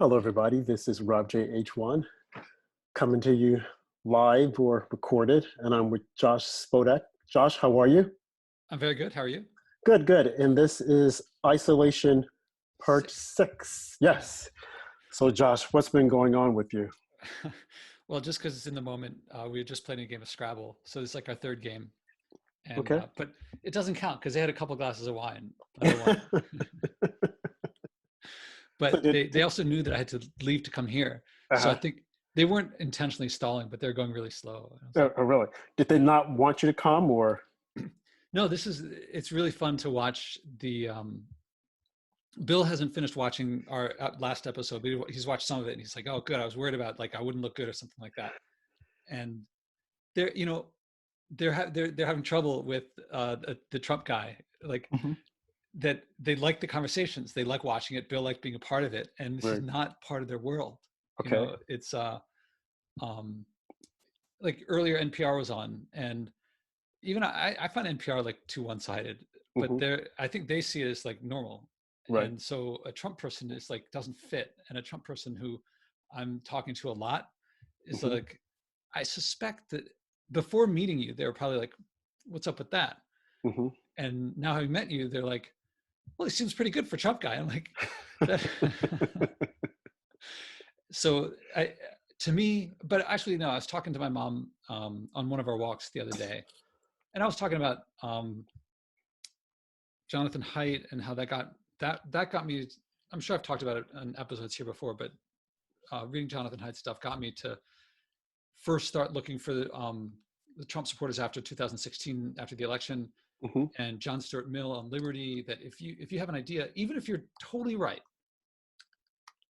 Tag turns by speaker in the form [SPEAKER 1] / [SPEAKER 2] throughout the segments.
[SPEAKER 1] Hello, everybody. This is Rob JH1 coming to you live or recorded, and I'm with Josh Spodek. Josh, how are you?
[SPEAKER 2] I'm very good. How are you?
[SPEAKER 1] Good, good. And this is Isolation Part
[SPEAKER 2] Six.
[SPEAKER 1] 6. Yes. So, Josh, what's been going on with you?
[SPEAKER 2] Well, just because it's in the moment, we were just playing a game of Scrabble, so it's like our third game, and
[SPEAKER 1] Okay.
[SPEAKER 2] but it doesn't count because they had a couple glasses of wine, but I won.
[SPEAKER 1] So
[SPEAKER 2] But
[SPEAKER 1] did,
[SPEAKER 2] they also knew that I had to leave to come here, so I
[SPEAKER 1] uh-huh.
[SPEAKER 2] think they weren't intentionally stalling, but they're going really slow. And I was like,
[SPEAKER 1] Really? Did they not want you to come or?
[SPEAKER 2] no, it's really fun to watch the. Bill hasn't finished watching our last episode, but he's watched some of it, and he's like, "Oh, good. I was worried about like I wouldn't look good or something like that." And they're they're having trouble with the Trump guy, like
[SPEAKER 1] Mhm.
[SPEAKER 2] that they like the conversations, they like watching it, Bill liked being a part of it, and this is
[SPEAKER 1] Right.
[SPEAKER 2] not part of their world.
[SPEAKER 1] Okay.
[SPEAKER 2] It's um like earlier NPR was on, and even I find NPR like too one-sided, but
[SPEAKER 1] Hmm.
[SPEAKER 2] I think they see it as like normal.
[SPEAKER 1] Right.
[SPEAKER 2] And so a Trump person is like doesn't fit, and a Trump person who I'm talking to a lot is
[SPEAKER 1] Hmm.
[SPEAKER 2] like, I suspect that before meeting you, they were probably like, what's up with that?
[SPEAKER 1] Hmm.
[SPEAKER 2] And now having met you, they're like, well, he seems pretty good for Trump guy. I'm like, that. So to me, but actually, no, I was talking to my mom on one of our walks the other day, and I was talking about Jonathan Haidt and how that got me. I'm sure I've talked about it in episodes here before, but reading Jonathan Haidt stuff got me to first start looking for the Trump supporters after 2016, after the election,
[SPEAKER 1] Hmm.
[SPEAKER 2] and John Stuart Mill on Liberty. That if you have an idea, even if you're totally right,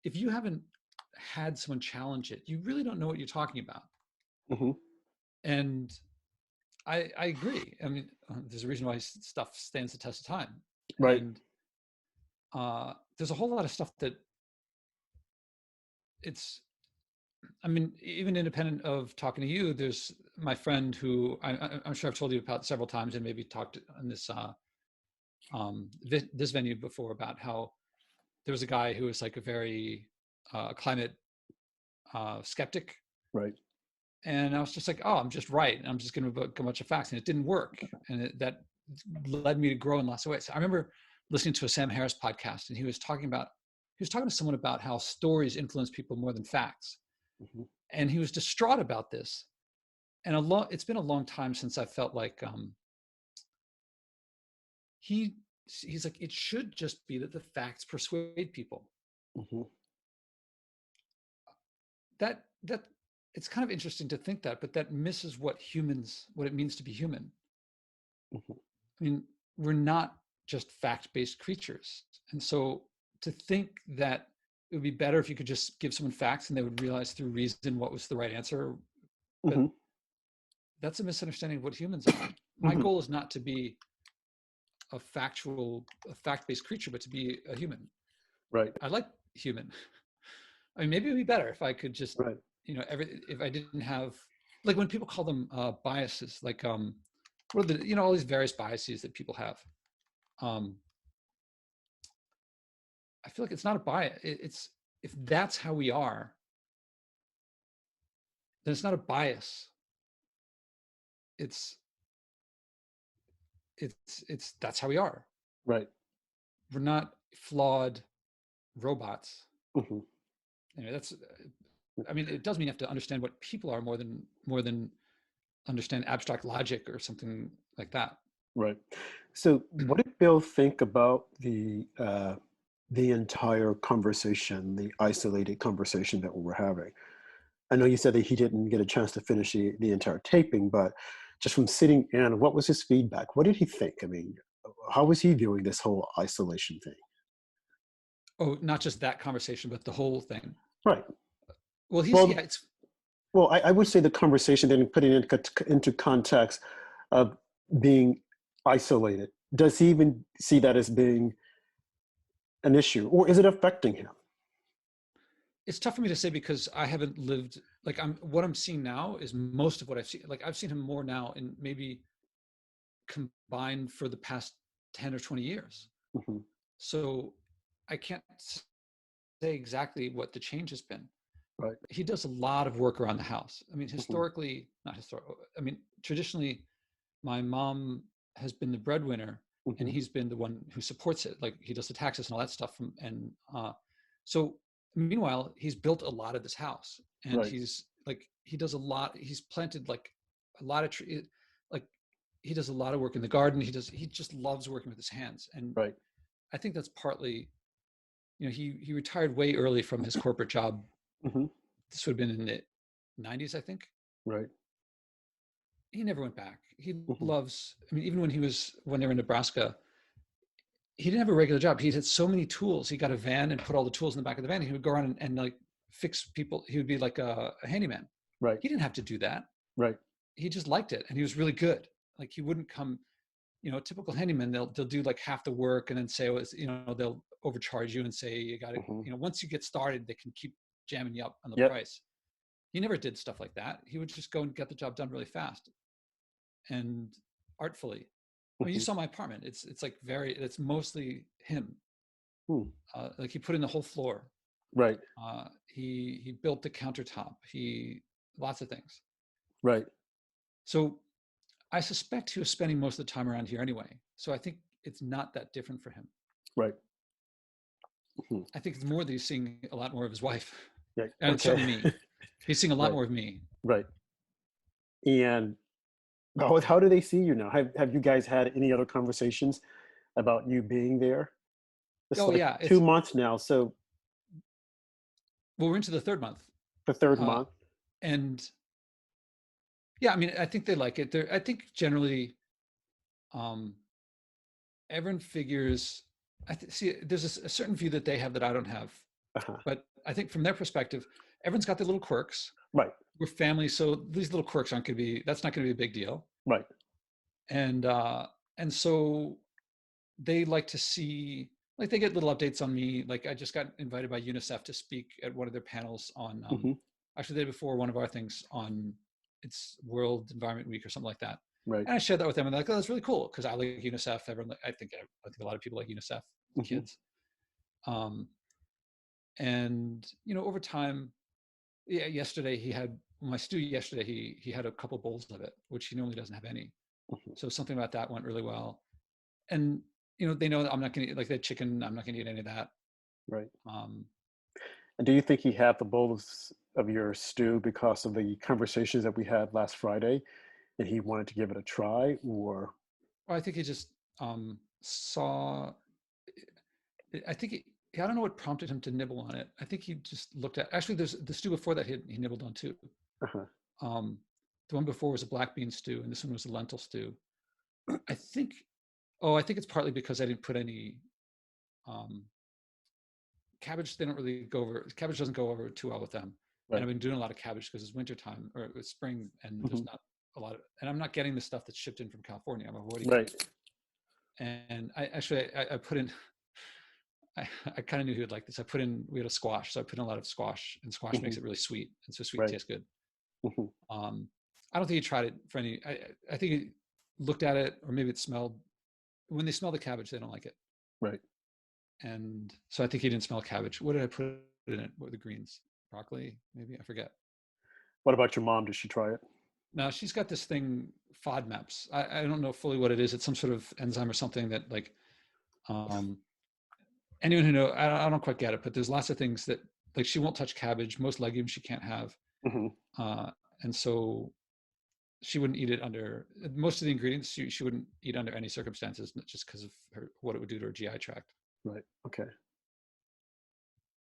[SPEAKER 2] if you haven't had someone challenge it, you really don't know what you're talking about.
[SPEAKER 1] Hmm.
[SPEAKER 2] And I agree. I mean, there's a reason why stuff stands the test of time,
[SPEAKER 1] Right.
[SPEAKER 2] and there's a whole lot of stuff that it's. I mean, even independent of talking to you, there's my friend who I'm sure I've told you about several times, and maybe talked on this venue before about how there was a guy who was like a very climate skeptic,
[SPEAKER 1] Right.
[SPEAKER 2] and I was just like, oh, I'm just right, and I'm just going to book a bunch of facts, and it didn't work, and that led me to grow in lots of ways. I remember listening to a Sam Harris podcast, and he was talking to someone about how stories influence people more than facts,
[SPEAKER 1] Hmm.
[SPEAKER 2] and he was distraught about this. And it's been a long time since I felt like he he's like, it should just be that the facts persuade people.
[SPEAKER 1] Hmm.
[SPEAKER 2] That it's kind of interesting to think that, but that misses what it means to be human.
[SPEAKER 1] Hmm.
[SPEAKER 2] I mean, we're not just fact-based creatures. And so to think that it would be better if you could just give someone facts and they would realize through reason what was the right answer, but
[SPEAKER 1] Hmm.
[SPEAKER 2] that's a misunderstanding of what humans are. My
[SPEAKER 1] Hmm.
[SPEAKER 2] goal is not to be a fact-based creature, but to be a human.
[SPEAKER 1] Right.
[SPEAKER 2] I like human. I mean, maybe it'd be better if I could just,
[SPEAKER 1] Right.
[SPEAKER 2] if I didn't have, like when people call them biases, like what are all these various biases that people have. Um, I feel like it's not a bias. It's if that's how we are, then it's not a bias. It's it's that's how we are.
[SPEAKER 1] Right.
[SPEAKER 2] We're not flawed robots.
[SPEAKER 1] Hmm.
[SPEAKER 2] That's. I mean, it does mean you have to understand what people are more than understand abstract logic or something like that.
[SPEAKER 1] Right. So, what did Bill think about the entire conversation, the isolated conversation that we were having? I know you said that he didn't get a chance to finish the entire taping, but just from sitting in, what was his feedback? What did he think? I mean, how was he viewing this whole isolation thing?
[SPEAKER 2] Oh, not just that conversation, but the whole thing.
[SPEAKER 1] Right.
[SPEAKER 2] Well,
[SPEAKER 1] Well,
[SPEAKER 2] it's
[SPEAKER 1] I would say the conversation, then putting it into context of being isolated. Does he even see that as being an issue, or is it affecting him?
[SPEAKER 2] tough for me to say because I haven't lived like what I'm seeing now is most of what I've seen. Like I've seen him more now in maybe combined for the past 10 or 20 years.
[SPEAKER 1] Hmm.
[SPEAKER 2] So I can't say exactly what the change has been.
[SPEAKER 1] Right.
[SPEAKER 2] He does a lot of work around the house. I mean,
[SPEAKER 1] Hmm.
[SPEAKER 2] historically, not historical. I mean, traditionally, my mom has been the breadwinner, and
[SPEAKER 1] Hmm.
[SPEAKER 2] he's been the one who supports it. Like he does the taxes and all that stuff. So meanwhile, he's built a lot of this house, and
[SPEAKER 1] Right.
[SPEAKER 2] he's like he does a lot. He's planted like a lot of trees. Like he does a lot of work in the garden. He just loves working with his hands, and
[SPEAKER 1] Right.
[SPEAKER 2] I think that's partly, he retired way early from his corporate job.
[SPEAKER 1] Hmm.
[SPEAKER 2] This would have been in the 90s, I think.
[SPEAKER 1] Right.
[SPEAKER 2] He never went back. He
[SPEAKER 1] Hmm.
[SPEAKER 2] loves, I mean, even when they were in Nebraska, he didn't have a regular job. He had so many tools. He got a van and put all the tools in the back of the van. He would go around and like fix people. He would be like a handyman.
[SPEAKER 1] Right.
[SPEAKER 2] He didn't have to do that.
[SPEAKER 1] Right.
[SPEAKER 2] He just liked it, and he was really good. Like he wouldn't come, a typical handyman, they'll do like half the work and then say, they'll overcharge you and say you got to,
[SPEAKER 1] Hmm.
[SPEAKER 2] once you get started, they can keep jamming you up on the
[SPEAKER 1] Yep.
[SPEAKER 2] price. He never did stuff like that. He would just go and get the job done really fast and artfully. I mean, you
[SPEAKER 1] Hmm.
[SPEAKER 2] saw my apartment. It's mostly him.
[SPEAKER 1] Hmm.
[SPEAKER 2] Like he put in the whole floor.
[SPEAKER 1] Right.
[SPEAKER 2] He built the countertop. Lots of things.
[SPEAKER 1] Right.
[SPEAKER 2] So I suspect he was spending most of the time around here anyway. So I think it's not that different for him.
[SPEAKER 1] Right. Hmm.
[SPEAKER 2] I think it's more that he's seeing a lot more of his wife,
[SPEAKER 1] Yeah.
[SPEAKER 2] and
[SPEAKER 1] Okay.
[SPEAKER 2] certainly me. He's seeing a lot
[SPEAKER 1] Right.
[SPEAKER 2] more of me.
[SPEAKER 1] Right. And how do they see you now? Have you guys had any other conversations about you being there? It's
[SPEAKER 2] Oh
[SPEAKER 1] like
[SPEAKER 2] yeah,
[SPEAKER 1] 2 months now. So
[SPEAKER 2] we're into the third month,
[SPEAKER 1] the third
[SPEAKER 2] uh,
[SPEAKER 1] month.
[SPEAKER 2] and yeah, I mean, I think they like it. I think generally, um, everyone figures. See. There's a certain view that they have that I don't have,
[SPEAKER 1] Uh-huh.
[SPEAKER 2] but I think from their perspective, everyone's got their little quirks.
[SPEAKER 1] Right.
[SPEAKER 2] We're family, so these little quirks aren't going to be. That's not going to be a big deal.
[SPEAKER 1] Right.
[SPEAKER 2] And so they like to see, like they get little updates on me. Like I just got invited by UNICEF to speak at one of their panels on,
[SPEAKER 1] Hmm.
[SPEAKER 2] actually the day before one of our things on, it's World Environment Week or something like that.
[SPEAKER 1] Right.
[SPEAKER 2] And I shared that with them, and they're like, "Oh, that's really cool," because I like UNICEF. Everyone, I think a lot of people like UNICEF
[SPEAKER 1] Hmm.
[SPEAKER 2] kids. Um, and over time, yeah, yesterday he had my stew. Yesterday he had a couple bowls of it, which he normally doesn't have any.
[SPEAKER 1] Hmm.
[SPEAKER 2] So something about that went really well. And they know that I'm not going to eat like that chicken. I'm not going to eat any of that.
[SPEAKER 1] Right.
[SPEAKER 2] Um,
[SPEAKER 1] And do you think he had the bowls of your stew because of the conversations that we had last Friday, and he wanted to give it a try, or?
[SPEAKER 2] well, I think he just saw. I think I don't know what prompted him to nibble on it. I think he just looked at. Actually, there's the stew before that he nibbled on too.
[SPEAKER 1] Uh-huh.
[SPEAKER 2] Um, the one before was a black bean stew, and this one was a lentil stew. I think. Oh, I think it's partly because I didn't put any um, cabbage. They don't really go over. Cabbage doesn't go over too well with them. And
[SPEAKER 1] Right.
[SPEAKER 2] I've been doing a lot of cabbage because it's wintertime or it's spring, and there's
[SPEAKER 1] Hmm.
[SPEAKER 2] not a lot of. And I'm not getting the stuff that's shipped in from California. I'm avoiding
[SPEAKER 1] Right.
[SPEAKER 2] it. And I put in. I kind of knew he would like this. We had a squash, so I put in a lot of squash, and squash
[SPEAKER 1] Hmm.
[SPEAKER 2] makes it really sweet, and so sweet
[SPEAKER 1] Right.
[SPEAKER 2] tastes good.
[SPEAKER 1] Hmm.
[SPEAKER 2] I don't think he tried it for any. I think he looked at it, or maybe it smelled. When they smell the cabbage, they don't like it,
[SPEAKER 1] Right.
[SPEAKER 2] and so I think he didn't smell cabbage. What did I put in it? What were the greens? Broccoli, maybe, I forget.
[SPEAKER 1] What about your mom? Did she try it?
[SPEAKER 2] Now she's got this thing, FODMAPs. I don't know fully what it is. It's some sort of enzyme or something that like um, anyone who know, I don't quite get it, but there's lots of things that like she won't touch cabbage. Most legumes she can't have,
[SPEAKER 1] Hmm.
[SPEAKER 2] uh, and so she wouldn't eat it under most of the ingredients. She wouldn't eat under any circumstances, not just because of what it would do to her GI tract.
[SPEAKER 1] Right. Okay.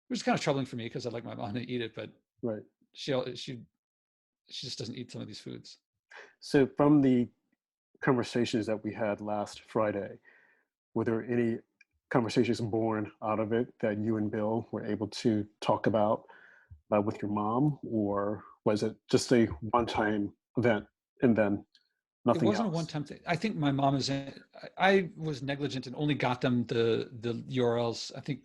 [SPEAKER 2] Which is kind of troubling for me because I like my mom to eat it, but
[SPEAKER 1] Right.
[SPEAKER 2] she just doesn't eat some of these foods.
[SPEAKER 1] So from the conversations that we had last Friday, were there any conversations born out of it that you and Bill were able to talk about with your mom, or was it just a one-time event and then
[SPEAKER 2] It
[SPEAKER 1] nothing
[SPEAKER 2] wasn't a
[SPEAKER 1] else?
[SPEAKER 2] one-time thing. I think my mom is. I was negligent and only got them the URLs. I think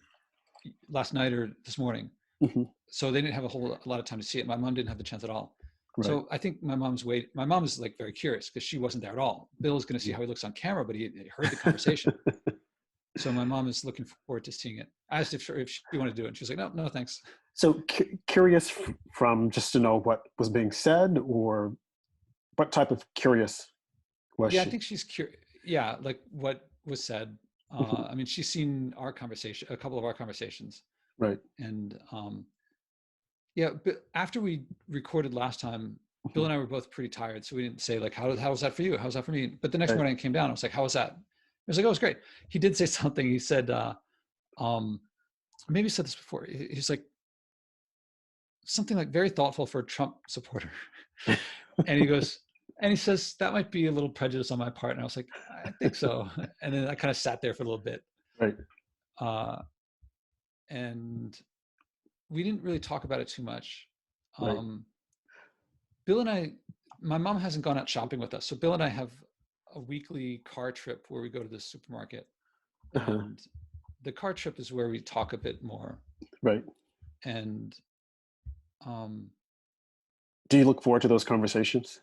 [SPEAKER 2] last night or this morning,
[SPEAKER 1] Hmm.
[SPEAKER 2] so they didn't have a lot of time to see it. My mom didn't have the chance at all.
[SPEAKER 1] Right.
[SPEAKER 2] So I think my mom is like very curious because she wasn't there at all. Bill is going to see
[SPEAKER 1] Mhm.
[SPEAKER 2] how he looks on camera, but he heard the conversation. So my mom is looking forward to seeing it. I asked if she wanted to do it, and she was like, no, thanks.
[SPEAKER 1] So curious from just to know what was being said, or what type of curious was
[SPEAKER 2] Yeah, I
[SPEAKER 1] she?
[SPEAKER 2] think she's curious. Yeah, like what was said.
[SPEAKER 1] Mhm.
[SPEAKER 2] I mean, she's seen our conversation, a couple of our conversations,
[SPEAKER 1] Right.
[SPEAKER 2] and yeah. But after we recorded last time, Bill
[SPEAKER 1] Mhm.
[SPEAKER 2] and I were both pretty tired, so we didn't say like, how was that for you? How was that for me? But the next
[SPEAKER 1] Right.
[SPEAKER 2] morning I came down, I was like, how was that? He was like, oh, it was great. He did say something. He said, um, maybe he said this before. He's like something like very thoughtful for a Trump supporter. And he goes, and he says, that might be a little prejudice on my part. And I was like, I think so. And then I kind of sat there for a little bit.
[SPEAKER 1] Right.
[SPEAKER 2] Uh, and we didn't really talk about it too much.
[SPEAKER 1] Right.
[SPEAKER 2] Um, Bill and I, my mom hasn't gone out shopping with us. So Bill and I have a weekly car trip where we go to the supermarket.
[SPEAKER 1] Uh-huh.
[SPEAKER 2] And the car trip is where we talk a bit more.
[SPEAKER 1] Right.
[SPEAKER 2] And um,
[SPEAKER 1] Do you look forward to those conversations?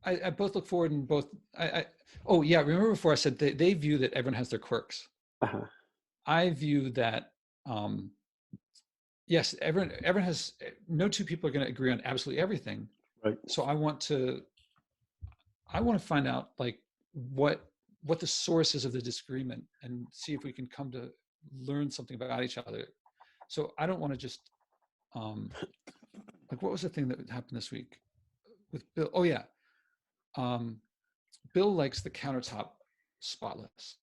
[SPEAKER 2] I both look forward and both, oh yeah, remember before I said they view that everyone has their quirks.
[SPEAKER 1] Uh-huh.
[SPEAKER 2] I view that yes, everyone has, no two people are going to agree on absolutely everything.
[SPEAKER 1] Right.
[SPEAKER 2] So I want to find out like what the source is of the disagreement and see if we can come to learn something about each other. So I don't want to just like what was the thing that happened this week with Bill? Oh yeah, um, Bill likes the countertop spotless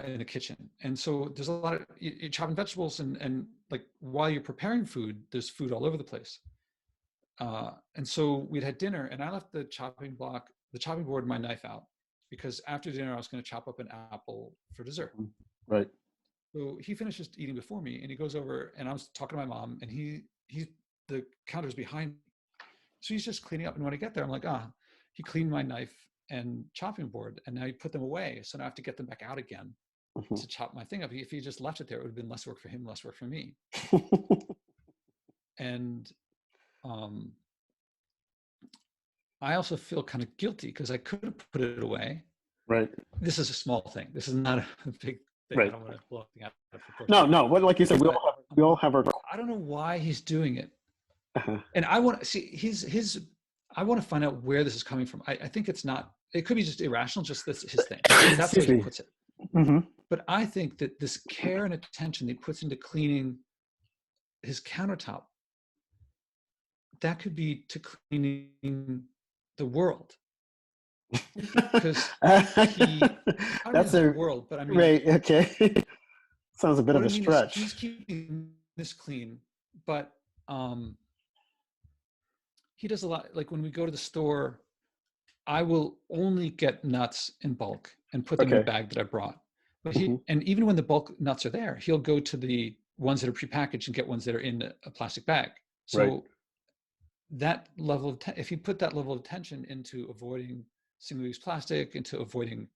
[SPEAKER 2] in the kitchen. And so there's a lot of you're chopping vegetables and like while you're preparing food, there's food all over the place. And so we'd had dinner and I left the chopping board, and my knife out because after dinner I was going to chop up an apple for dessert.
[SPEAKER 1] Mhm. Right.
[SPEAKER 2] So he finishes eating before me and he goes over and I was talking to my mom and he the counter's behind me. So he's just cleaning up. And when I get there, I'm like, he cleaned my knife and chopping board and now he put them away. So now I have to get them back out again
[SPEAKER 1] Mhm.
[SPEAKER 2] to chop my thing up. If he just left it there, it would have been less work for him, less work for me. And um, I also feel kind of guilty because I could have put it away.
[SPEAKER 1] Right.
[SPEAKER 2] This is a small thing. This is not a big thing. I
[SPEAKER 1] Right.
[SPEAKER 2] don't want to blow everything out of proportion.
[SPEAKER 1] No, no. Well, like you said,
[SPEAKER 2] But
[SPEAKER 1] we all have our.
[SPEAKER 2] I don't know why he's doing it.
[SPEAKER 1] Uh-huh.
[SPEAKER 2] And I want to see I want to find out where this is coming from. I think it's not, it could be just irrational, just this his thing. That's the
[SPEAKER 1] Excuse
[SPEAKER 2] way he
[SPEAKER 1] me.
[SPEAKER 2] puts it.
[SPEAKER 1] Mm-hmm.
[SPEAKER 2] But I think that this care and attention he puts into cleaning his countertop, that could be to cleaning the world. Because I don't mean
[SPEAKER 1] That's
[SPEAKER 2] the whole
[SPEAKER 1] a
[SPEAKER 2] world, but I mean,
[SPEAKER 1] right. Okay. Sounds a bit
[SPEAKER 2] what
[SPEAKER 1] of
[SPEAKER 2] I
[SPEAKER 1] a
[SPEAKER 2] mean is
[SPEAKER 1] stretch.
[SPEAKER 2] he's keeping this clean, but he does a lot. Like when we go to the store, I will only get nuts in bulk and put them in a
[SPEAKER 1] Okay.
[SPEAKER 2] bag that I brought. But
[SPEAKER 1] Hmm.
[SPEAKER 2] and even when the bulk nuts are there, he'll go to the ones that are prepackaged and get ones that are in a plastic bag.
[SPEAKER 1] Right.
[SPEAKER 2] So that level of, if you put that level of attention into avoiding single-use plastic, into avoiding,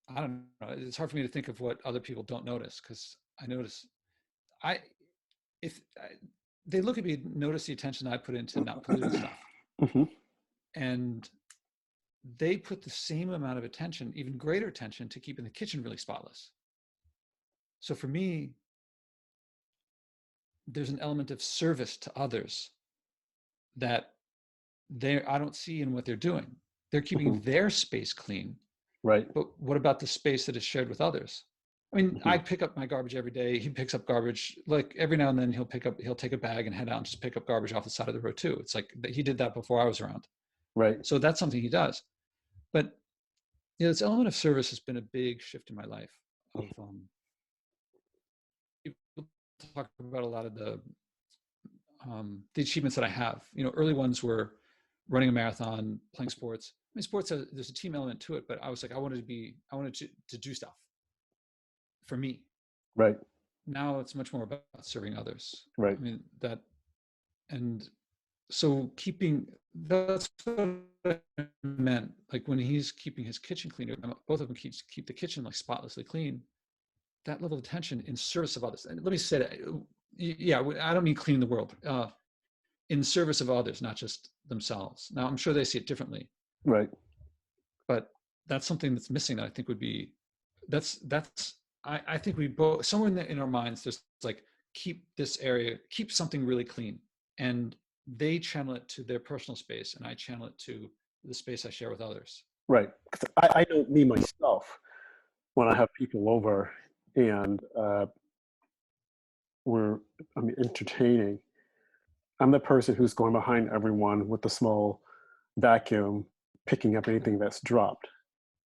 [SPEAKER 2] I don't know, it's hard for me to think of what other people don't notice because I notice, I, if I, they look at me, notice the attention I put into not polluting stuff.
[SPEAKER 1] Hmm.
[SPEAKER 2] And they put the same amount of attention, even greater attention, to keeping the kitchen really spotless. So for me, there's an element of service to others that I don't see in what they're doing. They're keeping
[SPEAKER 1] Hmm.
[SPEAKER 2] their space clean,
[SPEAKER 1] Right.
[SPEAKER 2] but what about the space that is shared with others? I mean,
[SPEAKER 1] Hmm.
[SPEAKER 2] I pick up my garbage every day. He picks up garbage. Like every now and then he'll take a bag and head out and just pick up garbage off the side of the road too. It's like he did that before I was around.
[SPEAKER 1] Right.
[SPEAKER 2] So that's something he does. But this element of service has been a big shift in my life of, people talk about a lot of the achievements that I have. Early ones were running a marathon, playing sports. I mean, sports, there's a team element to it, but I was like, I wanted to do stuff for me.
[SPEAKER 1] Right.
[SPEAKER 2] Now it's much more about serving others.
[SPEAKER 1] Right.
[SPEAKER 2] I mean, and so that's what I meant. Like when he's keeping his kitchen clean, both of them keep the kitchen like spotlessly clean. That level of attention in service of others. And let me say that, yeah, I don't mean cleaning the world, in service of others, not just themselves. Now, I'm sure they see it differently,
[SPEAKER 1] Right.
[SPEAKER 2] but that's something that's missing that I think would be, that's I think we both, somewhere in our minds there's like, keep this area, keep something really clean, and they channel it to their personal space and I channel it to the space I share with others.
[SPEAKER 1] Right. 'Cause I know me myself, when I have people over and we're, I mean, entertaining, I'm the person who's going behind everyone with the small vacuum, picking up anything that's dropped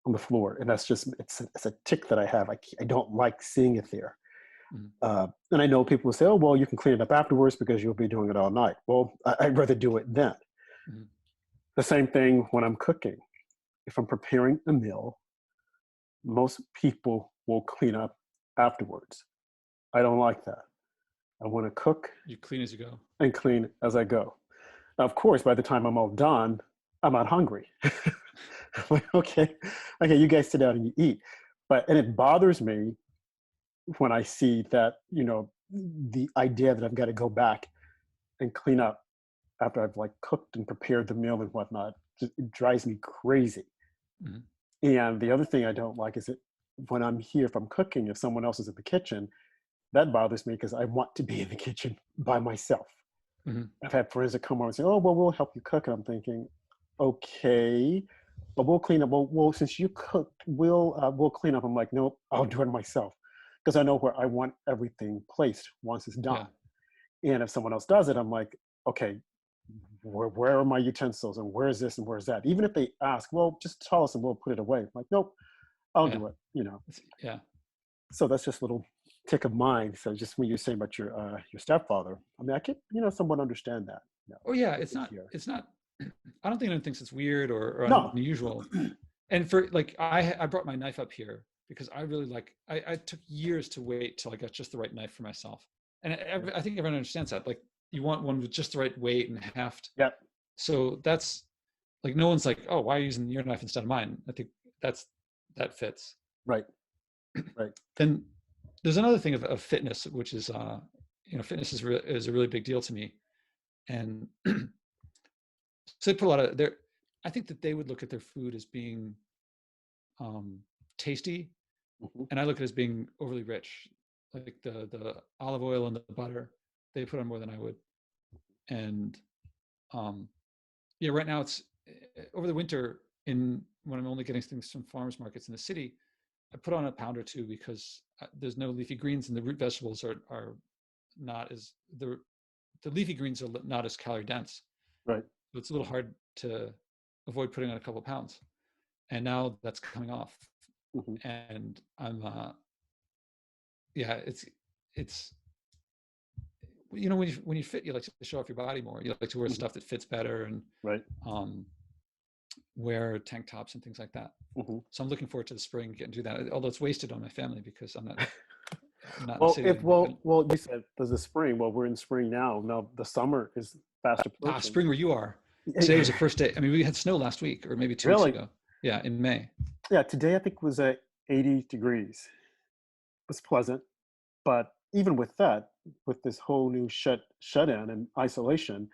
[SPEAKER 1] on the floor. And that's just, it's a tick that I have. I don't like seeing it there.
[SPEAKER 2] Mhm.
[SPEAKER 1] And I know people will say, oh, well, you can clean it up afterwards because you'll be doing it all night. Well, I'd rather do it then.
[SPEAKER 2] Mhm.
[SPEAKER 1] The same thing when I'm cooking. If I'm preparing a meal, most people will clean up afterwards. I don't like that. I want to cook
[SPEAKER 2] You clean as you go.
[SPEAKER 1] and clean as I go. Now, of course, by the time I'm all done, I'm not hungry. I'm like, okay, you guys sit down and you eat. And it bothers me when I see that, the idea that I've got to go back and clean up after I've like cooked and prepared the meal and whatnot. It drives me crazy.
[SPEAKER 2] Mhm.
[SPEAKER 1] And the other thing I don't like is that when I'm here, if I'm cooking, if someone else is in the kitchen, that bothers me because I want to be in the kitchen by myself.
[SPEAKER 2] Mhm.
[SPEAKER 1] I've had friends that come over and say, "Oh, well, we'll help you cook," and I'm thinking, "Okay, but we'll clean up. Well, since you cooked, we'll clean up." I'm like, "Nope, I'll do it myself," because I know where I want everything placed once it's done.
[SPEAKER 2] Yeah.
[SPEAKER 1] And if someone else does it, I'm like, "Okay, where are my utensils and where's this and where's that?" Even if they ask, "Well, just tell us and we'll put it away." I'm like, "Nope, I'll
[SPEAKER 2] Yeah.
[SPEAKER 1] do it."
[SPEAKER 2] Yeah.
[SPEAKER 1] So that's just a little tick of mine. So just when you're saying about your stepfather, I mean, I could somewhat understand that.
[SPEAKER 2] Oh yeah,
[SPEAKER 1] With
[SPEAKER 2] it's
[SPEAKER 1] it
[SPEAKER 2] not,
[SPEAKER 1] here.
[SPEAKER 2] it's not, I don't think anyone thinks it's weird or
[SPEAKER 1] No.
[SPEAKER 2] unusual. And for like, I brought my knife up here because I really like, I took years to wait till I got just the right knife for myself. And I think everyone understands that. Like, you want one with just the right weight and heft.
[SPEAKER 1] Yep.
[SPEAKER 2] So that's like, no one's like, oh, why are you using your knife instead of mine? I think that's, that fits.
[SPEAKER 1] Right. Right.
[SPEAKER 2] Then there's another thing of fitness, which is, fitness is a really big deal to me. And so they put a lot of their, I think that they would look at their food as being um, tasty,
[SPEAKER 1] Mhm.
[SPEAKER 2] and I look at it as being overly rich. Like the olive oil and the butter, they put on more than I would. And um, yeah, right now it's over the winter, in when I'm only getting things from farmers markets in the city, I put on a pound or two because there's no leafy greens, and the root vegetables are not as the leafy greens are not as calorie dense.
[SPEAKER 1] Right.
[SPEAKER 2] So it's a little hard to avoid putting on a couple of pounds. And now that's coming off,
[SPEAKER 1] Mhm.
[SPEAKER 2] and I'm yeah, it's when you fit, you like to show off your body more. You like to wear
[SPEAKER 1] Mhm.
[SPEAKER 2] stuff that fits better, and
[SPEAKER 1] Right.
[SPEAKER 2] um, wear tank tops and things like that.
[SPEAKER 1] Mhm.
[SPEAKER 2] So I'm looking forward to the spring, getting to that. Although it's wasted on my family because I'm not in the
[SPEAKER 1] Well,
[SPEAKER 2] city.
[SPEAKER 1] you said there's a spring. Well, we're in spring now. Now the summer is fast approaching.
[SPEAKER 2] Spring where you are. Today was the first day. I mean, we had snow last week, or maybe 2 weeks
[SPEAKER 1] Really?
[SPEAKER 2] ago. Yeah, in May.
[SPEAKER 1] Yeah. Today I think was at 80 degrees. It was pleasant, but even with that, with this whole new shutdown and isolation,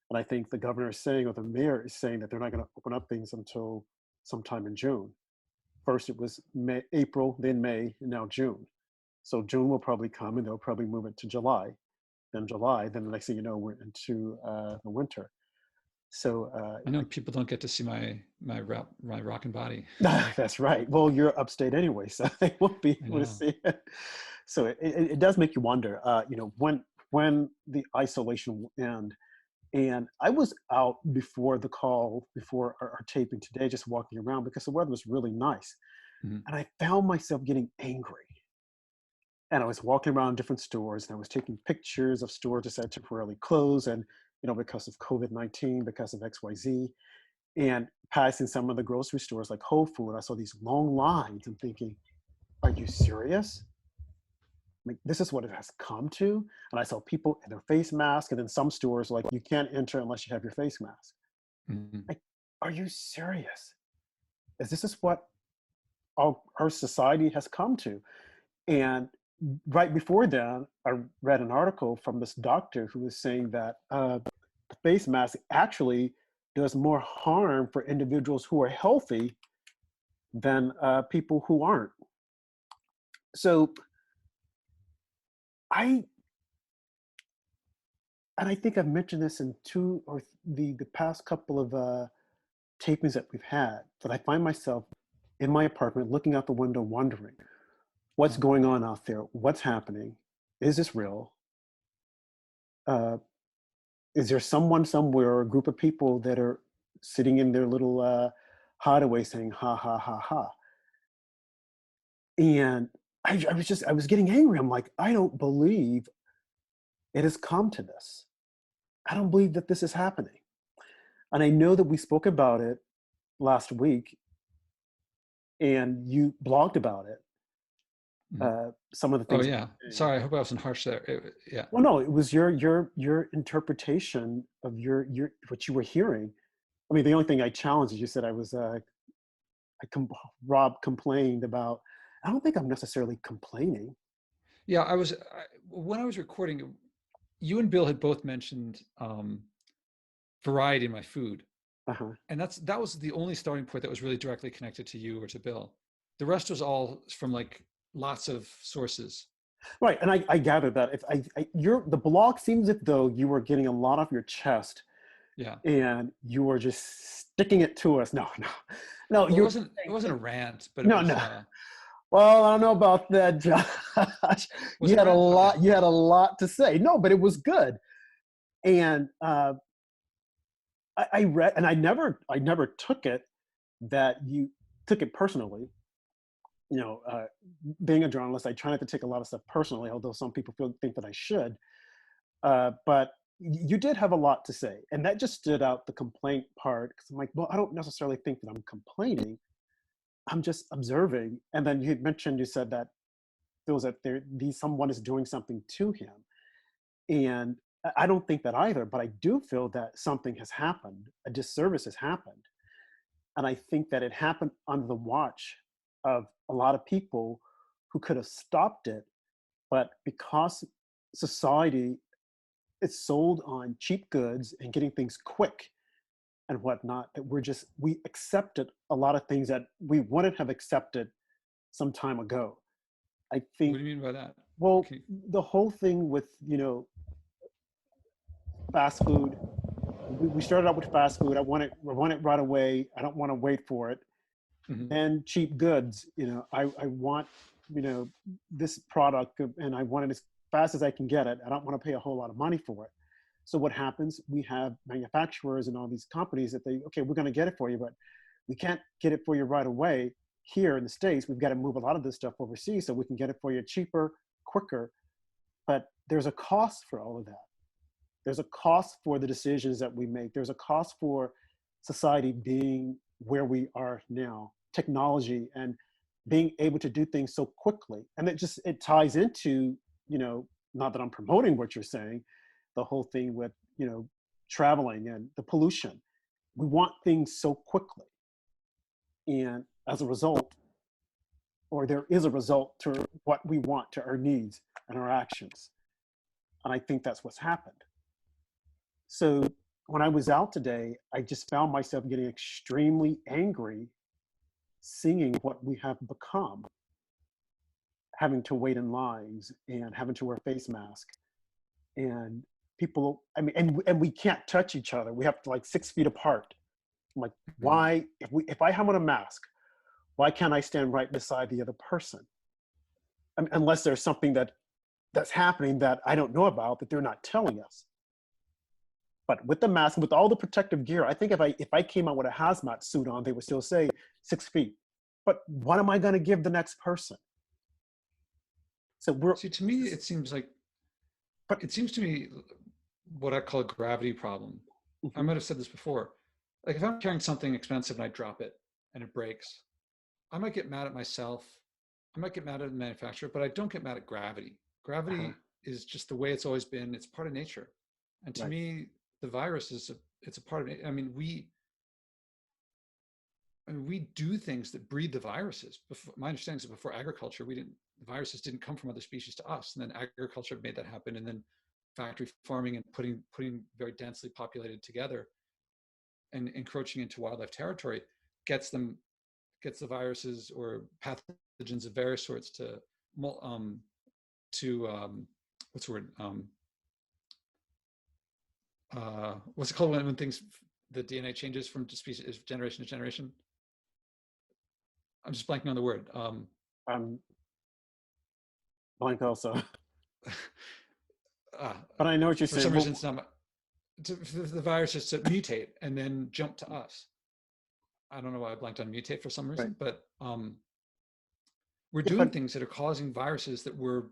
[SPEAKER 1] and I think the governor is saying, or the mayor is saying, that they're not going to open up things until sometime in June. First it was April, then May, and now June. So June will probably come, and they'll probably move it to July. Then July, then the next thing you know, we're into the winter. So
[SPEAKER 2] I know people don't get to see my rocking body.
[SPEAKER 1] that's right. Well, you're upstate anyway, so they won't be
[SPEAKER 2] I
[SPEAKER 1] able to
[SPEAKER 2] know.
[SPEAKER 1] see it. So it does make you wonder, when the isolation will end. And I was out before the call, before our taping today, just walking around because the weather was really nice.
[SPEAKER 2] Mhm.
[SPEAKER 1] And I found myself getting angry. And I was walking around different stores and I was taking pictures of stores that said temporarily closed and, because of COVID-19, because of XYZ, and passing some of the grocery stores like Whole Food. I saw these long lines and thinking, are you serious? Like, this is what it has come to. And I saw people in their face mask, and then some stores like, you can't enter unless you have your face mask.
[SPEAKER 2] Mhm.
[SPEAKER 1] Like, are you serious? Is what our society has come to? And right before that, I read an article from this doctor who was saying that the face mask actually does more harm for individuals who are healthy than people who aren't. So I and I think I've mentioned this in two or the past couple of tapings that we've had, that I find myself in my apartment looking out the window wondering what's
[SPEAKER 2] Uh,
[SPEAKER 1] going on out there, what's happening, is this real? Uh, is there someone somewhere or a group of people that are sitting in their little hideaway saying ha ha ha ha? And I was getting angry. I'm like, I don't believe it has come to this. I don't believe that this is happening. And I know that we spoke about it last week and you blogged about it.
[SPEAKER 2] mhm.
[SPEAKER 1] Some of the
[SPEAKER 2] Oh
[SPEAKER 1] things that
[SPEAKER 2] yeah.
[SPEAKER 1] you're saying.
[SPEAKER 2] Sorry, I hope I wasn't harsh there. Yeah.
[SPEAKER 1] Well, no, it was your interpretation of your what you were hearing. I mean, the only thing I challenged is you said I was Rob complained about. I don't think I'm necessarily complaining.
[SPEAKER 2] Yeah, when I was recording, you and Bill had both mentioned variety in my food.
[SPEAKER 1] Uh-huh.
[SPEAKER 2] And that was the only starting point that was really directly connected to you or to Bill. The rest was all from like lots of sources.
[SPEAKER 1] Right, and I gathered that if the blog seems as though you were getting a lot off your chest
[SPEAKER 2] Yeah.
[SPEAKER 1] and you were just sticking it to us. No, no, no.
[SPEAKER 2] Well,
[SPEAKER 1] You're
[SPEAKER 2] it wasn't a rant, but it
[SPEAKER 1] no,
[SPEAKER 2] was
[SPEAKER 1] no. Well, I don't know about that, Josh.
[SPEAKER 2] was it a
[SPEAKER 1] You had a
[SPEAKER 2] rant? Okay.
[SPEAKER 1] lot. You had a lot to say. No, but it was good. And I read, and I never took it that you took it personally. You know, being a journalist, I try not to take a lot of stuff personally, although some people think that I should. But you did have a lot to say, and that just stood out the complaint part. Because I'm like, well, I don't necessarily think that I'm complaining. I'm just observing. And then you had mentioned, you said that feels that someone is doing something to him, and I don't think that either. But I do feel that something has happened, a disservice has happened, and I think that it happened under the watch of a lot of people who could have stopped it, but because society is sold on cheap goods and getting things quick and whatnot, that we accepted a lot of things that we wouldn't have accepted some time ago. I
[SPEAKER 2] What
[SPEAKER 1] think,
[SPEAKER 2] do you mean by that?
[SPEAKER 1] well,
[SPEAKER 2] Can
[SPEAKER 1] the whole thing with, fast food, we started out with fast food. I want it right away. I don't want to wait for it.
[SPEAKER 2] mhm.
[SPEAKER 1] And cheap goods, I want, this product and I want it as fast as I can get it. I don't want to pay a whole lot of money for it. So what happens? We have manufacturers and all these companies that okay, we're going to get it for you, but we can't get it for you right away. Here in the States, we've got to move a lot of this stuff overseas so we can get it for you cheaper, quicker. But there's a cost for all of that. There's a cost for the decisions that we make. There's a cost for society being where we are now, technology and being able to do things so quickly. And it ties into, not that I'm promoting what you're saying, the whole thing with, traveling and the pollution. We want things so quickly. And as a result, or there is a result to what we want, to our needs and our actions. And I think that's what's happened. So when I was out today, I just found myself getting extremely angry seeing what we have become, having to wait in lines and having to wear face masks and people, I mean, and we can't touch each other. We have to, like, 6 feet apart. I'm like,
[SPEAKER 2] Mhm.
[SPEAKER 1] why, if I have on a mask, why can't I stand right beside the other person? I mean, unless there's something that's happening that I don't know about that they're not telling us. But with the mask, with all the protective gear, I think if I came out with a hazmat suit on, they would still say 6 feet. But what am I going to give the next person? So
[SPEAKER 2] See, to me,
[SPEAKER 1] but
[SPEAKER 2] it seems to me what I call a gravity problem. I
[SPEAKER 1] mhm,
[SPEAKER 2] might have said this before. Like if I'm carrying something expensive and I drop it and it breaks, I might get mad at myself. I might get mad at the manufacturer, but I don't get mad at gravity.
[SPEAKER 1] uh-huh,
[SPEAKER 2] Gravity is just the way it's always been. It's part of nature. And to
[SPEAKER 1] right,
[SPEAKER 2] me, the virus it's a part of it. I mean, we do things that breed the viruses. Before, my understanding is that before agriculture, the viruses didn't come from other species to us. And then agriculture made that happen. And then factory farming and putting very densely populated together and encroaching into wildlife territory gets them gets the viruses or pathogens of various sorts to what's the word? What's it called when things, the DNA changes from species generation to generation? I'm just blanking on the word.
[SPEAKER 1] I'm blank also,
[SPEAKER 2] uh,
[SPEAKER 1] but I know what you're
[SPEAKER 2] for some
[SPEAKER 1] saying.
[SPEAKER 2] reason,
[SPEAKER 1] Well,
[SPEAKER 2] it's not for the viruses to mutate and then jump to us. I don't know why I blanked on mutate for some
[SPEAKER 1] right.
[SPEAKER 2] reason, but we're
[SPEAKER 1] Yeah,
[SPEAKER 2] doing
[SPEAKER 1] but
[SPEAKER 2] things that are causing viruses that were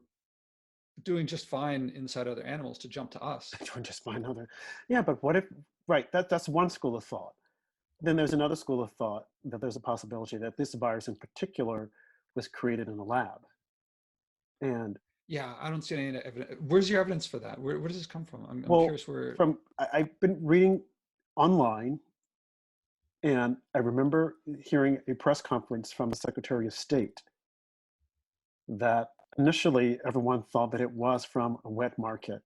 [SPEAKER 2] doing just fine inside other animals to jump to us.
[SPEAKER 1] doing just fine other. Yeah, but what if, right, that's one school of thought. Then there's another school of thought that there's a possibility that this virus in particular was created in a lab. And
[SPEAKER 2] Yeah, I don't see any evidence. Where's your evidence for that? Where does this come from? I'm
[SPEAKER 1] well,
[SPEAKER 2] curious where.
[SPEAKER 1] I've been reading online, and I remember hearing a press conference from the Secretary of State that initially everyone thought that it was from a wet market,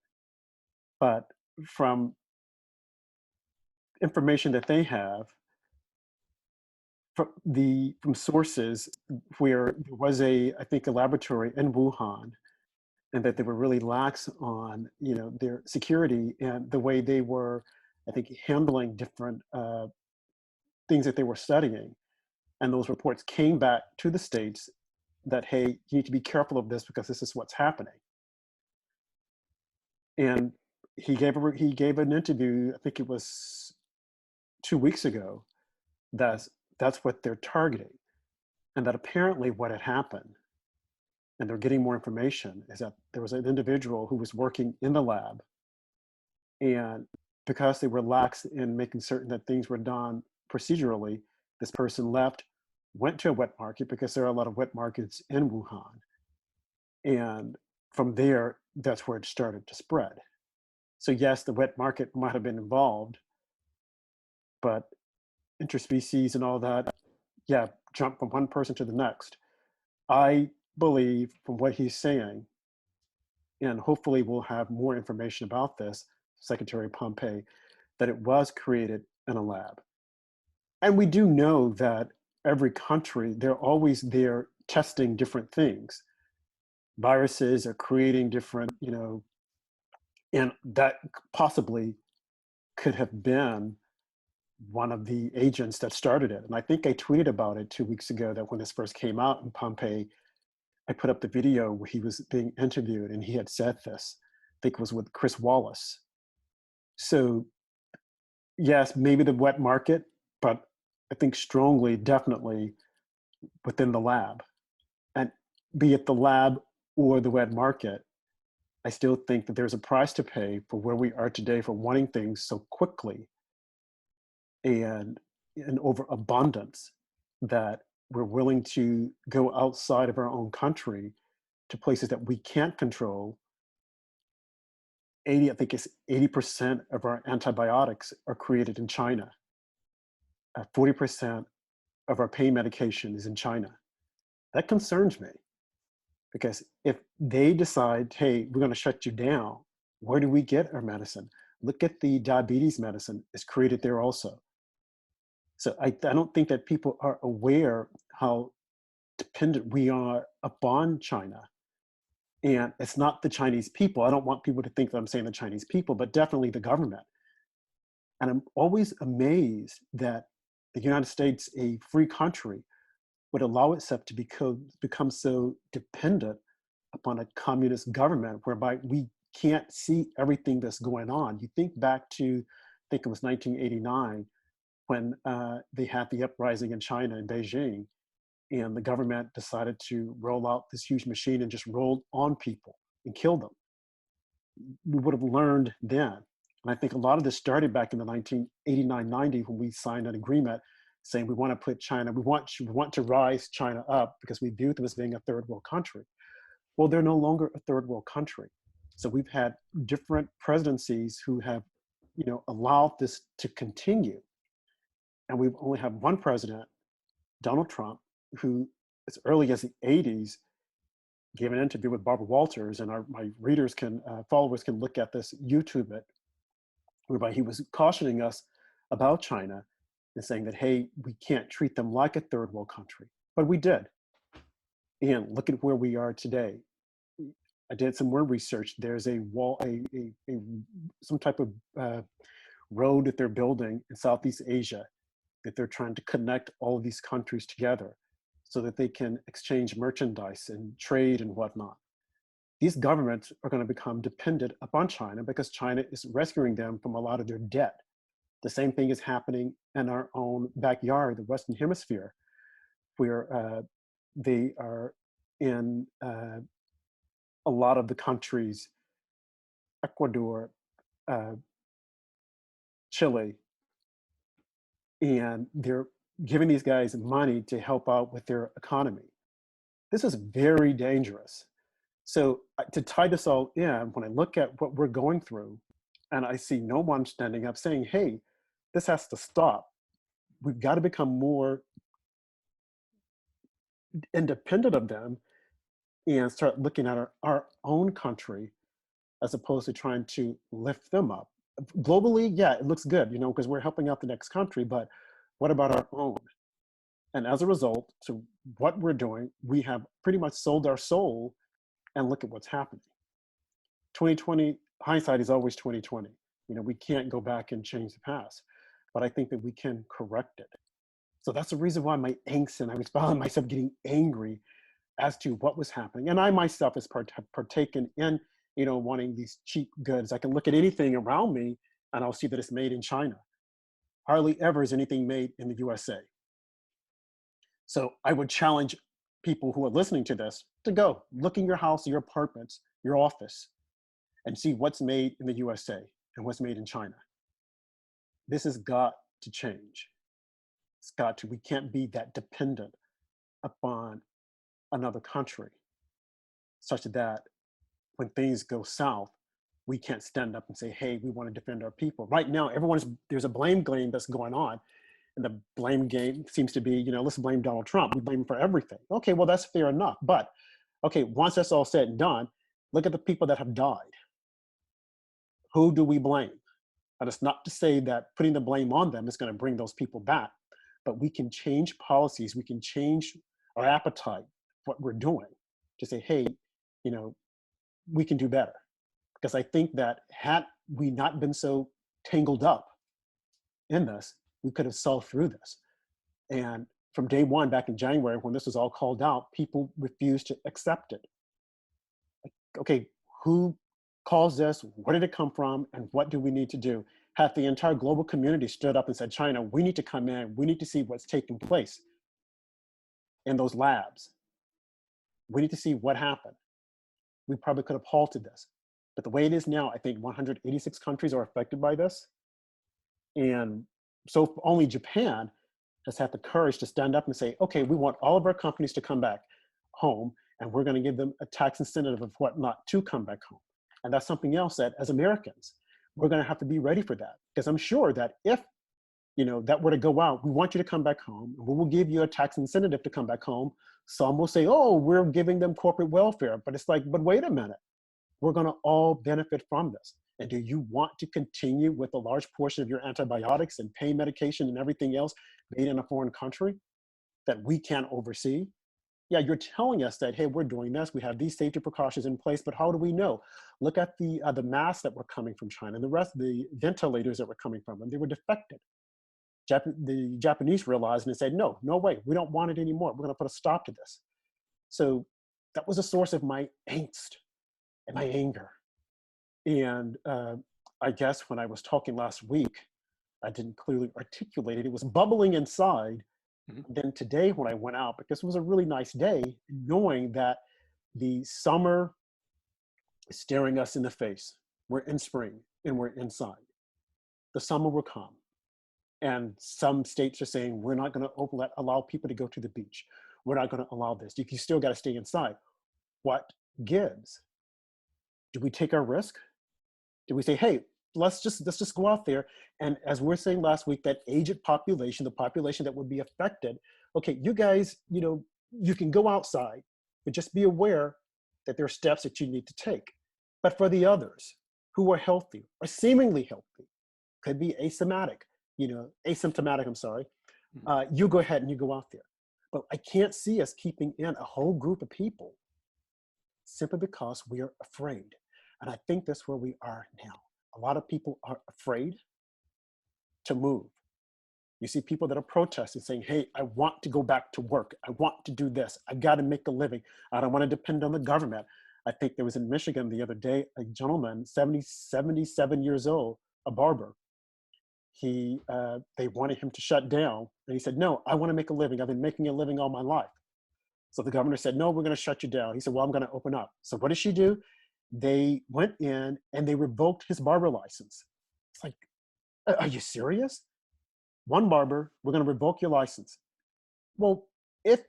[SPEAKER 1] but from information that they have from sources where there was I think a laboratory in Wuhan, and that they were really lax on their security and the way they were, I think, handling different things that they were studying. And those reports came back to the states that, hey, you need to be careful of this because this is what's happening. And he gave an interview, I think it was 2 weeks ago, that's what they're targeting. And that apparently what had happened, and they're getting more information, is that there was an individual who was working in the lab, and because they were lax in making certain that things were done procedurally, this person left, went to a wet market because there are a lot of wet markets in Wuhan. And from there, that's where it started to spread. So yes, the wet market might have been involved, but interspecies and all that, yeah, jump from one person to the next. I believe from what he's saying, and hopefully we'll have more information about this, Secretary Pompeo, that it was created in a lab. And we do know that every country, they're always there testing different things. Viruses are creating different, and that possibly could have been one of the agents that started it. And I think I tweeted about it 2 weeks ago that when this first came out in Pompeii, I put up the video where he was being interviewed and he had said this. I think it was with Chris Wallace. So yes, maybe the wet market, but I think strongly, definitely within the lab. And be it the lab or the wet market, I still think that there's a price to pay for where we are today for wanting things so quickly and an overabundance that we're willing to go outside of our own country to places that we can't control. I think it's 80% of our antibiotics are created in China. 40% of our pain medication is in China. That concerns me because if they decide, hey, we're going to shut you down, where do we get our medicine? Look at the diabetes medicine, it's created there also. So I don't think that people are aware how dependent we are upon China. And it's not the Chinese people. I don't want people to think that I'm saying the Chinese people, but definitely the government. And I'm always amazed that the United States, a free country, would allow itself to become so dependent upon a communist government whereby we can't see everything that's going on. You think back to, I think it was 1989, when they had the uprising in China, in Beijing, and the government decided to roll out this huge machine and just rolled on people and killed them. We would have learned then. And I think a lot of this started back in the 1989, 90, when we signed an agreement saying we want to put China, we want to rise China up because we view them as being a third world country. Well, they're no longer a third world country. So we've had different presidencies who have, allowed this to continue. And we've only had one president, Donald Trump, who as early as the 80s gave an interview with Barbara Walters, and my readers followers can look at this, YouTube it, whereby he was cautioning us about China and saying that, hey, we can't treat them like a third world country. But we did. And look at where we are today. I did some more research. There's a wall, some type of road that they're building in Southeast Asia, that they're trying to connect all of these countries together so that they can exchange merchandise and trade and whatnot. These governments are going to become dependent upon China because China is rescuing them from a lot of their debt. The same thing is happening in our own backyard, the Western Hemisphere, where they are in a lot of the countries, Ecuador, uh, Chile, and they're giving these guys money to help out with their economy. This is very dangerous. So to tie this all in, when I look at what we're going through, and I see no one standing up saying, hey, this has to stop. We've got to become more independent of them and start looking at our own country as opposed to trying to lift them up. Globally, yeah, it looks good, because we're helping out the next country, but what about our own? And as a result, to what we're doing, we have pretty much sold our soul, and look at what's happening. 2020, hindsight is always 2020. We can't go back and change the past, but I think that we can correct it. So that's the reason why my angst, and I was finding myself getting angry as to what was happening. And I myself have partaken in, wanting these cheap goods. I can look at anything around me and I'll see that it's made in China. Hardly ever is anything made in the USA. So I would challenge people who are listening to this to go look in your house, your apartments, your office, and see what's made in the USA and what's made in China. This has got to change. It's got to. We can't be that dependent upon another country, such that when things go south, we can't stand up and say, hey, we want to defend our people. Right now, there's a blame game that's going on. And the blame game seems to be, let's blame Donald Trump. We blame him for everything. Okay, well, that's fair enough. But, okay, once that's all said and done, look at the people that have died. Who do we blame? And it's not to say that putting the blame on them is going to bring those people back, but we can change policies. We can change our appetite, what we're doing, to say, hey, we can do better. Because I think that had we not been so tangled up in this, we could have solved through this. And from day one, back in January, when this was all called out, people refused to accept it. Like, okay, who caused this? Where did it come from? And what do we need to do? Had the entire global community stood up and said, China, we need to come in. We need to see what's taking place in those labs. We need to see what happened. We probably could have halted this. But the way it is now, I think 186 countries are affected by this. And so only Japan has had the courage to stand up and say, okay, we want all of our companies to come back home, and we're going to give them a tax incentive of whatnot to come back home. And that's something else that as Americans, we're going to have to be ready for that. Because I'm sure that if that were to go out, we want you to come back home, and we will give you a tax incentive to come back home. Some will say, oh, we're giving them corporate welfare. But it's like, but wait a minute. We're going to all benefit from this. And do you want to continue with a large portion of your antibiotics and pain medication and everything else made in a foreign country that we can't oversee? Yeah, you're telling us that, hey, we're doing this. We have these safety precautions in place, but how do we know? Look at the masks that were coming from China and the rest of the ventilators that were coming from them. They were defective. The Japanese realized and said, no way, we don't want it anymore. We're going to put a stop to this. So that was a source of my angst and my anger. And I guess when I was talking last week, I didn't clearly articulate it. It was bubbling inside. Mm-hmm. Then today when I went out, because it was a really nice day, knowing that the summer is staring us in the face. We're in spring and we're inside. The summer will come. And some states are saying, we're not going to allow people to go to the beach. We're not going to allow this. You still got to stay inside. What gives? Do we take our risk? Do we say, hey, let's just go out there? And as we're saying last week, that aged population, the population that would be affected, okay, you guys, you can go outside, but just be aware that there are steps that you need to take. But for the others who are healthy or seemingly healthy, could be asymptomatic, asymptomatic, I'm sorry,
[SPEAKER 2] Mm.
[SPEAKER 1] you go ahead and you go out there. But I can't see us keeping in a whole group of people simply because we are afraid. And I think that's where we are now. A lot of people are afraid to move. You see people that are protesting saying, hey, I want to go back to work. I want to do this. I got to make a living. I don't want to depend on the government. I think there was in Michigan the other day, a gentleman, 77 years old, a barber. They wanted him to shut down. And he said, no, I want to make a living. I've been making a living all my life. So the governor said, no, we're going to shut you down. He said, well, I'm going to open up. So what did she do? They went in and they revoked his barber license. It's like, are you serious? One barber, we're going to revoke your license. Well, if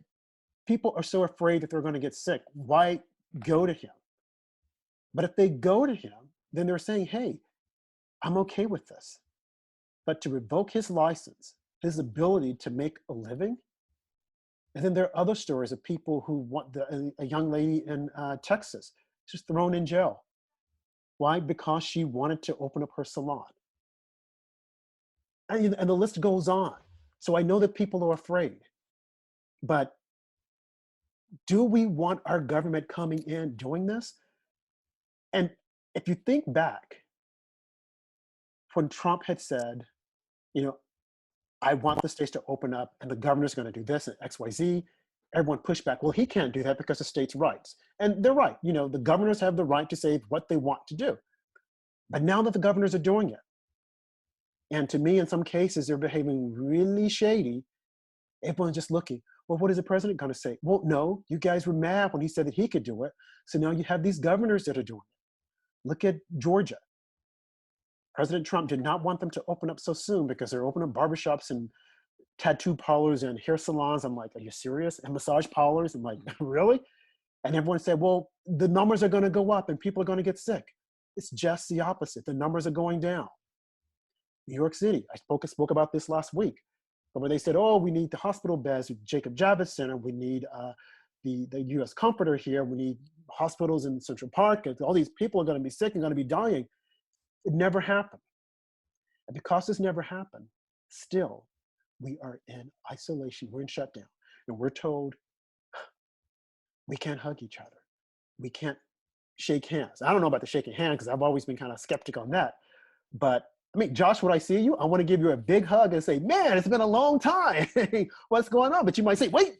[SPEAKER 1] people are so afraid that they're going to get sick, why go to him? But if they go to him, then they're saying, hey, I'm okay with this. But to revoke his license, his ability to make a living. And then there are other stories of people who want a young lady in Texas just thrown in jail. Why? Because she wanted to open up her salon. And the list goes on. So I know that people are afraid, but do we want our government coming in doing this? And if you think back, when Trump had said, I want the states to open up and the governor's going to do this and XYZ, everyone pushed back. Well, he can't do that because of states' rights. And they're right. The governors have the right to say what they want to do. But now that the governors are doing it, and to me, in some cases, they're behaving really shady, everyone's just looking. Well, what is the president going to say? Well, no, you guys were mad when he said that he could do it. So now you have these governors that are doing it. Look at Georgia. President Trump did not want them to open up so soon because they're opening up barbershops and tattoo parlors and hair salons. I'm like, are you serious? And massage parlors. I'm like, really? And everyone said, well, the numbers are going to go up and people are going to get sick. It's just the opposite. The numbers are going down. New York City, I spoke about this last week, where they said, oh, we need the hospital beds, Jacob Javits Center, we need the U.S. Comforter here, we need hospitals in Central Park, and all these people are going to be sick and going to be dying. It never happened. And because this never happened, still, we are in isolation, we're in shutdown, and we're told we can't hug each other. We can't shake hands. I don't know about the shaking hand because I've always been kind of skeptic on that. But I mean, Josh, when I see you, I want to give you a big hug and say, man, it's been a long time. What's going on? But you might say, wait,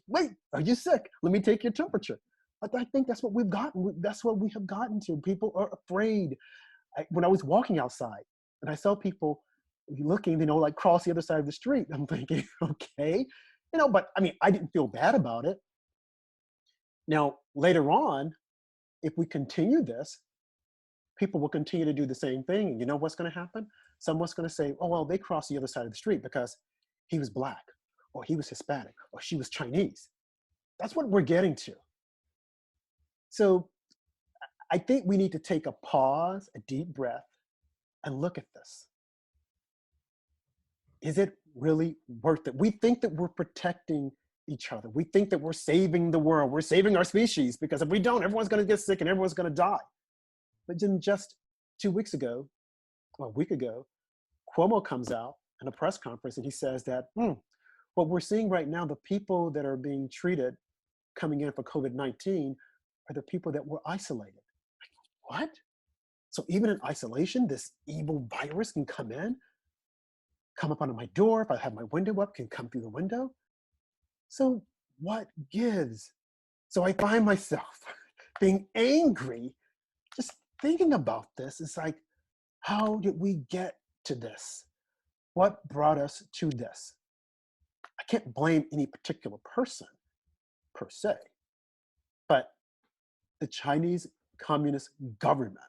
[SPEAKER 1] are you sick? Let me take your temperature. But I think that's what we've gotten. That's what we have gotten to. People are afraid. When I was walking outside and I saw people looking, like cross the other side of the street, I'm thinking, okay, but I mean, I didn't feel bad about it. Now, later on, if we continue this, people will continue to do the same thing. And you know what's going to happen? Someone's going to say, oh, well, they crossed the other side of the street because he was Black, or he was Hispanic, or she was Chinese. That's what we're getting to. So I think we need to take a pause, a deep breath, and look at this. Is it really worth it? We think that we're protecting each other. We think that we're saving the world. We're saving our species, because if we don't, everyone's going to get sick and everyone's going to die. But then just 2 weeks ago, or a week ago, Cuomo comes out in a press conference and he says that what we're seeing right now, the people that are being treated coming in for COVID-19 are the people that were isolated. Like, what? So even in isolation, this evil virus can come up under my door. If I have my window up, can come through the window. So what gives? So I find myself being angry just thinking about this. It's like, how did we get to this? What brought us to this? I can't blame any particular person per se, but the Chinese Communist government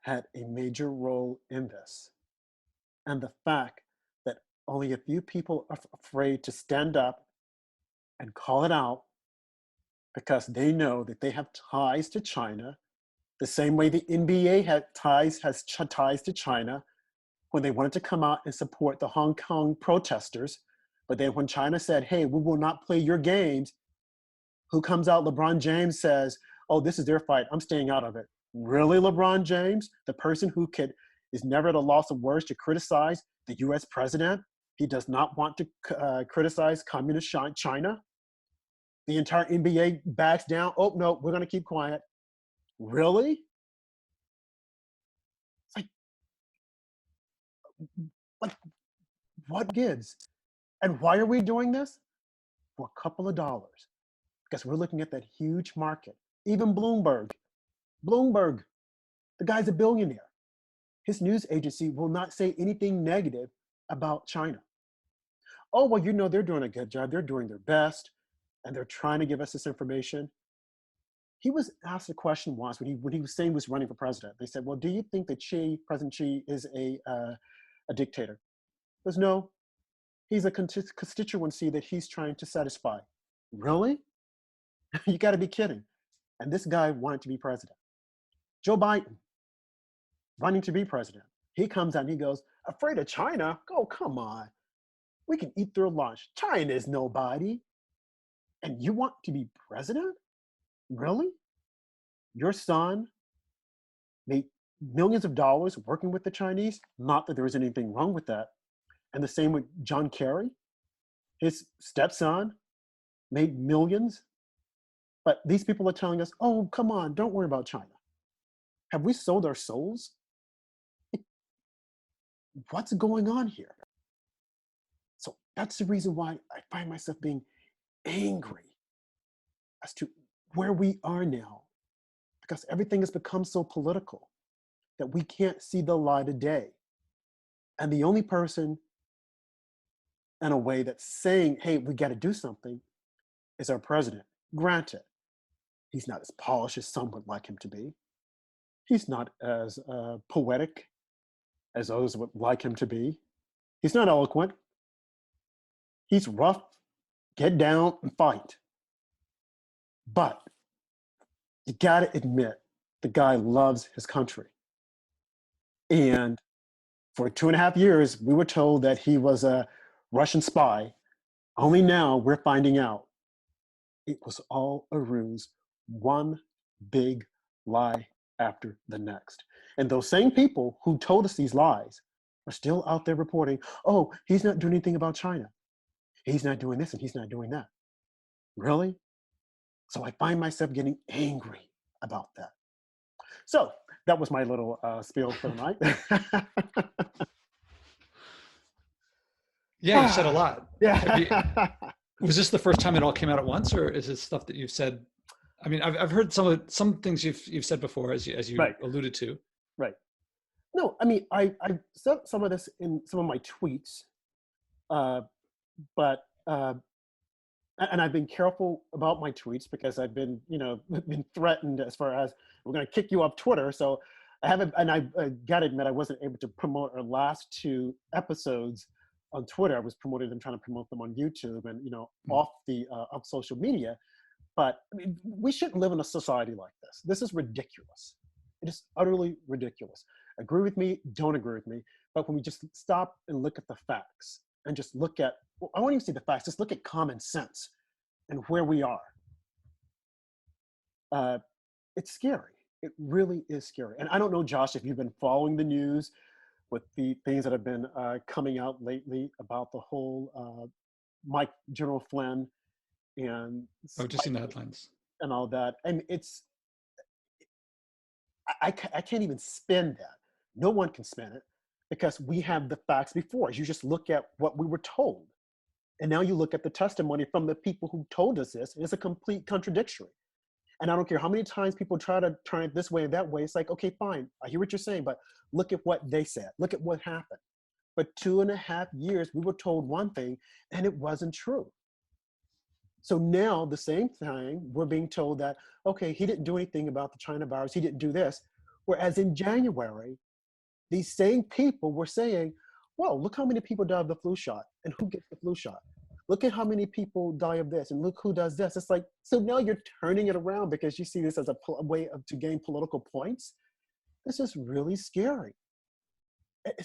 [SPEAKER 1] had a major role in this. And the fact that only a few people are afraid to stand up and call it out because they know that they have ties to China, the same way the NBA has ties to China when they wanted to come out and support the Hong Kong protesters. But then when China said, hey, we will not play your games, who comes out? LeBron James says, oh, this is their fight. I'm staying out of it. Really, LeBron James? The person who could He's never at a loss of words to criticize the US president. He does not want to criticize communist China. The entire NBA backs down. Oh, no, we're going to keep quiet. Really? It's like, what gives? And why are we doing this? For a couple of dollars. Because we're looking at that huge market. Even Bloomberg, the guy's a billionaire. His news agency will not say anything negative about China. Oh, well, you know, they're doing a good job. They're doing their best, and they're trying to give us this information. He was asked a question once when he was saying he was running for president. They said, well, do you think that President Xi is a dictator? He goes, no, he's a constituency that he's trying to satisfy. Really? You got to be kidding. And this guy wanted to be president. Joe Biden, running to be president. He comes out and he goes, afraid of China? Oh, come on. We can eat their lunch. China is nobody. And you want to be president? Really? Your son made millions of dollars working with the Chinese? Not that there was anything wrong with that. And the same with John Kerry. His stepson made millions. But these people are telling us, oh, come on, don't worry about China. Have we sold our souls? What's going on here? So that's the reason why I find myself being angry as to where we are now, because everything has become so political that we can't see the light of day. And the only person, in a way, that's saying, hey, we got to do something is our president. Granted, he's not as polished as some would like him to be. He's not as poetic as others would like him to be. He's not eloquent. He's rough, get down and fight. But you gotta admit, the guy loves his country. And for 2.5 years, we were told that he was a Russian spy. Only now we're finding out it was all a ruse, one big lie after the next. And those same people who told us these lies are still out there reporting, oh, he's not doing anything about China. He's not doing this and he's not doing that. Really? So I find myself getting angry about that. So that was my little spiel for the night.
[SPEAKER 2] Yeah, you said a lot.
[SPEAKER 1] Yeah.
[SPEAKER 2] Was this the first time it all came out at once, or is it stuff that you've said? I mean, I've heard some things you've said before, as you right. alluded to.
[SPEAKER 1] Right. No, I mean, I said some of this in some of my tweets, but and I've been careful about my tweets because I've been, been threatened as far as we're going to kick you off Twitter. So I haven't, and I got to admit, I wasn't able to promote our last 2 episodes on Twitter. I was promoting them, trying to promote them on YouTube and, off social media. But I mean, we shouldn't live in a society like this. This is ridiculous. It is utterly ridiculous. Agree with me, don't agree with me. But when we just stop and look at the facts and just look at, I won't even see the facts, just look at common sense and where we are. It's scary. It really is scary. And I don't know, Josh, if you've been following the news with the things that have been coming out lately about the whole General Flynn and
[SPEAKER 2] just in the headlines
[SPEAKER 1] and all that. And it's, I can't even spin that. No one can spin it because we have the facts before us. You just look at what we were told. And now you look at the testimony from the people who told us this. It's a complete contradiction. And I don't care how many times people try to turn it this way and that way. It's like, okay, fine. I hear what you're saying, but look at what they said. Look at what happened. For 2.5 years, we were told one thing and it wasn't true. So now the same thing, we're being told that, okay, he didn't do anything about the China virus. He didn't do this. Whereas in January, these same people were saying, well, look how many people die of the flu shot and who gets the flu shot. Look at how many people die of this and look who does this. It's like, so now you're turning it around because you see this as a way to gain political points. This is really scary.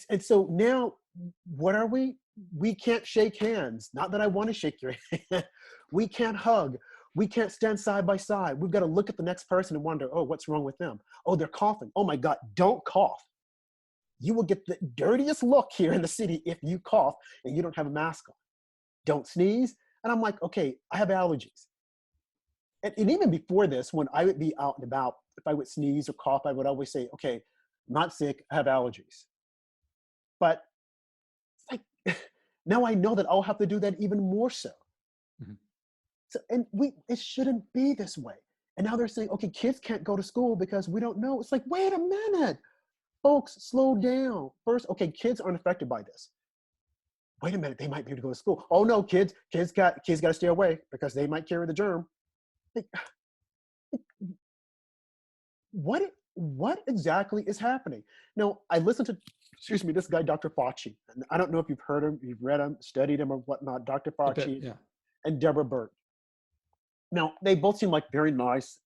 [SPEAKER 1] And so now, what are we? We can't shake hands. Not that I want to shake your hand. We can't hug. We can't stand side by side. We've got to look at the next person and wonder, oh, what's wrong with them? Oh, they're coughing. Oh my God, don't cough. You will get the dirtiest look here in the city if you cough and you don't have a mask on. Don't sneeze. And I'm like, okay, I have allergies. And even before this, when I would be out and about, if I would sneeze or cough, I would always say, okay, I'm not sick, I have allergies. But it's like, now I know that I'll have to do that even more so.
[SPEAKER 2] Mhm.
[SPEAKER 1] So, and it shouldn't be this way. And now they're saying, okay, kids can't go to school because we don't know. It's like, wait a minute, folks, slow down. First, okay, kids aren't affected by this. Wait a minute, they might be able to go to school. Oh no, kids got to stay away because they might carry the germ. Like, what exactly is happening? Now, I listened to, excuse me, this guy, Dr. Fauci, and I don't know if you've heard him, you've read him, studied him or whatnot, Dr.
[SPEAKER 2] A bit,
[SPEAKER 1] Fauci
[SPEAKER 2] yeah.
[SPEAKER 1] and Deborah Bird. Now, they both seem like very nice,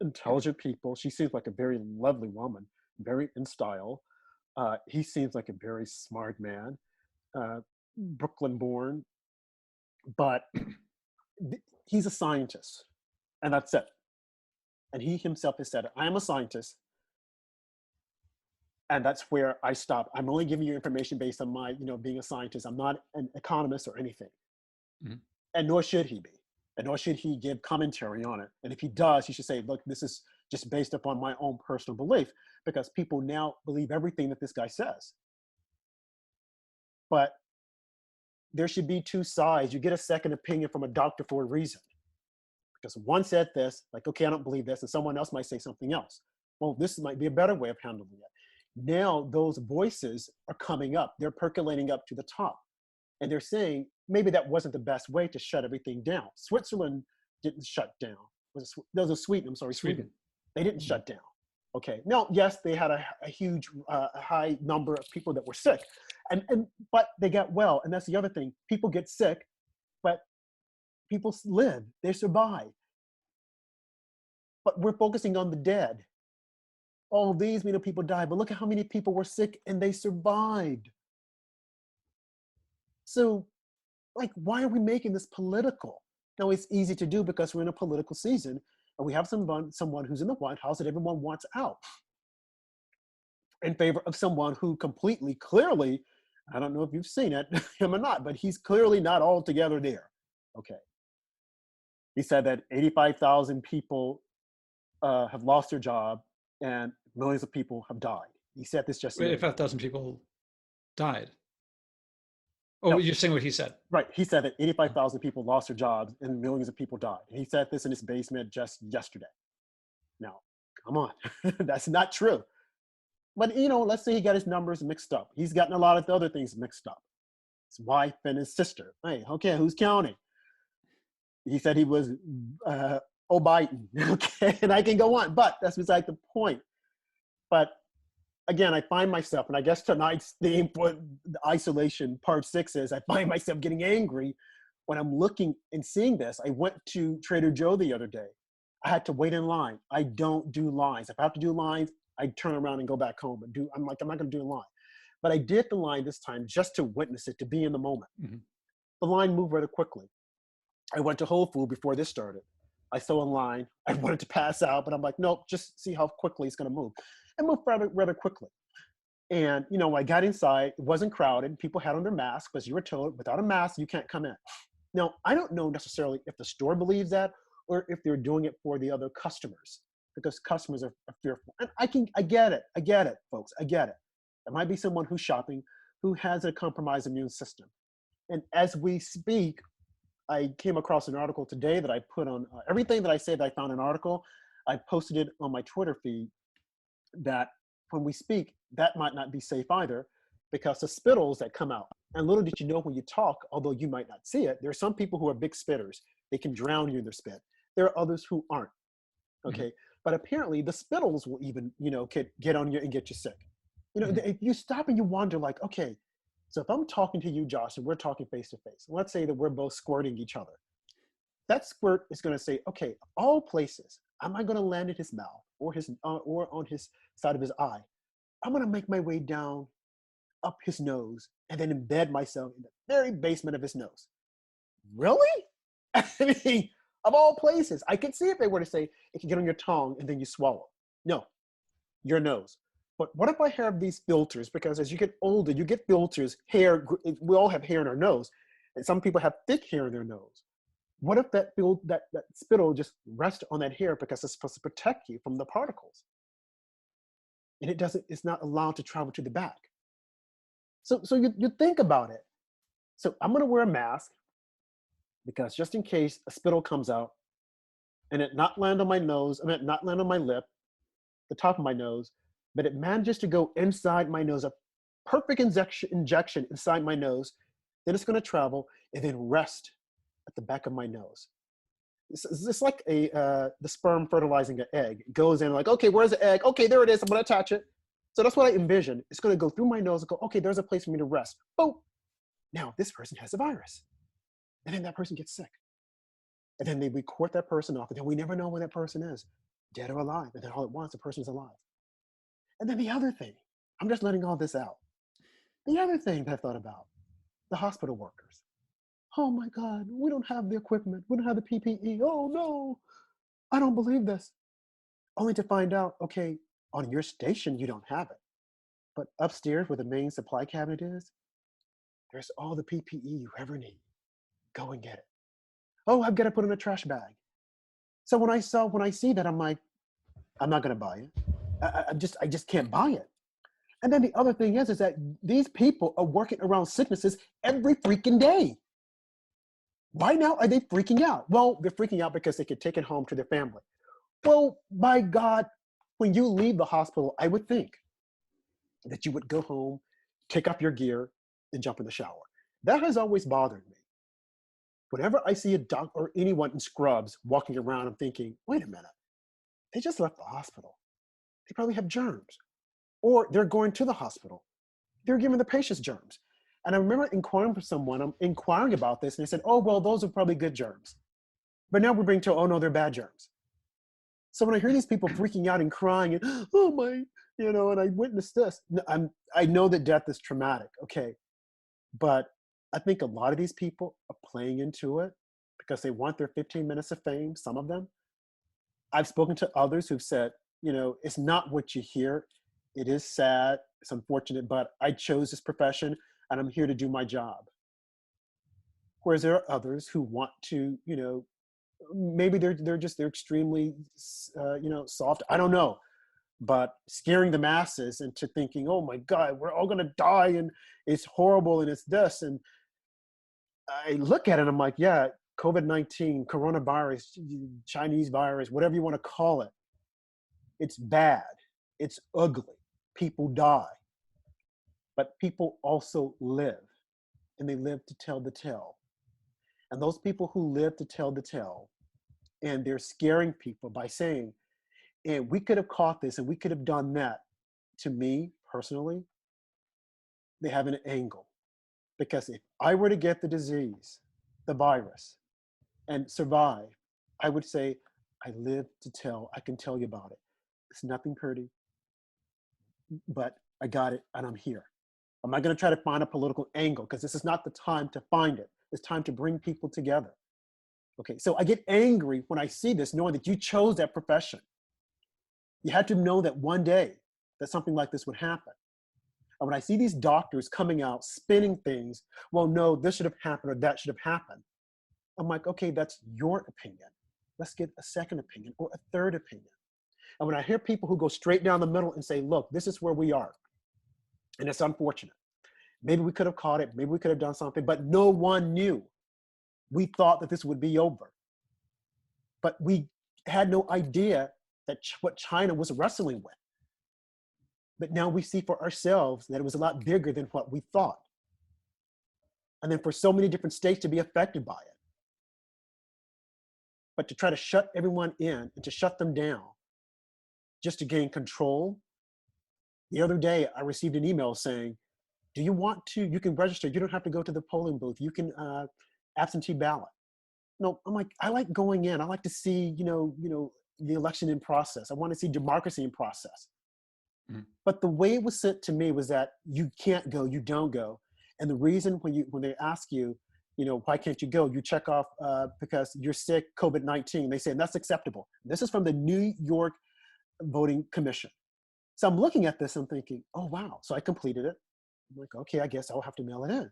[SPEAKER 1] intelligent people. She seems like a very lovely woman, very in style. He seems like a very smart man, Brooklyn born, but he's a scientist, and that's it. And he himself has said, I am a scientist, and that's where I stop. I'm only giving you information based on my, being a scientist. I'm not an economist or anything.
[SPEAKER 2] Mhm.
[SPEAKER 1] And nor should he be. And nor should he give commentary on it. And if he does, he should say, look, this is just based upon my own personal belief, because people now believe everything that this guy says. But there should be two sides. You get a second opinion from a doctor for a reason. Because one said this, like, okay, I don't believe this, and someone else might say something else. Well, this might be a better way of handling it. Now those voices are coming up. They're percolating up to the top. And they're saying, maybe that wasn't the best way to shut everything down. Switzerland didn't shut down. Those are Sweden, I'm sorry, Sweden. They didn't shut down. Okay, now, yes, they had a huge, high number of people that were sick, but they got well. And that's the other thing. People get sick, but people live, they survive. But we're focusing on the dead. All these people died, but look at how many people were sick and they survived. So, like, why are we making this political? Now, it's easy to do because we're in a political season and we have someone who's in the White House that everyone wants out in favor of someone who completely, clearly, I don't know if you've seen it, him or not, but he's clearly not altogether there. Okay. He said that 85,000 people have lost their job and millions of people have died. He said this just the other day.
[SPEAKER 2] 5,000 people died. Oh,
[SPEAKER 1] No,
[SPEAKER 2] you're saying what he said.
[SPEAKER 1] right. He said that 85,000 people lost their jobs and millions of people died. And he said this in his basement just yesterday. Now, come on. That's not true. But, let's say he got his numbers mixed up. He's gotten a lot of the other things mixed up. His wife and his sister. Hey, okay, who's counting? He said he was Biden. Okay, and I can go on. But that's beside the point. But again, I find myself, and I guess tonight's theme for the isolation part 6 is I find myself getting angry when I'm looking and seeing this. I went to Trader Joe the other day. I had to wait in line. I don't do lines. If I have to do lines, I turn around and go back home. I'm not going to do a line. But I did the line this time just to witness it, to be in the moment.
[SPEAKER 2] Mhm.
[SPEAKER 1] The line moved rather quickly. I went to Whole Foods before this started. I saw a line. I wanted to pass out, but I'm like, nope, just see how quickly it's going to move. It moved rather quickly. And, I got inside, it wasn't crowded. People had on their masks because you were told without a mask, you can't come in. Now, I don't know necessarily if the store believes that or if they're doing it for the other customers, because customers are fearful. And I get it, folks, I get it. There might be someone who's shopping who has a compromised immune system. And as we speak, I came across an article today that I put on everything that I said that I found an article. I posted it on my Twitter feed that when we speak, that might not be safe either, because the spittles that come out. And little did you know, when you talk, although you might not see it, there are some people who are big spitters. They can drown you in their spit. There are others who aren't. Okay. But apparently the spittles will even, get on you and get you sick. If you stop and you wonder, like, okay, so if I'm talking to you, Josh, and we're talking face to face, let's say that we're both squirting each other. That squirt is going to say, okay, all places, am I going to land in his mouth or on his side of his eye? I'm going to make my way down up his nose and then embed myself in the very basement of his nose. Really? I mean, of all places, I could see if they were to say it can get on your tongue and then you swallow. No, your nose. But what if I have these filters? Because as you get older, you get filters, hair, we all have hair in our nose. And some people have thick hair in their nose. What if that spittle just rests on that hair because it's supposed to protect you from the particles? And it's not allowed to travel to the back. So you think about it. So I'm gonna wear a mask because just in case a spittle comes out and it not land on my nose, I mean, not land on my lip, the top of my nose, but it manages to go inside my nose, a perfect injection inside my nose, then it's gonna travel and then rest at the back of my nose. It's like the sperm fertilizing an egg. It goes in like, okay, where's the egg? Okay, there it is, I'm gonna attach it. So that's what I envision. It's gonna go through my nose and go, okay, there's a place for me to rest. Boom. Now this person has a virus. And then that person gets sick. And then we court that person off, and then we never know where that person is, dead or alive. And then all at once, the person's alive. And then the other thing, I'm just letting all this out. The other thing that I thought about, the hospital workers. Oh my God, we don't have the equipment. We don't have the PPE. Oh no, I don't believe this. Only to find out, okay, on your station, you don't have it. But upstairs where the main supply cabinet is, there's all the PPE you ever need. Go and get it. Oh, I've got to put it in a trash bag. So when I see that, I'm like, I'm not gonna buy it. I just can't buy it. And then the other thing is that these people are working around sicknesses every freaking day. Why now are they freaking out? Well, they're freaking out because they could take it home to their family. Well, by God, when you leave the hospital, I would think that you would go home, take up your gear, and jump in the shower. That has always bothered me. Whenever I see a doctor or anyone in scrubs walking around, I'm thinking, wait a minute, they just left the hospital. They probably have germs. Or they're going to the hospital. They're giving the patients germs. And I remember inquiring for someone, I'm inquiring about this, and they said, oh, well, those are probably good germs. But now we're being told, oh no, they're bad germs. So when I hear these people freaking out and crying, and oh my, and I witnessed this, I know that death is traumatic, okay. But I think a lot of these people are playing into it because they want their 15 minutes of fame, some of them. I've spoken to others who've said, it's not what you hear. It is sad, it's unfortunate, but I chose this profession and I'm here to do my job. Whereas there are others who want to, maybe they're extremely, soft. I don't know, but scaring the masses into thinking, oh my God, we're all gonna die and it's horrible and it's this. And I look at it and I'm like, yeah, COVID-19, coronavirus, Chinese virus, whatever you want to call it. It's bad. It's ugly. People die. But people also live, and they live to tell the tale. And those people who live to tell the tale, and they're scaring people by saying, and we could have caught this and we could have done that. To me, personally, they have an angle. Because if I were to get the disease, the virus, and survive, I would say, I live to tell, I can tell you about it. It's nothing pretty, but I got it and I'm here. I'm not gonna try to find a political angle because this is not the time to find it. It's time to bring people together. Okay, so I get angry when I see this, knowing that you chose that profession. You had to know that one day that something like this would happen. And when I see these doctors coming out spinning things, well, no, this should have happened or that should have happened. I'm like, okay, that's your opinion. Let's get a second opinion or a third opinion. And when I hear people who go straight down the middle and say, look, this is where we are. And it's unfortunate. Maybe we could have caught it. Maybe we could have done something, but no one knew. We thought that this would be over. But we had no idea that what China was wrestling with. But now we see for ourselves that it was a lot bigger than what we thought. And then for so many different states to be affected by it. But to try to shut everyone in and to shut them down just to gain control. The other day, I received an email saying, do you want to, you can register, you don't have to go to the polling booth, you can absentee ballot. No, I'm like, I like going in, I like to see, the election in process. I want to see democracy in process. Mm-hmm. But the way it was sent to me was that you can't go, you don't go. And the reason when they ask you, why can't you go? You check off because you're sick, COVID-19. They say, and that's acceptable. This is from the New York Voting Commission. So I'm looking at this, I'm thinking, oh, wow. So I completed it. I'm like, okay, I guess I'll have to mail it in.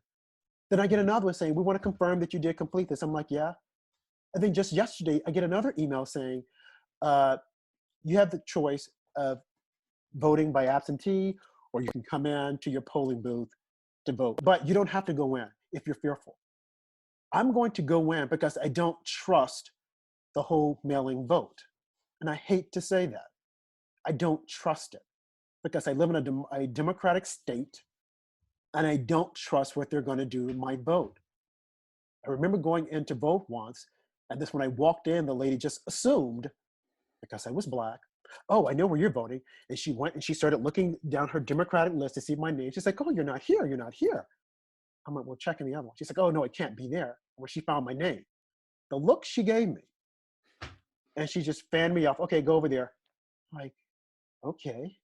[SPEAKER 1] Then I get another one saying, we want to confirm that you did complete this. I'm like, yeah. And then just yesterday, I get another email saying, uh, you have the choice of voting by absentee, or you can come in to your polling booth to vote. But you don't have to go in if you're fearful. I'm going to go in because I don't trust the whole mailing vote. And I hate to say that. I don't trust it because I live in a democratic state and I don't trust what they're going to do with my vote. I remember going in to vote once, and this when I walked in, the lady just assumed, because I was Black, oh, I know where you're voting. And she went and she started looking down her Democratic list to see my name. She's like, oh, you're not here. You're not here. I'm like, well, checking the other one. She's like, oh, no, it can't be there. When she found my name, the look she gave me, and she just fanned me off. Okay, go over there. I'm like, okay.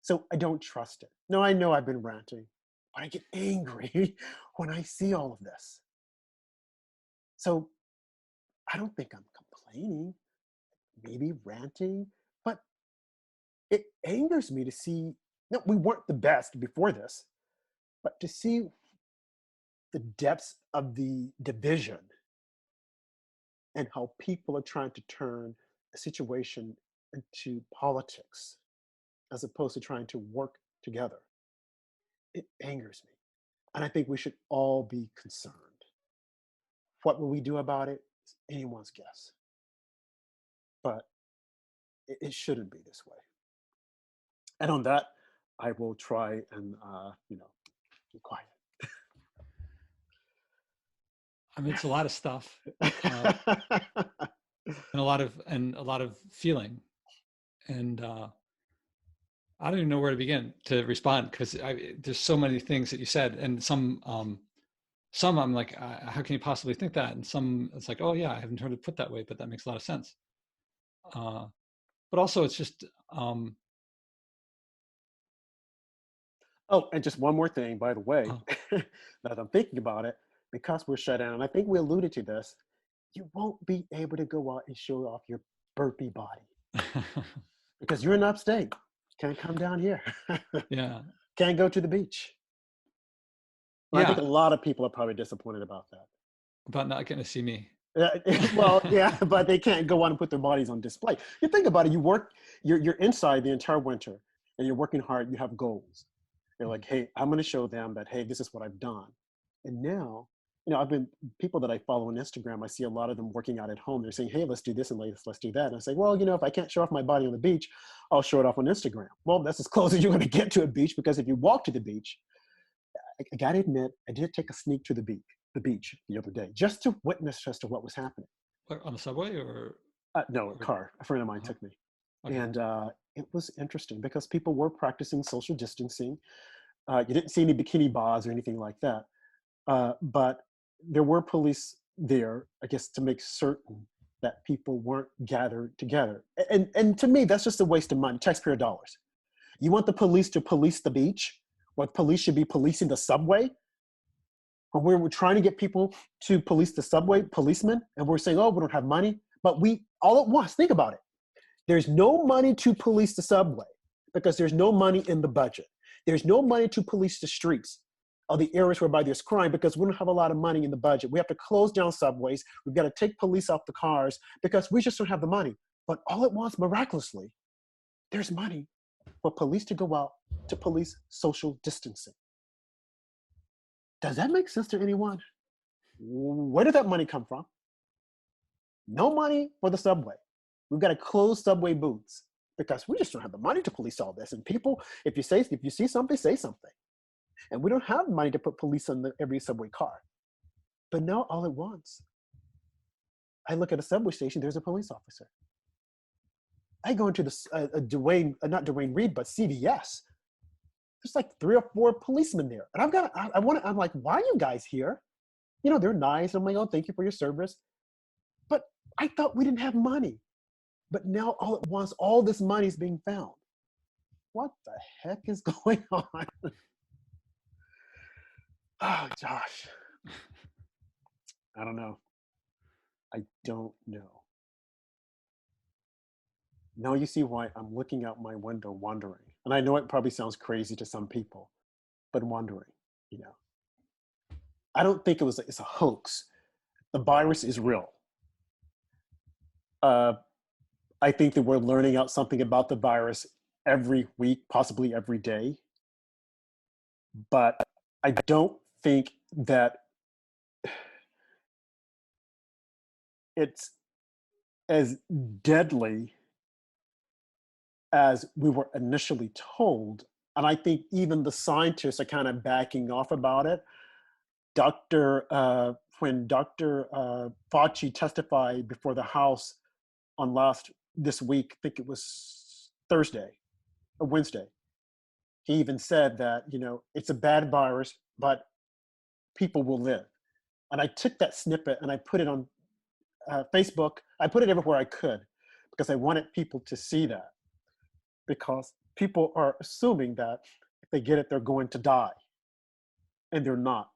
[SPEAKER 1] So I don't trust it. No, I know I've been ranting, but I get angry when I see all of this. So I don't think I'm complaining, maybe ranting, but it angers me to see, no, we weren't the best before this, but to see the depths of the division and how people are trying to turn a situation into politics as opposed to trying to work together. It angers me. And I think we should all be concerned. What will we do about it? It's anyone's guess. But it shouldn't be this way. And on that, I will try and, be quiet.
[SPEAKER 2] I mean, it's a lot of stuff, and a lot of feeling, and I don't even know where to begin to respond because there's so many things that you said, and some I'm like, how can you possibly think that? And some it's like, oh yeah, I haven't heard it put that way, but that makes a lot of sense. Uh, but also, it's just
[SPEAKER 1] Oh, and just one more thing, by the way,
[SPEAKER 2] uh,
[SPEAKER 1] now that I'm thinking about it, because we're shut down, and I think we alluded to this, you won't be able to go out and show off your burpee body because you're in upstate. Can't come down here.
[SPEAKER 2] yeah,
[SPEAKER 1] Can't go to the beach. Well, I think a
[SPEAKER 2] yeah,
[SPEAKER 1] lot of people are probably disappointed about that.
[SPEAKER 2] about not getting to see me.
[SPEAKER 1] Well, yeah, but they can't go out and put their bodies on display. You think about it, you're inside the entire winter and you're working hard, you have goals. You're like, hey, I'm going to show them that, hey, this is what I've done. And now, I've been people that I follow on Instagram, I see a lot of them working out at home. They're saying, hey, let's do this and let's do that. And I say, well, if I can't show off my body on the beach, I'll show it off on Instagram. Well, that's as close as you're going to get to a beach because if you walk to the beach, I got to admit, I did take a sneak to the beach the other day, just to witness as to what was happening.
[SPEAKER 2] On the subway or
[SPEAKER 1] No, a
[SPEAKER 2] or
[SPEAKER 1] car. A friend of mine
[SPEAKER 2] uh-huh.
[SPEAKER 1] took me.
[SPEAKER 2] Okay.
[SPEAKER 1] And it was interesting because people were practicing social distancing. You didn't see any bikini bars or anything like that. But there were police there, I guess, to make certain that people weren't gathered together. And to me, that's just a waste of money, taxpayer dollars. You want the police to police the beach? What police should be policing the subway? When we're trying to get people to police the subway, policemen, and we're saying, oh, we don't have money. But we, all at once, think about it. There's no money to police the subway because there's no money in the budget. There's no money to police the streets or the areas whereby there's crime because we don't have a lot of money in the budget. We have to close down subways. We've got to take police off the cars because we just don't have the money. But all at once, miraculously, there's money for police to go out to police social distancing. Does that make sense to anyone? Where did that money come from? No money for the subway. We've got to close subway booths because we just don't have the money to police all this. And people, if you see something, say something. And we don't have money to put police on every subway car. But now, all at once, I look at a subway station. There's a police officer. I go into not Dwayne Reed, but CVS. There's like 3 or 4 policemen there, and I'm like, why are you guys here? They're nice. I'm like, oh, thank you for your service. But I thought we didn't have money. But now all at once, all this money is being found. What the heck is going on? Oh, Josh. I don't know. Now you see why I'm looking out my window wondering. And I know it probably sounds crazy to some people, but wondering, you know. I don't think it's a hoax. The virus is real. Uh, I think that we're learning out something about the virus every week, possibly every day. But I don't think that it's as deadly as we were initially told. And I think even the scientists are kind of backing off about it. When Dr. Fauci testified before the House on this week, I think it was Thursday or Wednesday, he even said that, it's a bad virus, but people will live. And I took that snippet and I put it on Facebook. I put it everywhere I could because I wanted people to see that, because people are assuming that if they get it, they're going to die. And they're not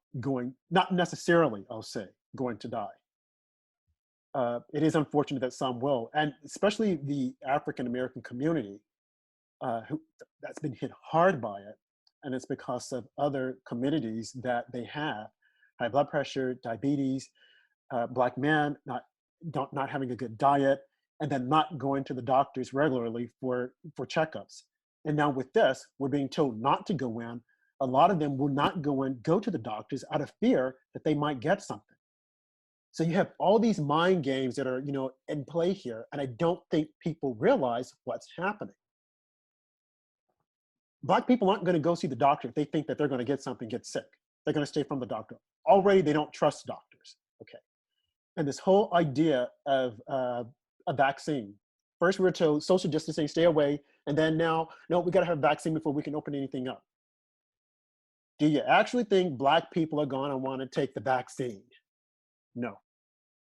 [SPEAKER 1] necessarily, I'll say, going to die. It is unfortunate that some will, and especially the African American community, that's been hit hard by it. And it's because of other communities that they have high blood pressure, diabetes, Black men not having a good diet, and then not going to the doctors regularly for checkups. And now with this, we're being told not to go in. A lot of them will not go to the doctors out of fear that they might get something. So you have all these mind games that are, in play here, and I don't think people realize what's happening. Black people aren't going to go see the doctor if they think that they're going to get something, get sick. They're going to stay from the doctor. Already, they don't trust doctors. Okay. And this whole idea of a vaccine. First, we were told social distancing, stay away. And then now, no, we got to have a vaccine before we can open anything up. Do you actually think Black people are going to want to take the vaccine? No,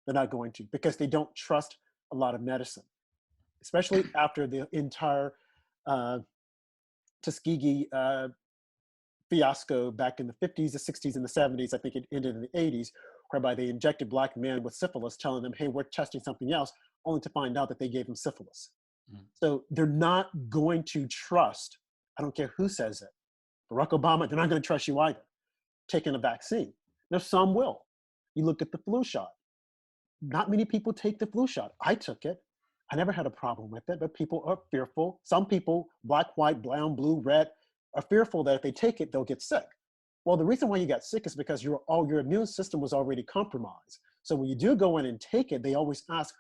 [SPEAKER 1] they're not going to, because they don't trust a lot of medicine, especially after the entire Tuskegee fiasco back in the 50s, the 60s, and the 70s. I think it ended in the 80s, whereby they injected Black men with syphilis, telling them, hey, we're testing something else, only to find out that they gave them syphilis. So they're not going to trust, I don't care who says it, Barack Obama, they're not going to trust you either, taking a vaccine. Now, some will. You look at the flu shot. Not many people take the flu shot. I took it. I never had a problem with it, but people are fearful. Some people, Black, white, brown, blue, red, are fearful that if they take it, they'll get sick. Well, the reason why you got sick is because your immune system was already compromised. So when you do go in and take it, they always ask,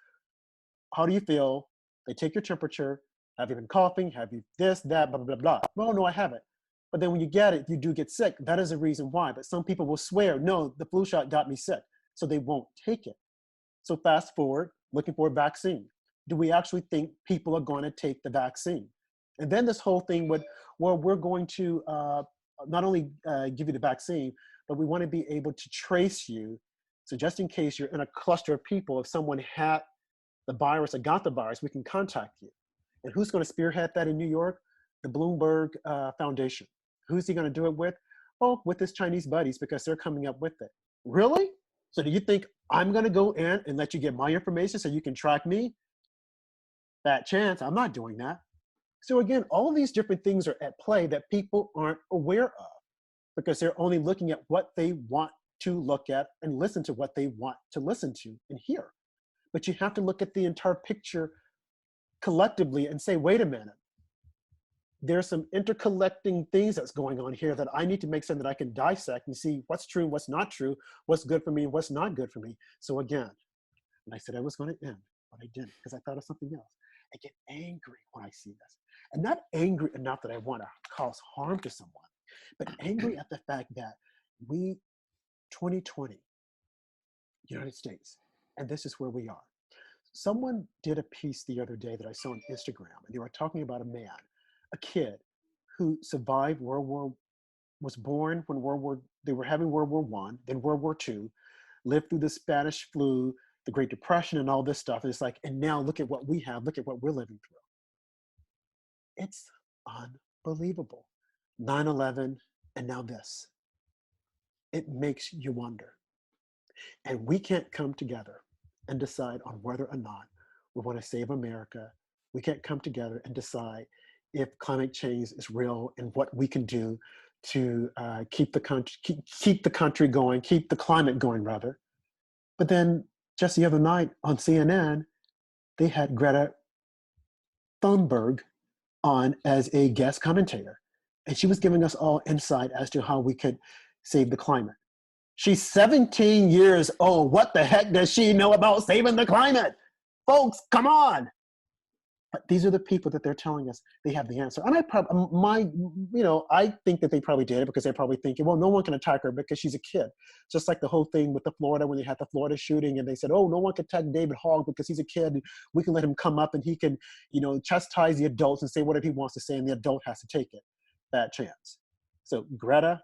[SPEAKER 1] how do you feel? They take your temperature. Have you been coughing? Have you this, that, blah, blah, blah, blah. No, I haven't. But then when you get it, you do get sick. That is the reason why. But some people will swear, no, the flu shot got me sick. So they won't take it. So fast forward, looking for a vaccine. Do we actually think people are going to take the vaccine? And then this whole thing with, well, we're going to not only give you the vaccine, but we want to be able to trace you. So just in case you're in a cluster of people, if someone had the virus or got the virus, we can contact you. And who's going to spearhead that in New York? The Bloomberg Foundation. Who's he going to do it with? Oh, with his Chinese buddies, because they're coming up with it. Really? So do you think I'm going to go in and let you get my information so you can track me? Bad chance. I'm not doing that. So again, all of these different things are at play that people aren't aware of, because they're only looking at what they want to look at and listen to what they want to listen to and hear. But you have to look at the entire picture collectively and say, wait a minute, there's some intercollecting things that's going on here that I need to make sure that I can dissect and see what's true, what's not true, what's good for me, what's not good for me. So again, and I said I was going to end, but I didn't, because I thought of something else. I get angry when I see this. And not angry enough that I want to cause harm to someone, but angry at the fact that 2020, United States, and this is where we are. Someone did a piece the other day that I saw on Instagram, and they were talking about a man, a kid who survived was born when they were having World War I, then World War II, lived through the Spanish flu, the Great Depression, and all this stuff. And it's like, and now look at what we have, look at what we're living through. It's unbelievable. 9/11, and now this. It makes you wonder. And we can't come together and decide on whether or not we want to save America we can't come together and decide if climate change is real and what we can do to keep the country going, keep the climate going, rather. But then just the other night on CNN, they had Greta Thunberg on as a guest commentator, and she was giving us all insight as to how we could save the climate. She's 17 years old. What the heck does she know about saving the climate? Folks, come on. But these are the people that they're telling us they have the answer. And I think that they probably did it because they're probably thinking, well, no one can attack her because she's a kid. Just like the whole thing with the Florida, when they had the Florida shooting and they said, oh, no one can attack David Hogg because he's a kid. We can let him come up and he can, chastise the adults and say whatever he wants to say, and the adult has to take it. Bad chance. So Greta,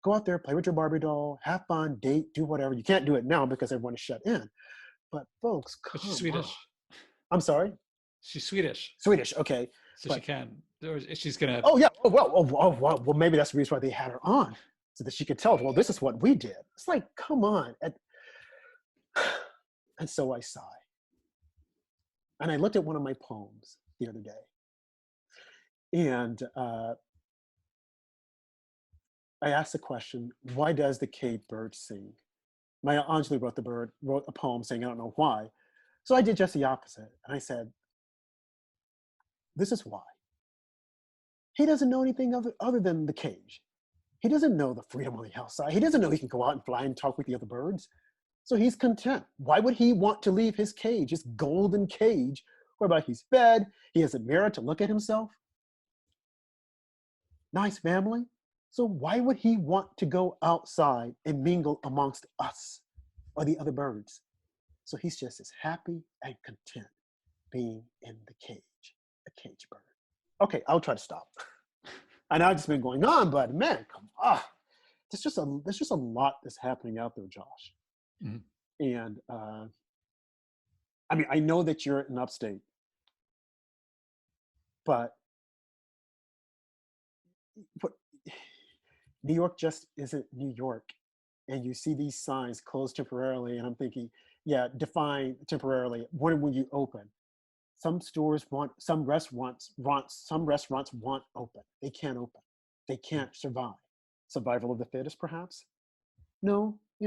[SPEAKER 1] go out there, play with your Barbie doll, have fun, date, do whatever. You can't do it now because everyone is shut in. But folks, come
[SPEAKER 2] But she's Swedish.
[SPEAKER 1] on. I'm sorry?
[SPEAKER 2] She's Swedish.
[SPEAKER 1] Swedish, okay.
[SPEAKER 2] So she can. She's going to.
[SPEAKER 1] Oh, yeah. Well, maybe that's the reason why they had her on, so that she could tell, well, this is what we did. It's like, come on. And so I sigh. And I looked at one of my poems the other day. And I asked the question, why does the cave bird sing? Maya Angelou wrote a poem saying, I don't know why. So I did just the opposite. And I said, this is why. He doesn't know anything other than the cage. He doesn't know the freedom on the outside. He doesn't know he can go out and fly and talk with the other birds. So he's content. Why would he want to leave his cage, his golden cage, whereby he's fed, he has a mirror to look at himself? Nice family. So why would he want to go outside and mingle amongst us or the other birds? So he's just as happy and content being in the cage, a cage bird. Okay, I'll try to stop. I know I've just been going on, but man, come on. There's just a lot that's happening out there, Josh. Mm-hmm. And I know that you're in upstate, but New York just isn't New York. And you see these signs closed temporarily, and I'm thinking, yeah, define temporarily. When will you open? Some restaurants want open. They can't open. They can't survive. Survival of the fittest, perhaps? No, I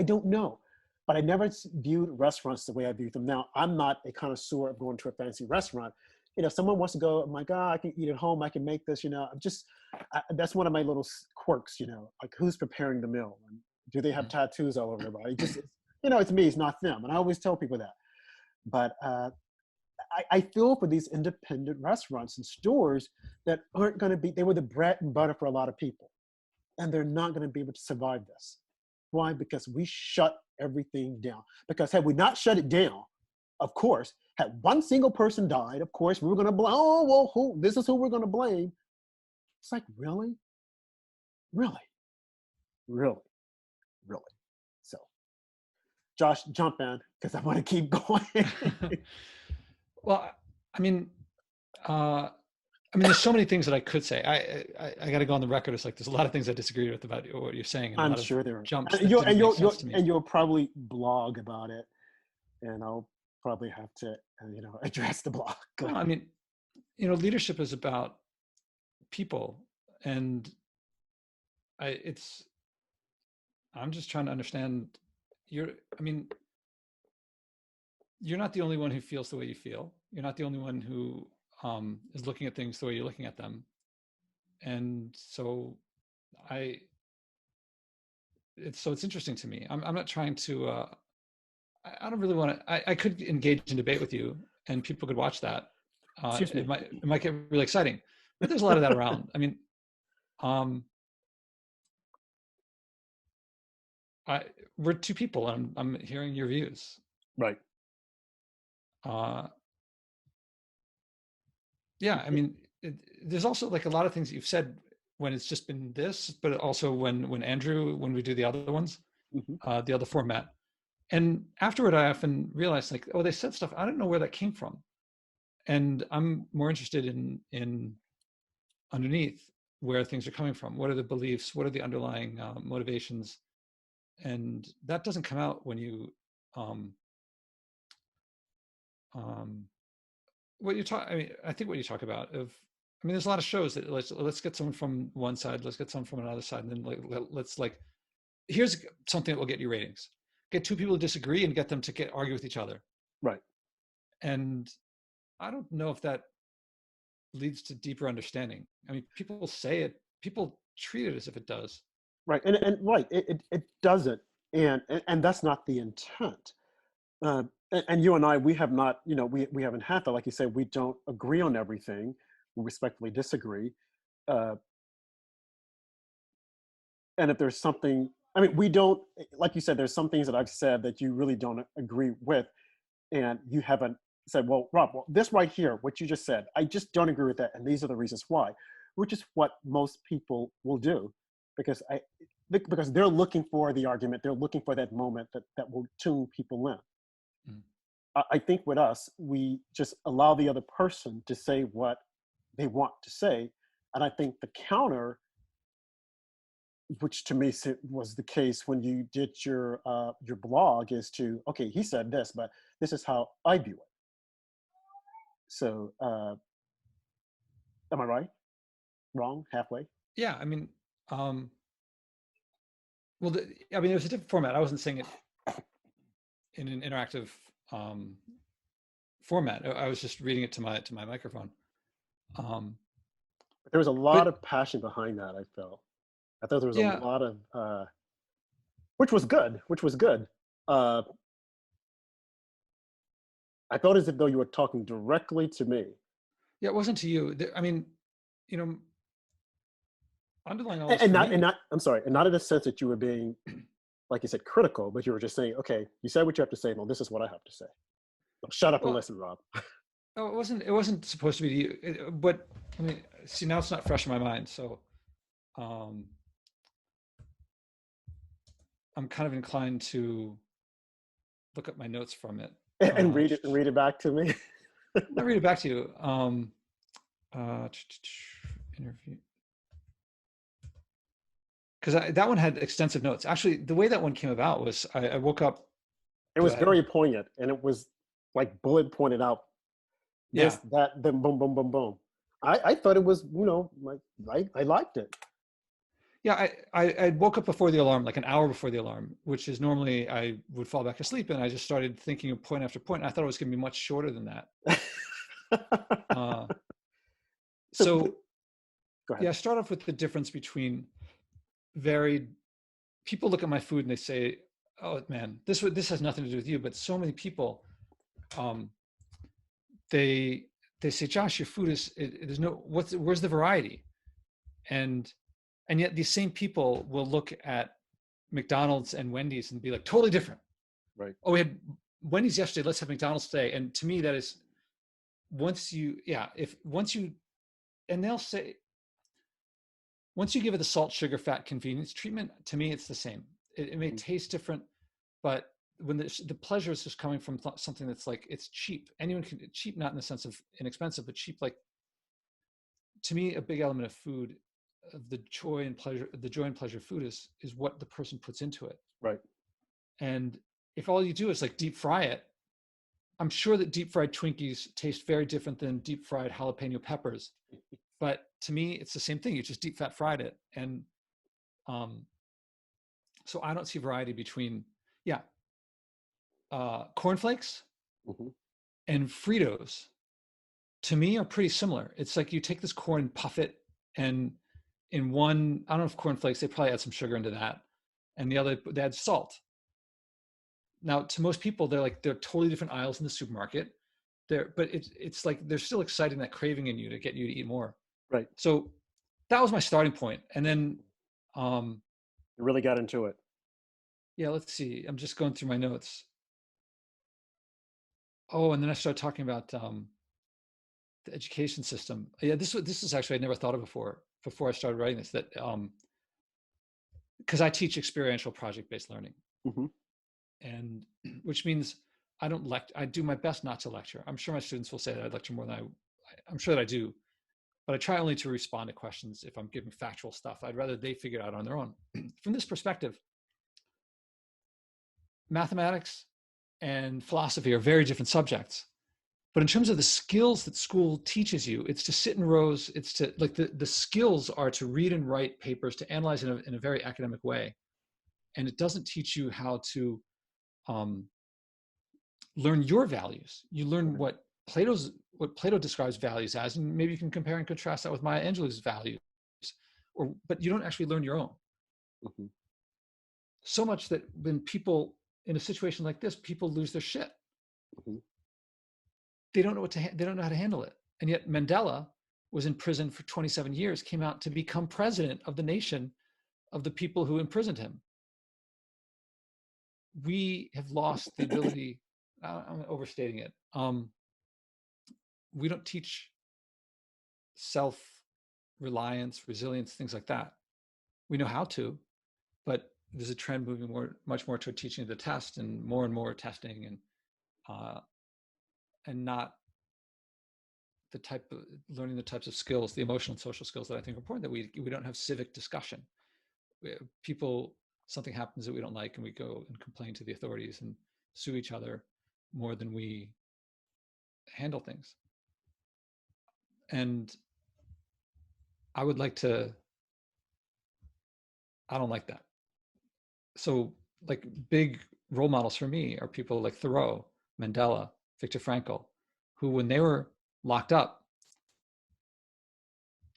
[SPEAKER 1] don't know. But I never viewed restaurants the way I view them now. I'm not a connoisseur of going to a fancy restaurant. If someone wants to go, I'm like, I can eat at home. I can make this, that's one of my little quirks, like who's preparing the meal? And do they have tattoos all over their body? It's me, it's not them. And I always tell people that. But I feel for these independent restaurants and stores that aren't going to be, they were the bread and butter for a lot of people. And they're not going to be able to survive this. Why? Because we shut everything down. Because had we not shut it down, of course, had one single person died, of course, we were going to blame, this is who we're going to blame. It's like, really? Really? Really? Really? So, Josh, jump in, because I want to keep going.
[SPEAKER 2] Well, there's so many things that I could say. I got to go on the record. It's like there's a lot of things I disagree with about what you're saying. And
[SPEAKER 1] I'm sure there are.
[SPEAKER 2] Jumps
[SPEAKER 1] and you'll probably blog about it, and I'll probably have to, address the blog.
[SPEAKER 2] Well, leadership is about people, and I'm just trying to understand. You're not the only one who feels the way you feel. You're not the only one who is looking at things the way you're looking at them. And so it's interesting to me. I'm not trying to, I don't really want to, I could engage in debate with you and people could watch that. It might get really exciting, but there's a lot of that around. We're two people and I'm hearing your views.
[SPEAKER 1] Right.
[SPEAKER 2] There's also like a lot of things that you've said when it's just been this, but also when we do the other ones, the other format. And afterward, I often realize like, they said stuff, I don't know where that came from. And I'm more interested in underneath where things are coming from. What are the beliefs? What are the underlying motivations? And that doesn't come out when you what you talk, I mean, I think what you talk about of, I mean, there's a lot of shows that let's get someone from one side, let's get someone from another side, and then let's like, here's something that will get you ratings. Get two people to disagree and get them to argue with each other.
[SPEAKER 1] Right.
[SPEAKER 2] And I don't know if that leads to deeper understanding. I mean, people say it, people treat it as if it does.
[SPEAKER 1] Right. And right, it doesn't. And that's not the intent. And you and I, we have not, we haven't had that. Like you said, we don't agree on everything. We respectfully disagree. Uh, and if there's something, I mean, we don't, like you said, there's some things that I've said that you really don't agree with, and you haven't said, well, Rob, well, this right here, what you just said, I just don't agree with that, and these are the reasons why, which is what most people will do, because because they're looking for the argument, they're looking for that moment that will tune people in.
[SPEAKER 2] Mm.
[SPEAKER 1] I think with us, we just allow the other person to say what they want to say, and I think the counter, which to me was the case when you did your blog, is to, okay, he said this, but this is how I view it. So am I right? Wrong? Halfway?
[SPEAKER 2] Yeah. I mean, well, I mean, it was a different format. I wasn't saying it in an interactive format. I was just reading it to my microphone.
[SPEAKER 1] But there was a lot
[SPEAKER 2] But
[SPEAKER 1] of passion behind that. I thought there was a
[SPEAKER 2] yeah,
[SPEAKER 1] lot of, which was good. Which was good. Uh, I felt as if though you were talking directly to me.
[SPEAKER 2] yeah, it wasn't to you. I mean, you know, underlying all
[SPEAKER 1] and,
[SPEAKER 2] this
[SPEAKER 1] and
[SPEAKER 2] for
[SPEAKER 1] not and
[SPEAKER 2] me.
[SPEAKER 1] not I'm sorry, and not in a sense that you were being, like you said, critical, but you were just saying, okay, you said what you have to say. Well, this is what I have to say. Shut up and
[SPEAKER 2] Well,
[SPEAKER 1] listen, Rob.
[SPEAKER 2] oh, it wasn't supposed to be to you. But I mean, see, now it's not fresh in my mind. So um, I'm kind of inclined to look up my notes from it.
[SPEAKER 1] And
[SPEAKER 2] Uh,
[SPEAKER 1] read it back to me.
[SPEAKER 2] I'll read it back to you. Interview. Because that one had extensive notes. Actually, the way that one came about was I woke up.
[SPEAKER 1] It
[SPEAKER 2] Go
[SPEAKER 1] was
[SPEAKER 2] ahead.
[SPEAKER 1] very poignant, and it was like bullet pointed out this,
[SPEAKER 2] Yeah.
[SPEAKER 1] that, then boom, boom, boom, boom. I thought it was, like, I liked it.
[SPEAKER 2] Yeah, I woke up before the alarm, like an hour before the alarm, which is normally I would fall back asleep, and I just started thinking of point after point. And I thought it was going to be much shorter than that. Uh,
[SPEAKER 1] So
[SPEAKER 2] so
[SPEAKER 1] go ahead.
[SPEAKER 2] yeah, I start off with the difference between varied. People look at my food and they say, "Oh man, this has nothing to do with you," but so many people, um, they they say, "Josh, your food there's no where's the variety?" And yet these same people will look at McDonald's and Wendy's and be like totally different.
[SPEAKER 1] Right.
[SPEAKER 2] Oh, we had Wendy's yesterday, let's have McDonald's today. And to me, that is once you, and they'll say, once you give it the salt, sugar, fat, convenience treatment, to me, it's the same. It may
[SPEAKER 1] Mhm.
[SPEAKER 2] taste different, but when the pleasure is just coming from something that's like, it's cheap. Anyone can, cheap, not in the sense of inexpensive, but cheap. Like to me, a big element of food, of the joy and pleasure of food is what the person puts into it.
[SPEAKER 1] Right.
[SPEAKER 2] And if all you do is like deep fry it, I'm sure that deep fried Twinkies taste very different than deep fried jalapeno peppers. But to me, it's the same thing. You just deep fat fried it. And um, so I don't see variety between, yeah, cornflakes
[SPEAKER 1] Hmm.
[SPEAKER 2] and Fritos to me are pretty similar. It's like you take this corn and puff it, and in one, I don't know if cornflakes, they probably add some sugar into that. And the other, they add salt. Now, to most people, they're totally different aisles in the supermarket. But it's like they're still exciting that craving in you to get you to eat more.
[SPEAKER 1] Right.
[SPEAKER 2] So that was my starting point. And then, um,
[SPEAKER 1] You really got into it.
[SPEAKER 2] yeah, let's see. I'm just going through my notes. Oh, and then I started talking about the education system. Yeah, this is actually I never thought of before I started writing this. That because I teach experiential project-based learning,
[SPEAKER 1] Hmm.
[SPEAKER 2] and which means I don't I do my best not to lecture. I'm sure my students will say that I lecture more than I'm sure that I do, but I try only to respond to questions if I'm giving factual stuff. I'd rather they figure it out on their own. From this perspective, mathematics and philosophy are very different subjects. But in terms of the skills that school teaches you, it's to sit in rows. It's to like the skills are to read and write papers, to analyze in a very academic way. And it doesn't teach you how to um, learn your values. You learn
[SPEAKER 1] Right.
[SPEAKER 2] what Plato describes values as, and maybe you can compare and contrast that with Maya Angelou's values. But you don't actually learn your own.
[SPEAKER 1] Mm-hmm.
[SPEAKER 2] So much that when people in a situation like this, people lose their shit.
[SPEAKER 1] Mm-hmm.
[SPEAKER 2] They don't know they don't know how to handle it. And yet Mandela was in prison for 27 years, came out to become president of the nation of the people who imprisoned him. We have lost the ability. I'm overstating it. We don't teach self-reliance, resilience, things like that. We know how to, but there's a trend moving much more toward teaching the test and more testing and not the type of learning the types of skills, the emotional and social skills that I think are important. That we don't have civic discussion. People, something happens that we don't like, and we go and complain to the authorities and sue each other more than we handle things. And I would like to. I don't like that. So, like big role models for me are people like Thoreau, Mandela, Viktor Frankl, who, when they were locked up,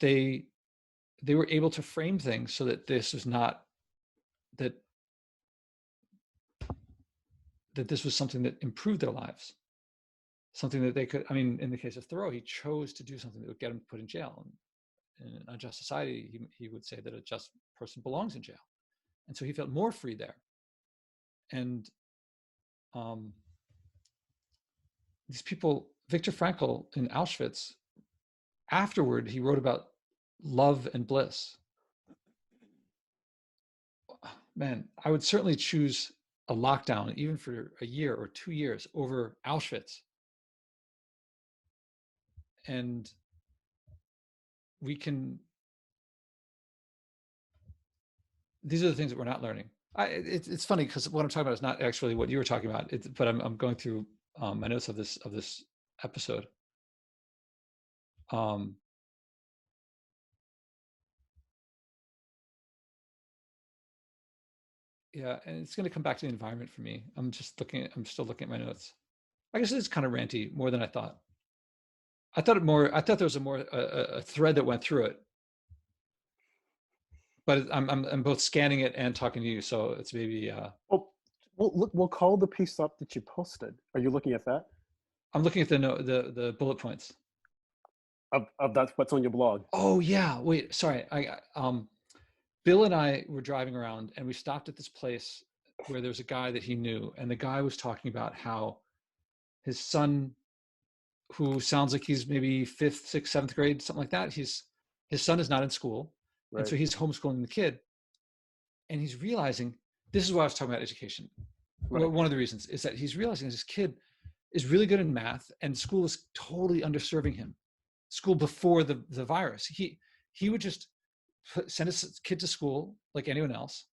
[SPEAKER 2] they were able to frame things so that this was not that this was something that improved their lives, something that they could. I mean, in the case of Thoreau, he chose to do something that would get him put in jail. And in an unjust society, he would say that a just person belongs in jail, and so he felt more free there. And these people, Viktor Frankl in Auschwitz, afterward he wrote about love and bliss. Man, I would certainly choose a lockdown, even for a year or 2 years, over Auschwitz. And we can, these are the things that we're not learning. It's funny because what I'm talking about is not actually what you were talking about, but I'm going through my notes of this episode. Yeah, and it's going to come back to the environment for me. I'm still looking at my notes. I guess it's kind of ranty more than I thought. I thought there was a thread that went through it, but I'm both scanning it and talking to you, so it's maybe.
[SPEAKER 1] Well, look, we'll call the piece up that you posted. Are you looking at that?
[SPEAKER 2] I'm looking at the bullet points.
[SPEAKER 1] Of that's what's on your blog.
[SPEAKER 2] Oh yeah, wait, sorry. Bill and I were driving around, and we stopped at this place where there's a guy that he knew, and the guy was talking about how his son, who sounds like he's maybe 5th, 6th, 7th grade, something like that, his son is not in school, and
[SPEAKER 1] Right.
[SPEAKER 2] so he's homeschooling the kid, and he's realizing, this is what I was talking about education.
[SPEAKER 1] Right.
[SPEAKER 2] One of the reasons is that he's realizing this kid is really good in math, and school is totally underserving him. School before the virus, he would just send his kid to school like anyone else,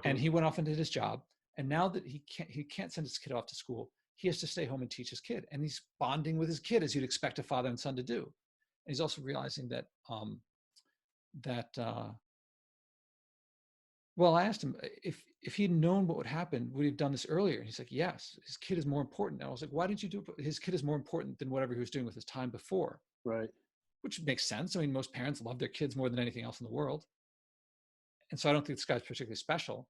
[SPEAKER 2] and he went off and did his job. And now that he can't send his kid off to school, he has to stay home and teach his kid, and he's bonding with his kid as you'd expect a father and son to do. And he's also realizing that well, I asked him if he'd known what would happen, would he have done this earlier? And he's like, yes, his kid is more important. And I was like, why did you do it? His kid is more important than whatever he was doing with his time before.
[SPEAKER 1] Right.
[SPEAKER 2] Which makes sense. I mean, most parents love their kids more than anything else in the world. And so I don't think this guy's particularly special.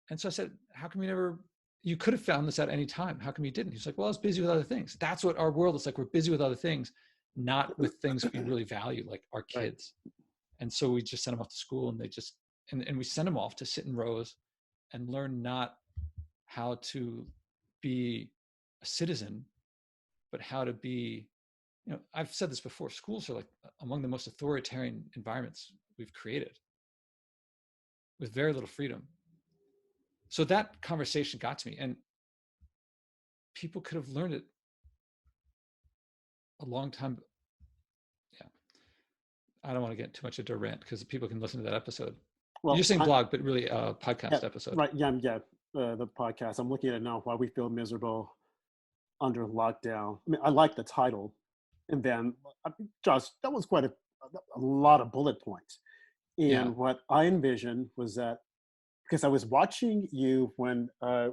[SPEAKER 2] And so I said, how come you could have found this at any time. How come you didn't? He's like, well, I was busy with other things. That's what our world is like. We're busy with other things, not with things we really value, like our kids. Right. And so we just send them off to school, and and we send them off to sit in rows and learn not how to be a citizen, but how to be, I've said this before, schools are like among the most authoritarian environments we've created with very little freedom. So that conversation got to me, and people could have learned it a long time. Yeah. I don't want to get too much into a rant because people can listen to that episode. Well, you're saying blog, but really a podcast episode.
[SPEAKER 1] Right. Yeah. The podcast. I'm looking at it now. Why we feel miserable. under lockdown. I mean, I like the title, and then Josh, that was quite a lot of bullet points.
[SPEAKER 2] Yeah.
[SPEAKER 1] And what I envisioned was that because I was watching you when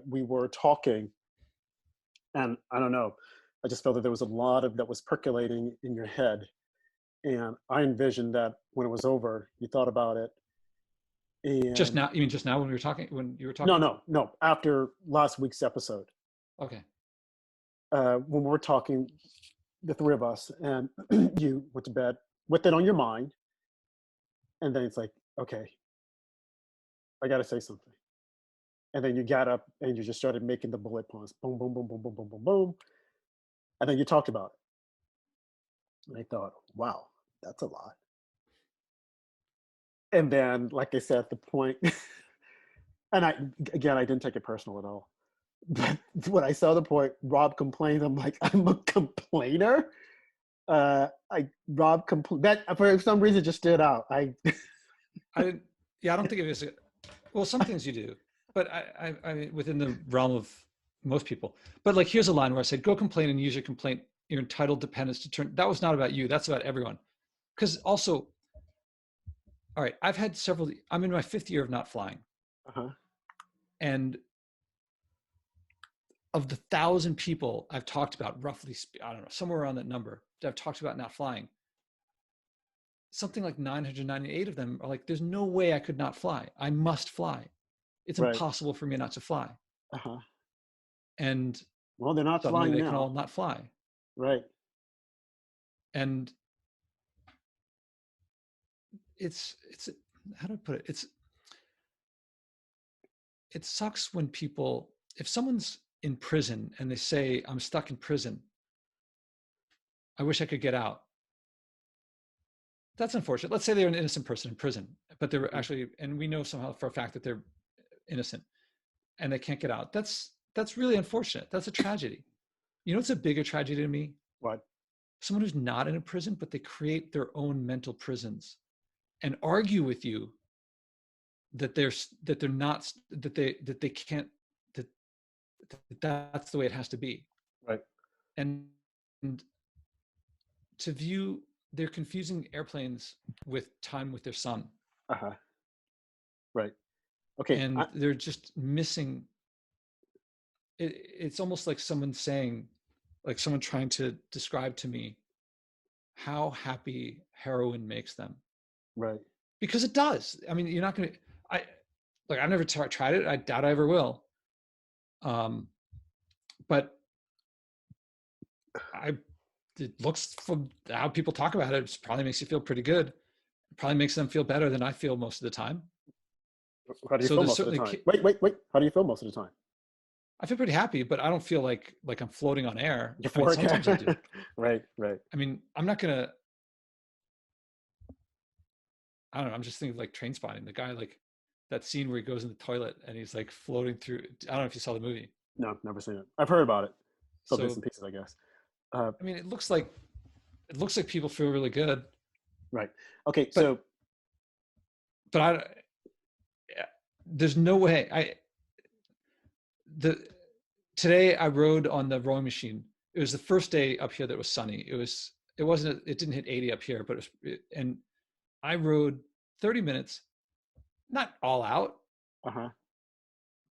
[SPEAKER 1] we were talking, and I don't know, I just felt that there was a lot of that was percolating in your head, and I envisioned that when it was over, you thought about it,
[SPEAKER 2] Just
[SPEAKER 1] and
[SPEAKER 2] now, you mean just now when we were talking, when you were
[SPEAKER 1] no,
[SPEAKER 2] talking?
[SPEAKER 1] no, no, after last week's episode,
[SPEAKER 2] Okay.
[SPEAKER 1] when we were talking, the three of us, and you went to bed with it on your mind, and then it's like, okay, I got to say something. And then you got up and you just started making the bullet points, boom, boom, boom, boom, boom, boom, boom, boom, and then you talked about it. And I thought, wow, that's a lot. And then, like I said, at the point, and I again, I didn't take it personal at all. But when I saw the point, Rob complained. I'm like, I'm a complainer. Rob that for some reason just stood out.
[SPEAKER 2] I didn't, yeah, I don't think it was, well, some things you do, but I mean, within the realm of most people. But like, here's a line where I said, go complain and use your complaint, your entitled dependence to turn, that was not about you. That's about everyone. Because also, all right, I've had several, I'm in my 5th year of not flying.
[SPEAKER 1] uh-huh.
[SPEAKER 2] And of the 1,000 people I've talked about, roughly, I don't know, somewhere around that number that I've talked about not flying, something like 998 of them are like, there's no way I could not fly. I must fly. It's
[SPEAKER 1] Right.
[SPEAKER 2] impossible for me not to fly.
[SPEAKER 1] Uh-huh.
[SPEAKER 2] And
[SPEAKER 1] Well, they're not
[SPEAKER 2] suddenly
[SPEAKER 1] flying
[SPEAKER 2] they can all
[SPEAKER 1] now.
[SPEAKER 2] not fly.
[SPEAKER 1] Right.
[SPEAKER 2] And it's how do I put it? It sucks when people, if someone's in prison and they say, I'm stuck in prison, I wish I could get out. That's unfortunate. Let's say they're an innocent person in prison, but they're
[SPEAKER 1] Mhm.
[SPEAKER 2] actually, and we know somehow for a fact that they're innocent and they can't get out. That's really unfortunate. That's a tragedy. You know what's a bigger tragedy to me?
[SPEAKER 1] What?
[SPEAKER 2] Someone who's not in a prison, but they create their own mental prisons and argue with you that they're not, that they can't, that that's the way it has to be.
[SPEAKER 1] Right.
[SPEAKER 2] And, and to view, they're confusing airplanes with time with their son.
[SPEAKER 1] Uh-huh. Right. Okay.
[SPEAKER 2] And they're just missing it. It's almost like someone saying, like someone trying to describe to me how happy heroin makes them,
[SPEAKER 1] Right.
[SPEAKER 2] because it does. I mean, you're not going to, I've never tried it. I doubt I ever will. But it looks, from how people talk about it, it probably makes you feel pretty good. It probably makes them feel better than I feel most of the time.
[SPEAKER 1] How do you
[SPEAKER 2] So
[SPEAKER 1] feel
[SPEAKER 2] there's
[SPEAKER 1] most of the
[SPEAKER 2] certainly,
[SPEAKER 1] time? Wait. How do you feel most of the time?
[SPEAKER 2] I feel pretty happy, but I don't feel like I'm floating on air. I mean,
[SPEAKER 1] Euphoric.
[SPEAKER 2] sometimes I do.
[SPEAKER 1] Right. Right.
[SPEAKER 2] I mean, I'm not gonna, I don't know. I'm just thinking of like Train Spotting, the guy, like that scene where he goes in the toilet and he's like floating through. I don't know if you saw the movie.
[SPEAKER 1] No, never seen it. I've heard about it. So bits
[SPEAKER 2] So,
[SPEAKER 1] and pieces, I guess.
[SPEAKER 2] I mean, it looks like people feel really good,
[SPEAKER 1] Right. Okay.
[SPEAKER 2] but
[SPEAKER 1] So.
[SPEAKER 2] but I, there's no way the today I rode on the rowing machine. It was the first day up here that was sunny. It didn't hit 80 up here, but and I rode 30 minutes, not all out,
[SPEAKER 1] Uh-huh.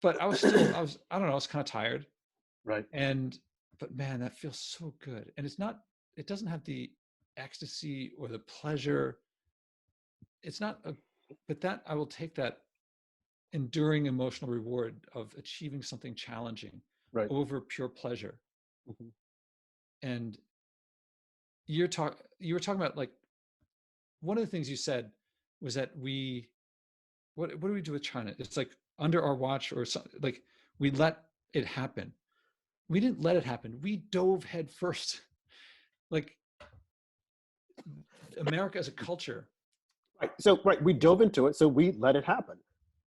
[SPEAKER 2] but I don't know, I was kind of tired.
[SPEAKER 1] Right.
[SPEAKER 2] But man, that feels so good. And it doesn't have the ecstasy or the pleasure. It's not but that, I will take that enduring emotional reward of achieving something challenging
[SPEAKER 1] Right.
[SPEAKER 2] over pure pleasure.
[SPEAKER 1] Mhm.
[SPEAKER 2] And you were talking about, like, one of the things you said was that what do we do with China? It's like under our watch, or something, like we let it happen. We didn't let it happen. We dove head first. Like, America as a culture,
[SPEAKER 1] Right. So right, we dove into it. So we let it happen.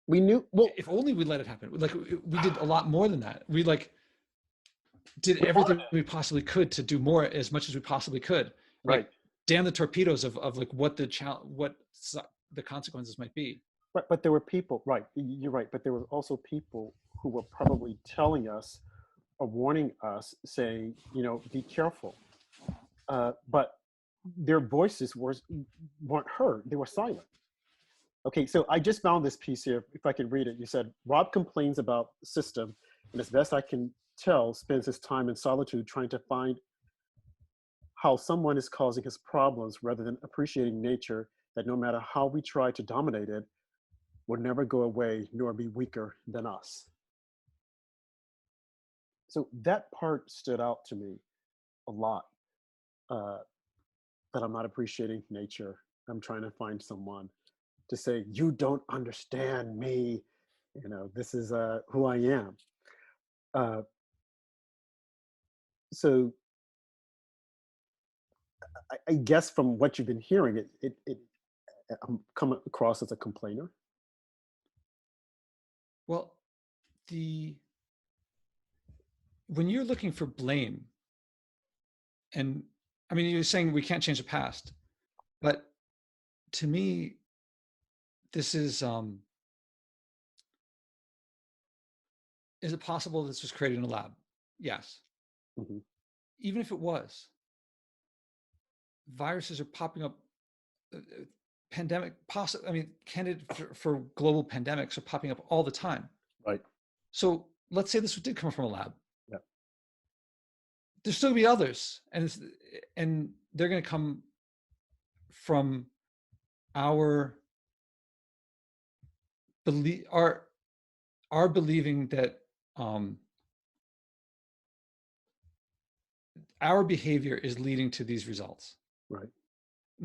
[SPEAKER 1] We knew. Well,
[SPEAKER 2] if only we let it happen. Like, we did a lot more than that. We like did
[SPEAKER 1] we
[SPEAKER 2] everything
[SPEAKER 1] automated.
[SPEAKER 2] we possibly could to do more, as much as we possibly could.
[SPEAKER 1] Right.
[SPEAKER 2] Like, damn the torpedoes of like what the consequences might be.
[SPEAKER 1] Right. But there were people. Right. You're right. But there were also people who were probably telling us are warning us, saying, be careful. But their voices weren't heard. They were silent. Okay, so I just found this piece here. If I can read it, you said, Rob complains about the system, and as best I can tell, spends his time in solitude trying to find how someone is causing his problems rather than appreciating nature that no matter how we try to dominate it, will never go away nor be weaker than us. So that part stood out to me a lot, uh, that I'm not appreciating nature. I'm trying to find someone to say, you don't understand me. This is who I am. Uh, so I guess from what you've been hearing, I'm coming across as a complainer.
[SPEAKER 2] Well, when you're looking for blame, and I mean, you're saying we can't change the past, but to me, this is it possible this was created in a lab? Yes.
[SPEAKER 1] Mm-hmm.
[SPEAKER 2] Even if it was, viruses are popping up. Pandemic, I mean, candidate for global pandemics are popping up all the time.
[SPEAKER 1] Right.
[SPEAKER 2] So let's say this did come from a lab.
[SPEAKER 1] Yeah.
[SPEAKER 2] There's still gonna be others, and they're gonna come from our belief, our believing that our behavior is leading to these results.
[SPEAKER 1] Right.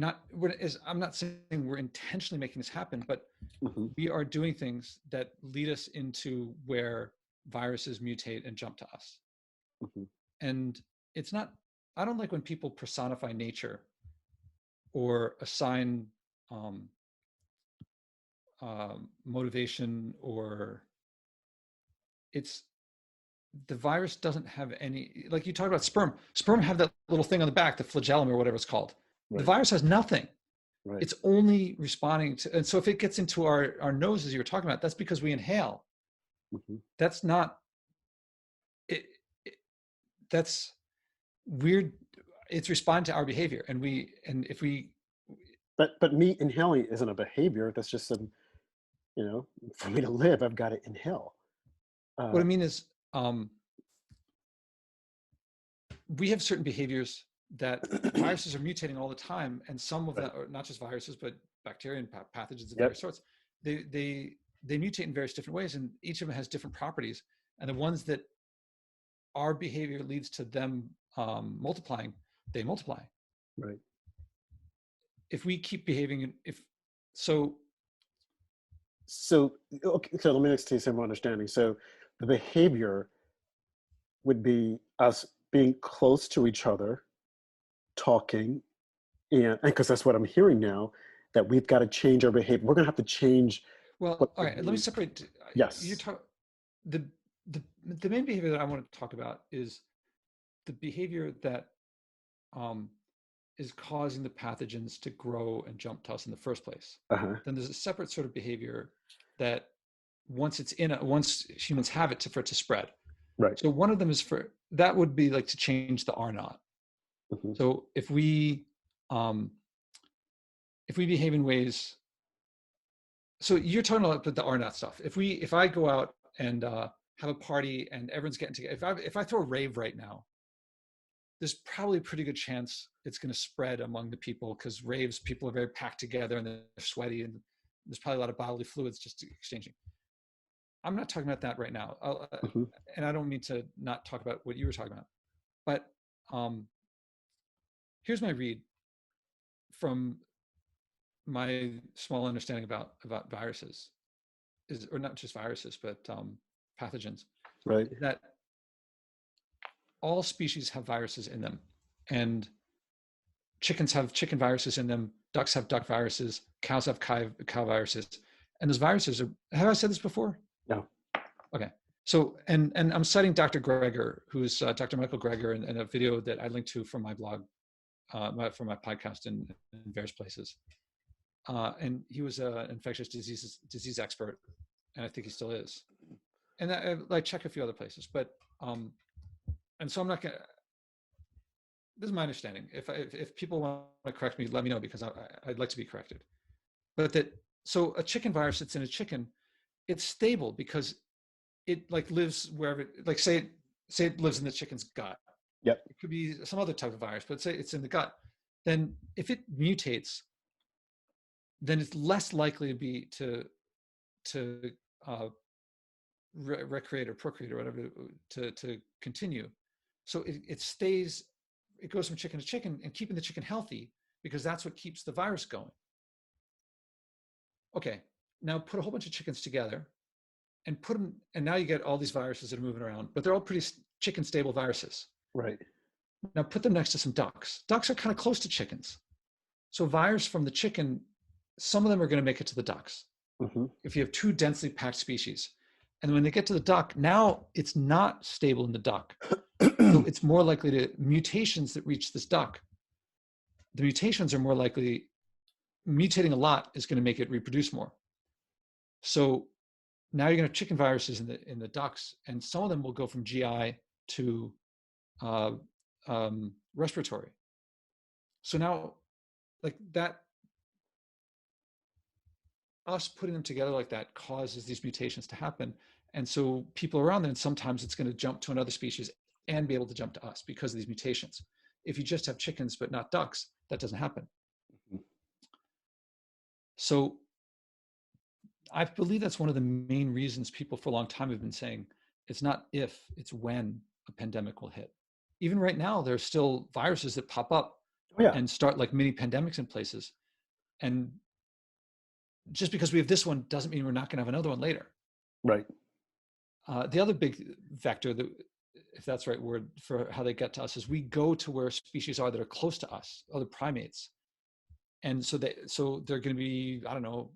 [SPEAKER 2] I'm not saying we're intentionally making this happen, but
[SPEAKER 1] Mm-hmm.
[SPEAKER 2] we are doing things that lead us into where viruses mutate and jump to us.
[SPEAKER 1] Mm-hmm.
[SPEAKER 2] And it's not, I don't like when people personify nature or assign motivation, or the virus doesn't have any, like you talked about sperm have that little thing on the back, the flagellum or whatever it's called.
[SPEAKER 1] Right.
[SPEAKER 2] The virus has nothing.
[SPEAKER 1] Right.
[SPEAKER 2] It's only responding to, and so if it gets into our noses, you were talking about, that's because we inhale.
[SPEAKER 1] Mm-hmm.
[SPEAKER 2] That's not that's weird. It's responding to our behavior, and if we.
[SPEAKER 1] But me inhaling isn't a behavior. That's just for me to live, I've got to inhale.
[SPEAKER 2] What I mean is, we have certain behaviors that viruses are mutating all the time, and some of them, or not just viruses, but bacteria and pathogens of various sorts, they mutate in various different ways, and each of them has different properties. And the ones that our behavior leads to them multiplying, they multiply.
[SPEAKER 1] Right.
[SPEAKER 2] If we keep behaving,
[SPEAKER 1] So okay, so let me explain some understanding. So the behavior would be us being close to each other, talking, and because that's what I'm hearing now, that we've got to change our behavior. We're going to have to change.
[SPEAKER 2] Well, all right. Let me separate.
[SPEAKER 1] Yes.
[SPEAKER 2] You talk the main behavior that I want to talk about is the behavior that is causing the pathogens to grow and jump to us in the first place.
[SPEAKER 1] Uh-huh.
[SPEAKER 2] Then there's a separate sort of behavior that once humans have it, for it to spread.
[SPEAKER 1] Right.
[SPEAKER 2] So one of them is that would be like to change the R naught.
[SPEAKER 1] Mm-hmm.
[SPEAKER 2] So if we behave in ways, so you're talking about the R naught stuff. If I go out and have a party and everyone's getting together, if I throw a rave right now, there's probably a pretty good chance it's going to spread among the people, because raves, people are very packed together and they're sweaty, and there's probably a lot of bodily fluids just exchanging. I'm not talking about that right now.
[SPEAKER 1] Mm-hmm.
[SPEAKER 2] And I don't mean to not talk about what you were talking about, but here's my read from my small understanding about viruses, or not just viruses, but pathogens,
[SPEAKER 1] Right.
[SPEAKER 2] is that all species have viruses in them, and chickens have chicken viruses in them, ducks have duck viruses, cows have cow viruses, and those viruses are, have I said this before?
[SPEAKER 1] No.
[SPEAKER 2] Okay. So, and I'm citing Dr. Greger, who's Dr. Michael Greger, in a video that I linked to from my blog, from my podcast in various places. And he was an infectious disease expert, and I think he still is. And I check a few other places, but and so I'm not going to, this is my understanding. If people want to correct me, let me know, because I'd like to be corrected. But so a chicken virus that's in a chicken, it's stable because it like lives wherever, like say it lives in the chicken's gut.
[SPEAKER 1] Yep.
[SPEAKER 2] It could be some other type of virus, but say it's in the gut. Then if it mutates, then it's less likely to be to recreate or procreate or whatever to continue. So it stays, it goes from chicken to chicken, and keeping the chicken healthy, because that's what keeps the virus going. Okay, now put a whole bunch of chickens together and put them, and now you get all these viruses that are moving around, but they're all pretty chicken stable viruses.
[SPEAKER 1] Right.
[SPEAKER 2] Now put them next to some ducks. Ducks are kind of close to chickens. So virus from the chicken, some of them are going to make it to the ducks.
[SPEAKER 1] Mm-hmm.
[SPEAKER 2] If you have two densely packed species. And when they get to the duck, now it's not stable in the duck. So it's more likely to mutations that reach this duck. The mutations are more likely, mutating a lot is going to make it reproduce more. So now you're going to have chicken viruses in the ducks, and some of them will go from GI to respiratory. So now, like that, us putting them together like that causes these mutations to happen. And so people around there, and sometimes it's going to jump to another species and be able to jump to us because of these mutations. If you just have chickens but not ducks, that doesn't happen. Mm-hmm. So I believe that's one of the main reasons people for a long time have been saying it's not if, it's when a pandemic will hit. Even right now, there's still viruses that pop up and start like mini pandemics in places. And just because we have this one doesn't mean we're not going to have another one later.
[SPEAKER 1] Right.
[SPEAKER 2] The other big factor, that, if that's the right word for how they get to us, is we go to where species are that are close to us, other primates. And so they're going to be, I don't know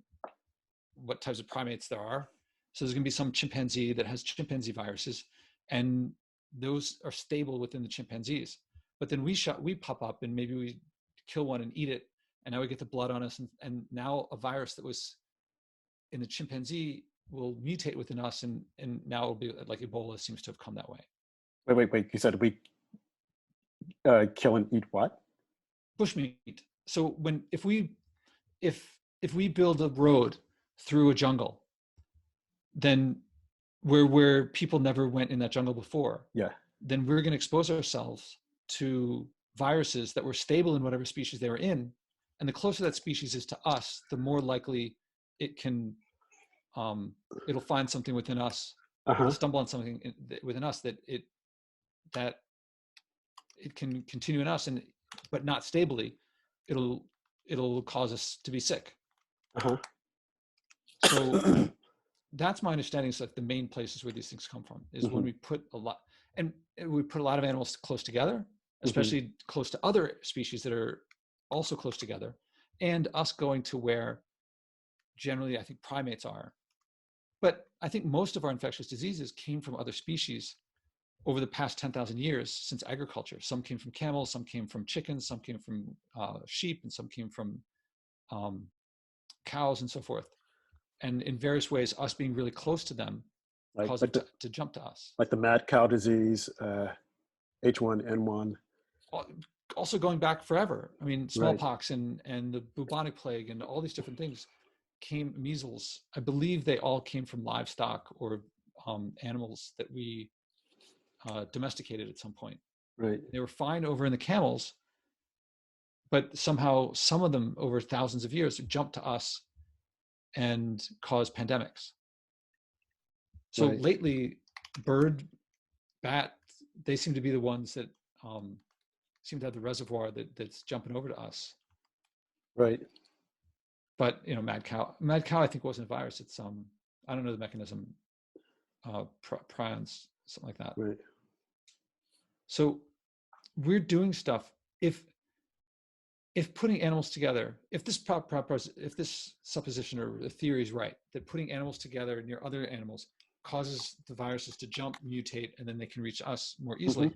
[SPEAKER 2] what types of primates there are. So there's going to be some chimpanzee that has chimpanzee viruses, and those are stable within the chimpanzees. But then we pop up and maybe we kill one and eat it, and now we get the blood on us, and now a virus that was in the chimpanzee will mutate within us, and now it'll be like Ebola seems to have come that way.
[SPEAKER 1] Wait. You said we kill and eat what?
[SPEAKER 2] Bushmeat. So if we build a road through a jungle, then where people never went in that jungle before, then we're going to expose ourselves to viruses that were stable in whatever species they were in. And the closer that species is to us, the more likely it can, it'll find something within us, it'll stumble on something within us that it can continue in us, but not stably. It'll cause us to be sick. So that's my understanding. Is like the main places where these things come from is when we put a lot of animals close together, especially close to other species that are also close together, and us going to where generally I think primates are. But I think most of our infectious diseases came from other species over the past 10,000 years since agriculture. Some came from camels, some came from chickens, some came from sheep, and some came from cows and so forth. And in various ways, us being really close to them caused them to jump to us.
[SPEAKER 1] Like the mad cow disease, H1N1.
[SPEAKER 2] Also going back forever. I mean, smallpox and the bubonic plague and all these different things measles. I believe they all came from livestock or animals that we domesticated at some point.
[SPEAKER 1] Right.
[SPEAKER 2] They were fine over in the camels, but somehow some of them over thousands of years jumped to us and caused pandemics. So lately, bird, bat, they seem to be the ones that seem to have the reservoir that's jumping over to us.
[SPEAKER 1] Right.
[SPEAKER 2] But mad cow I think wasn't a virus. It's I don't know the mechanism, prions, something like that.
[SPEAKER 1] Right.
[SPEAKER 2] So we're doing stuff. If putting animals together, if this supposition or the theory is right, that putting animals together near other animals causes the viruses to jump, mutate, and then they can reach us more easily.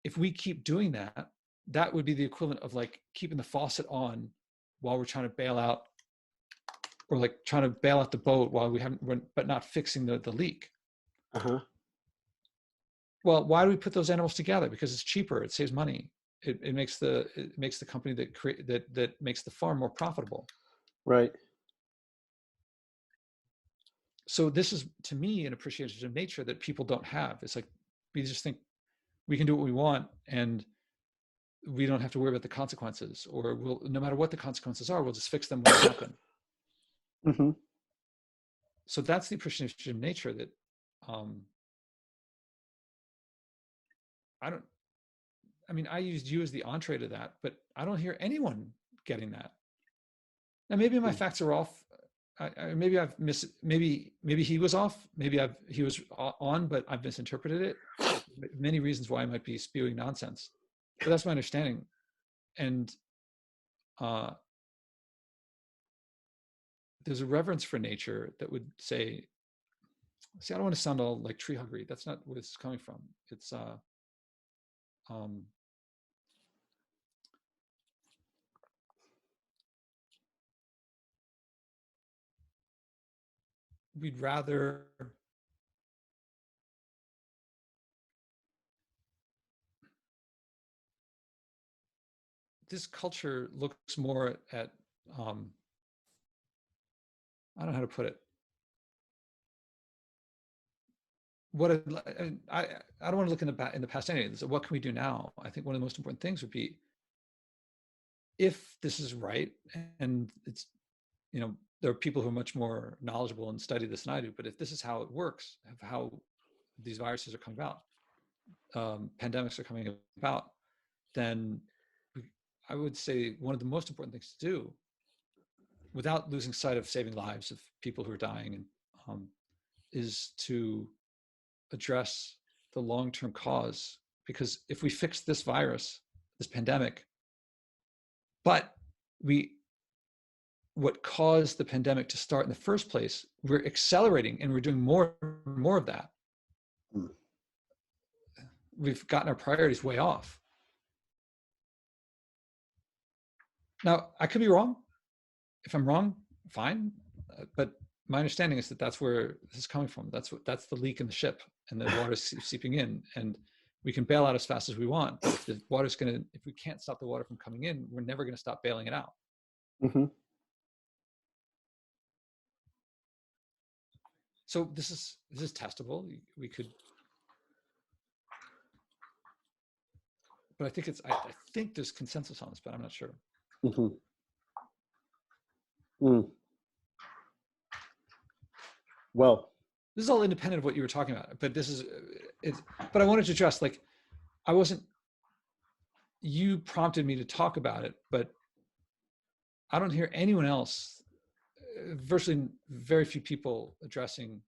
[SPEAKER 2] If we keep doing that, that would be the equivalent of like keeping the faucet on while we're trying to bail out, or like trying to bail out the boat while but not fixing the leak. Well, why do we put those animals together? Because it's cheaper. It saves money. It makes the company that makes the farm more profitable.
[SPEAKER 1] Right.
[SPEAKER 2] So this is, to me, an appreciation of nature that people don't have. It's like we just think we can do what we want and we don't have to worry about the consequences, or we'll, no matter what the consequences are, we'll just fix them when they happen.
[SPEAKER 1] Mm-hmm.
[SPEAKER 2] So that's the appreciation of nature that I used you as the entree to that, but I don't hear anyone getting that. Now, maybe my facts are off. Maybe I've maybe he was off. Maybe he was on, but I've misinterpreted it. Many reasons why I might be spewing nonsense, but that's my understanding. And there's a reverence for nature that would say, see, I don't want to sound all like tree huggery. That's not where this is coming from. It's we'd rather this culture looks more at I don't know how to put it. What I don't want to look in the past anyway. So what can we do now? I think one of the most important things would be, if this is right, and it's, there are people who are much more knowledgeable and study this than I do, but if this is how it works, how these viruses are coming about, pandemics are coming about, then I would say one of the most important things to do, without losing sight of saving lives of people who are dying, and is to address the long-term cause. Because if we fix this virus, this pandemic, but what caused the pandemic to start in the first place, we're accelerating and we're doing more and more of that. We've gotten our priorities way off. Now, I could be wrong. If I'm wrong, fine. But my understanding is that that's where this is coming from. That's the leak in the ship, and the water's seeping in, and we can bail out as fast as we want. But if the water's if we can't stop the water from coming in, we're never going to stop bailing it out.
[SPEAKER 1] Mm-hmm.
[SPEAKER 2] So this is testable. We could, but I think there's consensus on this, but I'm not sure.
[SPEAKER 1] Mm-hmm. Mm. Well,
[SPEAKER 2] this is all independent of what you were talking about, but but I wanted to address, like, you prompted me to talk about it, but I don't hear anyone else, virtually very few people, addressing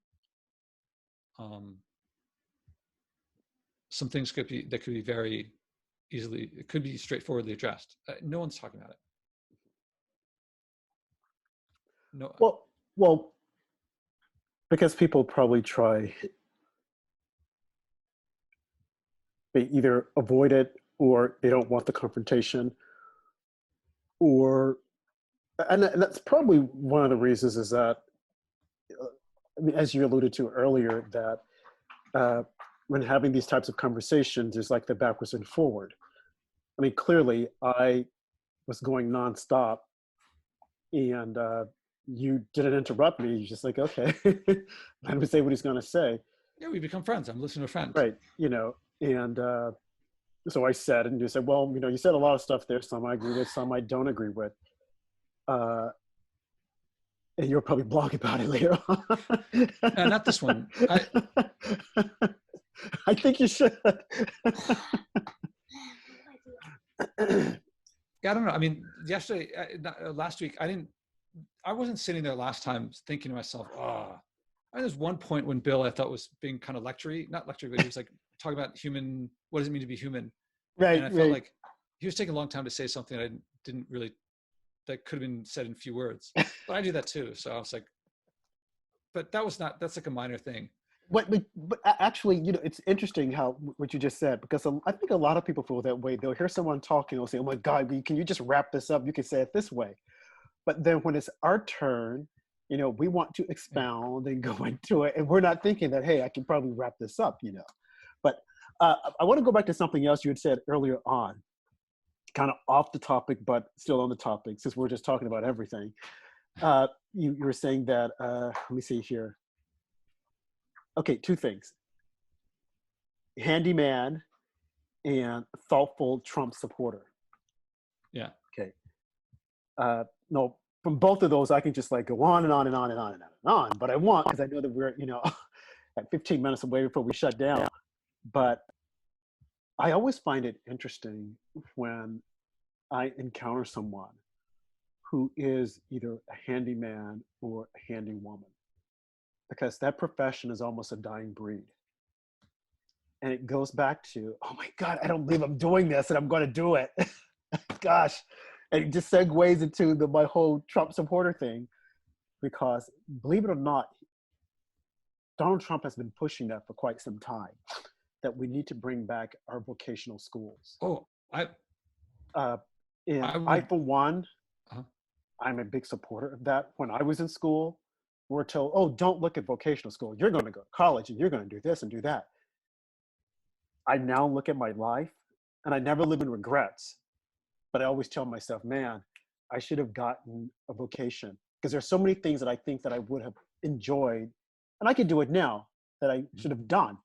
[SPEAKER 2] some things that could be very easily, it could be straightforwardly addressed. No one's talking about it. No.
[SPEAKER 1] Well, because people probably try, they either avoid it, or they don't want the confrontation, and that's probably one of the reasons, is that, I mean, as you alluded to earlier, that when having these types of conversations, is like the backwards and forward. I mean, clearly I was going nonstop, and you didn't interrupt me. You're just like, okay, let me say what he's going to say.
[SPEAKER 2] Yeah, we become friends. I'm listening to a friend.
[SPEAKER 1] Right. And so I said, and you said, well, you said a lot of stuff there. Some I agree with, some I don't agree with. And you'll probably blog about it later on.
[SPEAKER 2] Not this one.
[SPEAKER 1] I think you should.
[SPEAKER 2] Yeah, I don't know. I mean, last week, I wasn't sitting there last time thinking to myself, there's one point when Bill, I thought, was being kind of not lectury, but he was like talking about what does it mean to be human?
[SPEAKER 1] Right.
[SPEAKER 2] And I felt like he was taking a long time to say something that could have been said in a few words. But I do that too. So I was like, but that's like a minor thing.
[SPEAKER 1] But actually, it's interesting what you just said, because I think a lot of people feel that way. They'll hear someone talking, they'll say, oh my God, can you just wrap this up? You can say it this way. But then when it's our turn, we want to expound and go into it, and we're not thinking that, hey, I can probably wrap this up, But I want to go back to something else you had said earlier on, kind of off the topic, but still on the topic, since we're just talking about everything. You were saying that, let me see here. Okay, two things: handyman and thoughtful Trump supporter.
[SPEAKER 2] Yeah.
[SPEAKER 1] Okay. No, from both of those, I can just like go on and on and on and on and on and on. But I won't, because I know that we're, at 15 minutes away before we shut down. But I always find it interesting when I encounter someone who is either a handyman or a handy woman, because that profession is almost a dying breed. And it goes back to, oh my God, I don't believe I'm doing this and I'm going to do it. Gosh. And it just segues into my whole Trump supporter thing, because believe it or not, Donald Trump has been pushing that for quite some time, that we need to bring back our vocational schools.
[SPEAKER 2] Oh,
[SPEAKER 1] Uh, and
[SPEAKER 2] I
[SPEAKER 1] I,
[SPEAKER 2] would.
[SPEAKER 1] for one,
[SPEAKER 2] Uh,
[SPEAKER 1] I'm a big supporter of that. When I was in school, we were told, oh, don't look at vocational school. You're going to go to college and you're going to do this and do that. I now look at my life and I never live in regrets, but I always tell myself, man, I should have gotten a vocation, because there's so many things that I think that I would have enjoyed, and I can do it now, that I should have done.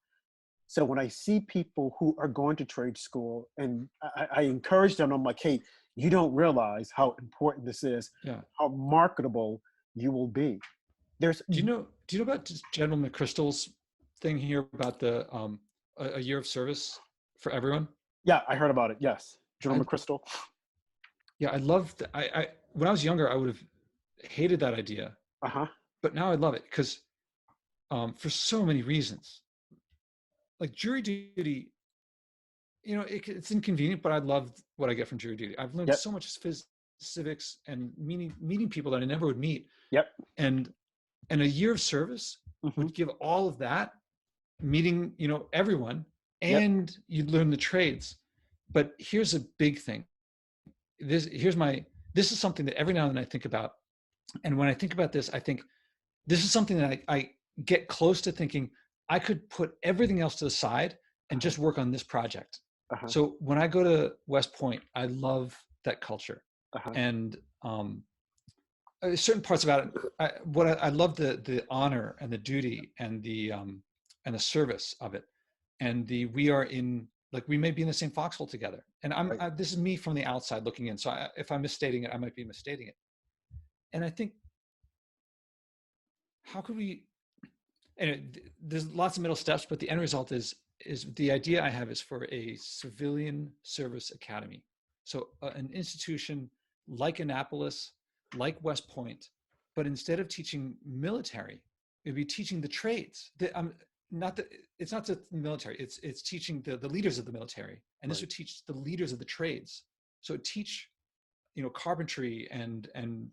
[SPEAKER 1] So when I see people who are going to trade school, and I encourage them, I'm like, hey, you don't realize how important this is,
[SPEAKER 2] yeah.
[SPEAKER 1] how marketable you will be. There's,
[SPEAKER 2] Do you know about General McChrystal's thing here about the a year of service for everyone?
[SPEAKER 1] yeah, I heard about it. Yes.
[SPEAKER 2] I
[SPEAKER 1] General McChrystal.
[SPEAKER 2] Yeah, I love I when I was younger, I would have hated that idea,
[SPEAKER 1] Uh-huh.
[SPEAKER 2] but now I love it because for so many reasons. Like jury duty, it's inconvenient, but I love what I get from jury duty. I've learned
[SPEAKER 1] Yep.
[SPEAKER 2] so much civics and meeting people that I never would meet,
[SPEAKER 1] Yep.
[SPEAKER 2] and a year of service
[SPEAKER 1] Mm-hmm.
[SPEAKER 2] would give all of that, meeting everyone,
[SPEAKER 1] Yep.
[SPEAKER 2] and you'd learn the trades. But here's a big thing. This is something that every now and then I think about, and when I think about this, I think this is something that I get close to thinking I could put everything else to the side and
[SPEAKER 1] Uh-huh.
[SPEAKER 2] just work on this project.
[SPEAKER 1] Uh-huh.
[SPEAKER 2] So when I go to West Point, I love that culture,
[SPEAKER 1] Uh-huh.
[SPEAKER 2] and certain parts about it. I love the honor and the duty and the service of it, and we are in, like, we may be in the same foxhole together. And
[SPEAKER 1] Right.
[SPEAKER 2] this is me from the outside looking in. So if I'm misstating it, I might be misstating it. And I think, how could we? And there's lots of middle steps, but the end result is the idea I have is for a civilian service academy. So an institution like Annapolis, like West Point, but instead of teaching military, it'd be teaching the trades. Not that it's not the military. It's teaching the leaders of the military, and this
[SPEAKER 1] Right.
[SPEAKER 2] would teach the leaders of the trades. So teach carpentry and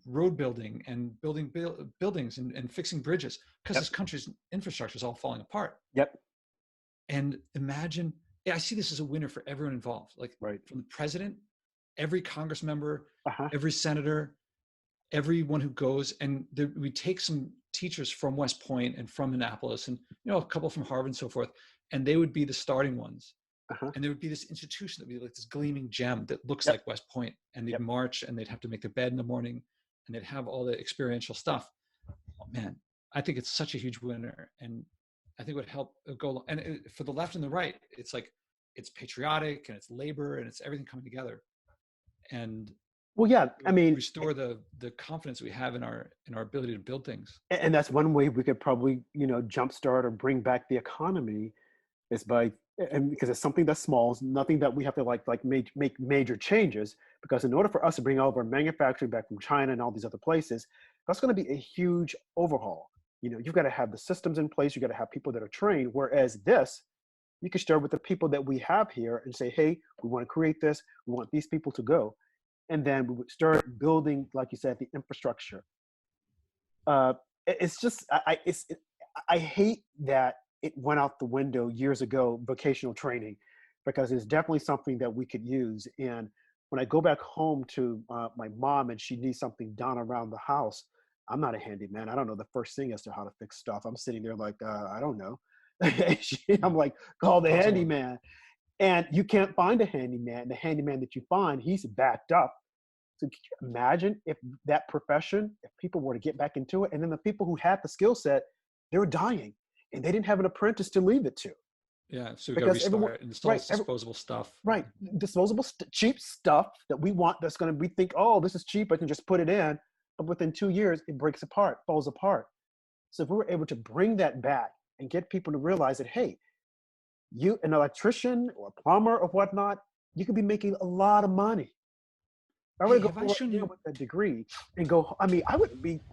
[SPEAKER 2] road building and building buildings and fixing bridges, because
[SPEAKER 1] Yep.
[SPEAKER 2] this country's infrastructure is all falling apart.
[SPEAKER 1] Yep.
[SPEAKER 2] And imagine, yeah, I see this as a winner for everyone involved, like
[SPEAKER 1] Right.
[SPEAKER 2] from the president, every Congress member,
[SPEAKER 1] Uh-huh.
[SPEAKER 2] every senator, everyone who goes. And we take some teachers from West Point and from Annapolis, and a couple from Harvard and so forth, and they would be the starting ones.
[SPEAKER 1] Uh-huh.
[SPEAKER 2] And there would be this institution that would be like this gleaming gem that looks
[SPEAKER 1] Yep.
[SPEAKER 2] like West Point, and they'd
[SPEAKER 1] Yep.
[SPEAKER 2] march and they'd have to make their bed in the morning, and they'd have all the experiential stuff. Oh, man, I think it's such a huge winner, and I think it would help go. And for the left and the right, it's like, it's patriotic and it's labor and it's everything coming together, and
[SPEAKER 1] Well, yeah, I mean,
[SPEAKER 2] restore the confidence we have in our ability to build things.
[SPEAKER 1] and that's one way we could probably, jumpstart or bring back the economy, is by, and because it's something that's small, it's nothing that we have to make major changes. Because in order for us to bring all of our manufacturing back from China and all these other places, that's going to be a huge overhaul. You've got to have the systems in place. You got to have people that are trained. Whereas this, you can start with the people that we have here and say, hey, we want to create this. We want these people to go, and then we would start building, like you said, the infrastructure. It's just I hate that it went out the window years ago, vocational training, because it's definitely something that we could use. And when I go back home to my mom and she needs something done around the house, I'm not a handyman. I don't know the first thing as to how to fix stuff. I'm sitting there like, I don't know. I'm like, call the
[SPEAKER 2] Call someone.
[SPEAKER 1] handyman. And you can't find a handyman. The handyman that you find, he's backed up. So can you imagine if that profession, if people were to get back into it, and then the people who had the skill set, they were dying and they didn't have an apprentice to leave it to.
[SPEAKER 2] Yeah, so we got to
[SPEAKER 1] Because everyone,
[SPEAKER 2] restart and install
[SPEAKER 1] right,
[SPEAKER 2] this disposable stuff.
[SPEAKER 1] right, disposable cheap stuff that we want, that's going to, we think, oh, this is cheap, I can just put it in. But within 2 years, it breaks apart, falls apart. So if we were able to bring that back and get people to realize that, hey, you, an electrician or a plumber or whatnot, you could be making a lot of money. If I were
[SPEAKER 2] Hey,
[SPEAKER 1] to go
[SPEAKER 2] have I
[SPEAKER 1] forward
[SPEAKER 2] shown
[SPEAKER 1] here
[SPEAKER 2] you?
[SPEAKER 1] with a degree and go, I mean,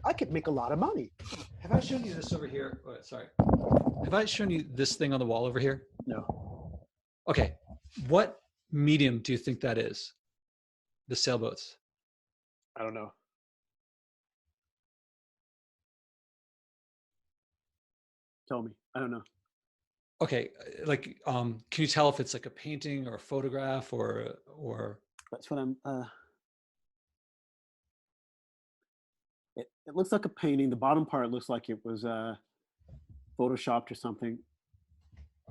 [SPEAKER 1] I could make a lot of money.
[SPEAKER 2] Have I shown you this over here? Oh, sorry. Have I shown you this thing on the wall over here?
[SPEAKER 1] No,
[SPEAKER 2] Okay. What medium do you think that is? The sailboats.
[SPEAKER 1] I don't know. Tell me. I don't know.
[SPEAKER 2] Okay, like, can you tell if it's like a painting or a photograph or?
[SPEAKER 1] That's what I'm, it looks like a painting. The bottom part looks like it was photoshopped or something.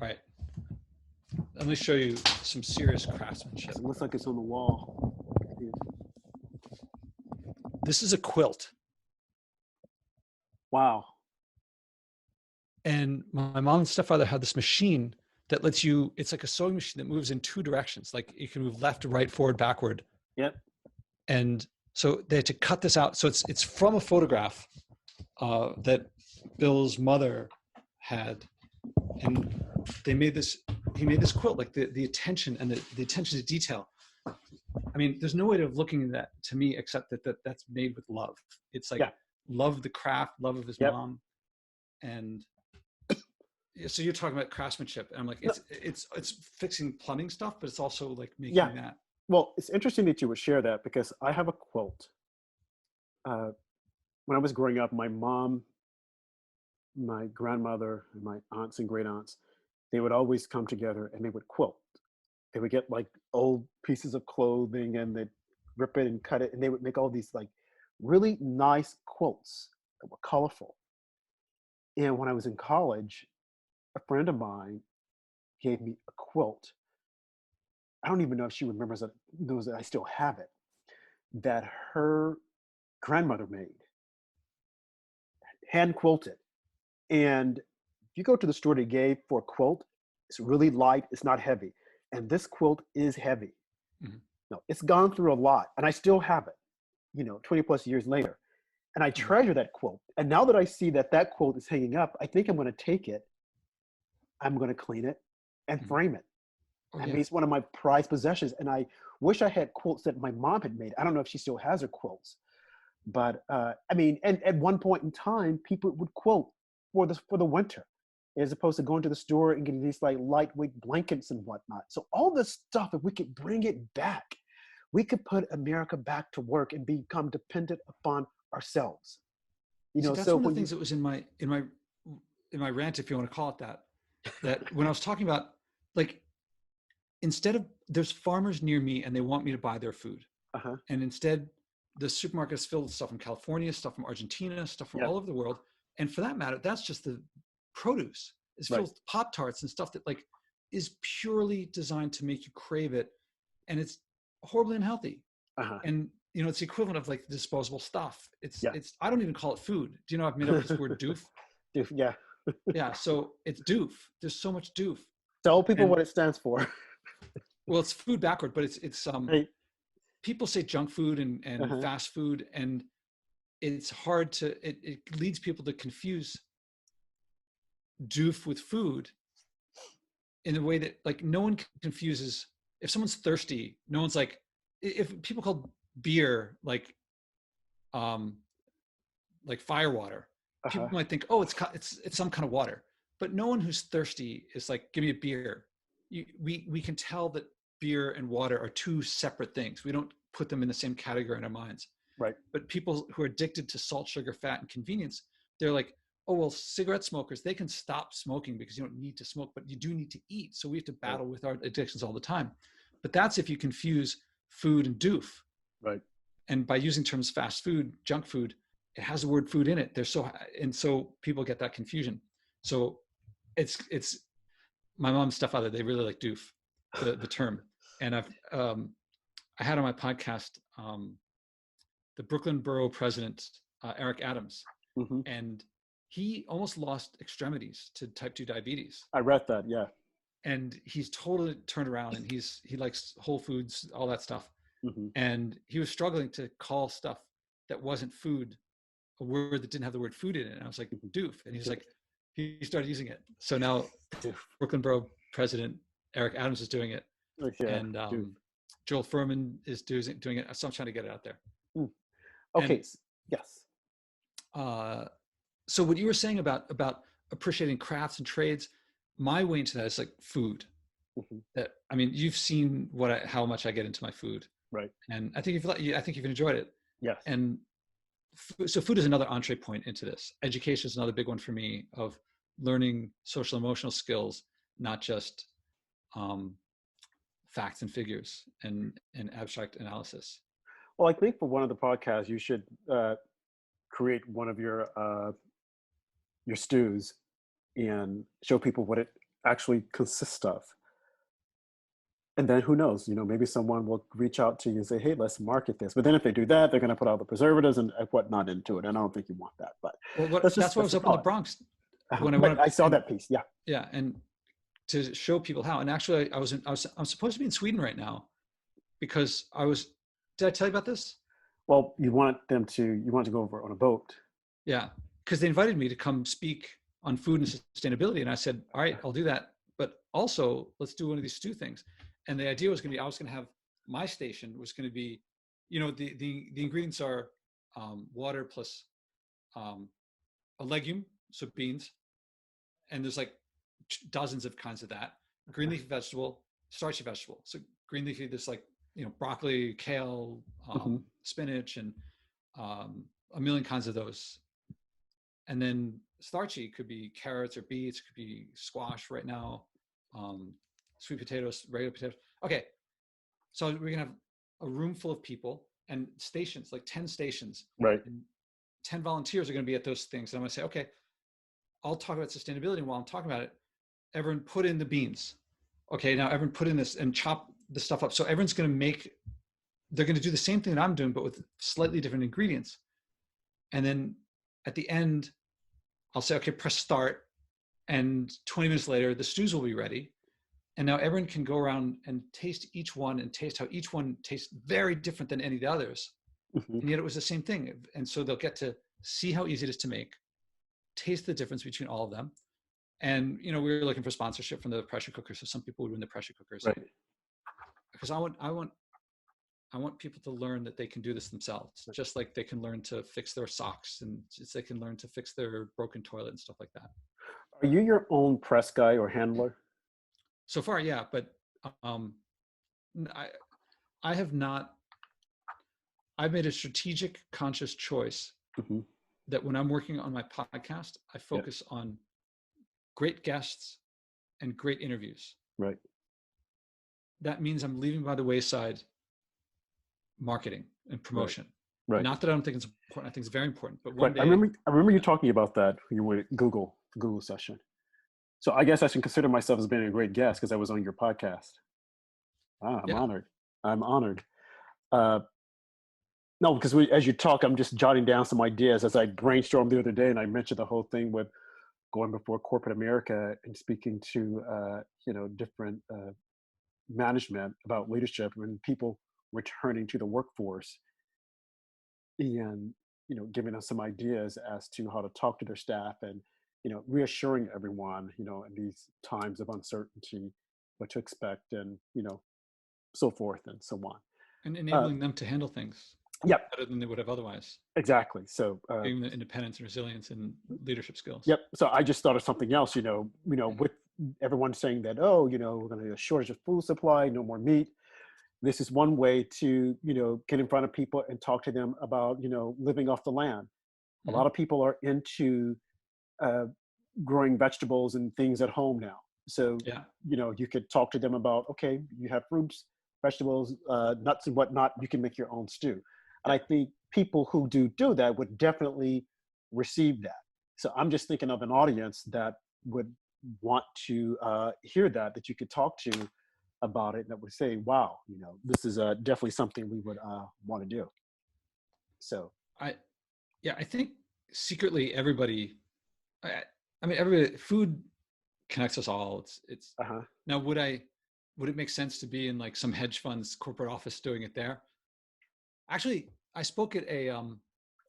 [SPEAKER 2] All right. Let me show you some serious craftsmanship.
[SPEAKER 1] It looks like it's on the wall.
[SPEAKER 2] This is a quilt.
[SPEAKER 1] Wow.
[SPEAKER 2] And my mom and stepfather had this machine that lets you, it's like a sewing machine that moves in two directions. Like you can move left, right, forward, backward.
[SPEAKER 1] Yep.
[SPEAKER 2] And so they had to cut this out. So it's from a photograph that Bill's mother had. And they made this, he made this quilt, like the attention and the attention to detail. I mean, there's no way of looking at that to me except that that's made with love. It's like,
[SPEAKER 1] Yeah.
[SPEAKER 2] love of the craft, love of his
[SPEAKER 1] Yep.
[SPEAKER 2] mom. And so you're talking about craftsmanship. And I'm like, it's fixing plumbing stuff, but it's also like making that.
[SPEAKER 1] Well, it's interesting that you would share that because I have a quilt. When I was growing up, my mom, my grandmother, and my aunts and great aunts, they would always come together and they would quilt. They would get like old pieces of clothing and they'd rip it and cut it, and they would make all these like really nice quilts that were colorful. And when I was in college, a friend of mine gave me a quilt. I don't even know if she remembers that, knows that I still have it, that her grandmother made, hand quilted. And if you go to the store they gave for a quilt, it's really light, it's not heavy. And this quilt is heavy.
[SPEAKER 2] Mhm.
[SPEAKER 1] No, it's gone through a lot, and I still have it, 20 plus years later. And I treasure that quilt. And now that I see that that quilt is hanging up, I think I'm going to take it, I'm going to clean it and frame it.
[SPEAKER 2] Oh,
[SPEAKER 1] I
[SPEAKER 2] yeah.
[SPEAKER 1] mean, it's one of my prized possessions. And I wish I had quilts that my mom had made. I don't know if she still has her quilts, but I mean, and at one point in time, people would quilt for the winter, as opposed to going to the store and getting these like lightweight blankets and whatnot. So all this stuff, if we could bring it back, we could put America back to work and become dependent upon ourselves.
[SPEAKER 2] See, that's
[SPEAKER 1] So
[SPEAKER 2] one of the
[SPEAKER 1] when
[SPEAKER 2] things that was in my rant, if you want to call it that when I was talking about, like, instead of, there's farmers near me and they want me to buy their food.
[SPEAKER 1] uh-huh,
[SPEAKER 2] And instead the supermarket is filled with stuff from California, stuff from Argentina, stuff from
[SPEAKER 1] yeah,
[SPEAKER 2] all over the world. And for that matter, that's just the produce. It's
[SPEAKER 1] right,
[SPEAKER 2] filled with Pop-Tarts and stuff that like is purely designed to make you crave it. And it's horribly unhealthy.
[SPEAKER 1] uh-huh,
[SPEAKER 2] And it's the equivalent of like disposable stuff. It's
[SPEAKER 1] yeah,
[SPEAKER 2] I don't even call it food. Do you know I've made up this word doof?
[SPEAKER 1] yeah.
[SPEAKER 2] Yeah, so it's doof. There's so much doof.
[SPEAKER 1] Tell people
[SPEAKER 2] And
[SPEAKER 1] what it stands for.
[SPEAKER 2] well, it's food backward, but it's
[SPEAKER 1] Right.
[SPEAKER 2] people say junk food and
[SPEAKER 1] Uh-huh.
[SPEAKER 2] fast food, and it's hard to it leads people to confuse doof with food in a way that like no one confuses. If someone's thirsty, no one's like, if people call beer um like fire water,
[SPEAKER 1] Uh-huh.
[SPEAKER 2] people might think, oh, it's some kind of water, but no one who's thirsty is like, give me a beer. We can tell that beer and water are two separate things. We don't put them in the same category in our minds.
[SPEAKER 1] Right.
[SPEAKER 2] But people who are addicted to salt, sugar, fat, and convenience, they're like, oh, well, cigarette smokers, they can stop smoking because you don't need to smoke, but you do need to eat. So we have to battle with our addictions all the time. But that's if you confuse food and doof.
[SPEAKER 1] Right.
[SPEAKER 2] And by using terms fast food, junk food, it has the word food in it. So people get that confusion. So it's my mom's stepfather. They really like doof, the term. And I had on my podcast the Brooklyn Borough president, Eric Adams,
[SPEAKER 1] Hmm.
[SPEAKER 2] and he almost lost extremities to type 2 diabetes.
[SPEAKER 1] I read that. Yeah.
[SPEAKER 2] And he's totally turned around, and he likes Whole Foods, all that stuff.
[SPEAKER 1] Hmm.
[SPEAKER 2] And he was struggling to call stuff that wasn't food a word that didn't have the word food in it. And I was like, doof. And he's like, he started using it. So now Brooklyn Borough president Eric Adams is doing it.
[SPEAKER 1] Yeah.
[SPEAKER 2] And Joel Furman is doing it. So I'm trying to get it out there.
[SPEAKER 1] Okay.
[SPEAKER 2] And,
[SPEAKER 1] yes.
[SPEAKER 2] So what you were saying about appreciating crafts and trades, my way into that is like food.
[SPEAKER 1] Mm-hmm.
[SPEAKER 2] That, I mean, you've seen how much I get into my food,
[SPEAKER 1] right?
[SPEAKER 2] And I think you've enjoyed it.
[SPEAKER 1] Yes.
[SPEAKER 2] And so food is another entree point into this. Education is another big one for me, of learning social emotional skills, not just facts and figures and abstract analysis.
[SPEAKER 1] Well, I think for one of the podcasts, you should create one of your stews and show people what it actually consists of. And then who knows, maybe someone will reach out to you and say, hey, let's market this. But then if they do that, they're going to put all the preservatives and whatnot into it. And I don't think you want that. But
[SPEAKER 2] that's why I was up in the Bronx when I went.
[SPEAKER 1] I saw that piece. Yeah.
[SPEAKER 2] Yeah. And to show people how, and actually I'm supposed to be in Sweden right now because did I tell you about this?
[SPEAKER 1] Well, you want to go over on a boat.
[SPEAKER 2] Yeah. Because they invited me to come speak on food and sustainability. And I said, all right, I'll do that. But also let's do one of these stew things. And the idea was going to be, I was going to have my station was going to be, the ingredients are water plus a legume, so beans, and there's like dozens of kinds of that. Green leafy vegetable, starchy vegetable. So green leafy, there's like broccoli, kale, spinach, and a million kinds of those. And then starchy could be carrots or beets, could be squash right now. Sweet potatoes, regular potatoes. Okay, so we're gonna have a room full of people and stations, like 10 stations.
[SPEAKER 1] Right.
[SPEAKER 2] And 10 volunteers are gonna be at those things. And I'm gonna say, okay, I'll talk about sustainability. And while I'm talking about it, everyone put in the beans. Okay, now everyone put in this and chop the stuff up. So everyone's they're gonna do the same thing that I'm doing, but with slightly different ingredients. And then at the end, I'll say, okay, press start. And 20 minutes later, the stews will be ready. And now everyone can go around and taste each one and taste how each one tastes very different than any of the others. Mm-hmm. And yet it was the same thing. And so they'll get to see how easy it is to make, taste the difference between all of them. And, we were looking for sponsorship from the pressure cookers. So some people would win the pressure cookers.
[SPEAKER 1] Right.
[SPEAKER 2] Because I want people to learn that they can do this themselves, just like they can learn to fix their socks and just they can learn to fix their broken toilet and stuff like that.
[SPEAKER 1] Are you your own press guy or handler?
[SPEAKER 2] So far, yeah, but I have not. I've made a strategic, conscious choice that when I'm working on my podcast, I focus on great guests and great interviews.
[SPEAKER 1] Right.
[SPEAKER 2] That means I'm leaving by the wayside marketing and promotion.
[SPEAKER 1] Right.
[SPEAKER 2] Not that I don't think it's important. I think it's very important. But one day,
[SPEAKER 1] I remember you talking about that when you were at Google session. So I guess I should consider myself as being a great guest because I was on your podcast. I'm honored. I'm honored. No, because as you talk, I'm just jotting down some ideas as I brainstormed the other day, and I mentioned the whole thing with going before corporate America and speaking to different management about leadership and people returning to the workforce, and giving us some ideas as to how to talk to their staff and reassuring everyone, in these times of uncertainty, what to expect and, so forth and so on.
[SPEAKER 2] And enabling them to handle things better than they would have otherwise.
[SPEAKER 1] Exactly. So
[SPEAKER 2] giving them independence and resilience and leadership skills.
[SPEAKER 1] Yep. So I just thought of something else, with everyone saying that, we're going to have a shortage of food supply, no more meat. This is one way to, get in front of people and talk to them about, living off the land. A lot of people are into growing vegetables and things at home now. So, you could talk to them about, okay, you have fruits, vegetables, nuts and whatnot, you can make your own stew. And I think people who do that would definitely receive that. So I'm just thinking of an audience that would want to hear that you could talk to about it, and that would say, wow, this is definitely something we would want to do. So,
[SPEAKER 2] I Yeah, I think secretly everybody. I, I mean, everybody. Food connects us all. It's
[SPEAKER 1] uh-huh,
[SPEAKER 2] Now, would it make sense to be in like some hedge fund's corporate office doing it there? Actually, I spoke at a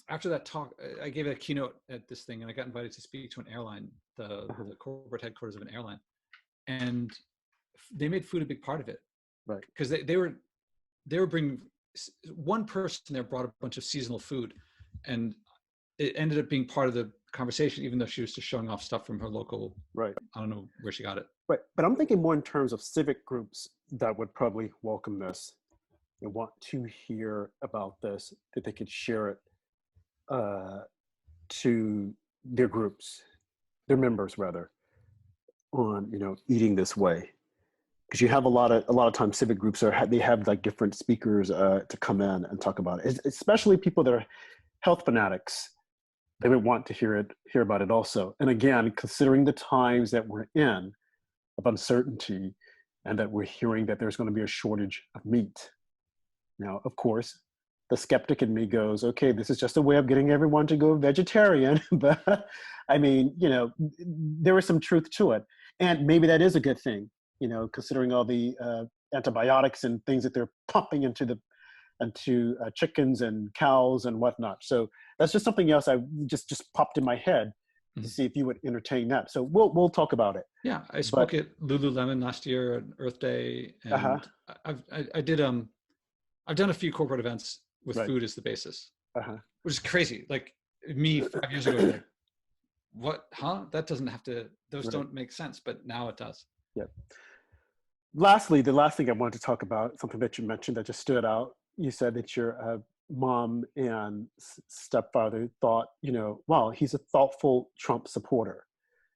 [SPEAKER 2] after that talk. I gave a keynote at this thing, and I got invited to speak to an airline,
[SPEAKER 1] uh-huh,
[SPEAKER 2] the corporate headquarters of an airline, and they made food a big part of it
[SPEAKER 1] right,
[SPEAKER 2] because they were bringing one person there brought a bunch of seasonal food, and it ended up being part of the conversation, even though she was just showing off stuff from her local.
[SPEAKER 1] right.
[SPEAKER 2] I don't know where she got it.
[SPEAKER 1] But I'm thinking more in terms of civic groups that would probably welcome this and want to hear about this, that they could share it uh, to their groups, their members rather, on eating this way. Because you have a lot of times civic groups they have like different speakers to come in and talk about it. Especially people that are health fanatics, they would want to hear about it also. And again, considering the times that we're in of uncertainty, and that we're hearing that there's going to be a shortage of meat. Now, of course, the skeptic in me goes, okay, this is just a way of getting everyone to go vegetarian. But I mean, there is some truth to it. And maybe that is a good thing, considering all the antibiotics and things that they're pumping into chickens and cows and whatnot. So that's just something else I just popped in my head to see if you would entertain that. So we'll talk about it.
[SPEAKER 2] Yeah, I
[SPEAKER 1] But
[SPEAKER 2] spoke at Lululemon last year on Earth Day,
[SPEAKER 1] uh-huh,
[SPEAKER 2] and I did I've done a few corporate events with
[SPEAKER 1] right,
[SPEAKER 2] food as the basis,
[SPEAKER 1] uh-huh,
[SPEAKER 2] which is crazy. Like me 5 years ago, would be like, what? Huh? That doesn't have to. Those
[SPEAKER 1] right,
[SPEAKER 2] don't make sense, but now it does.
[SPEAKER 1] yeah. Lastly, the last thing I wanted to talk about, something that you mentioned that just stood out. You said that your mom and stepfather thought, wow, he's a thoughtful Trump supporter.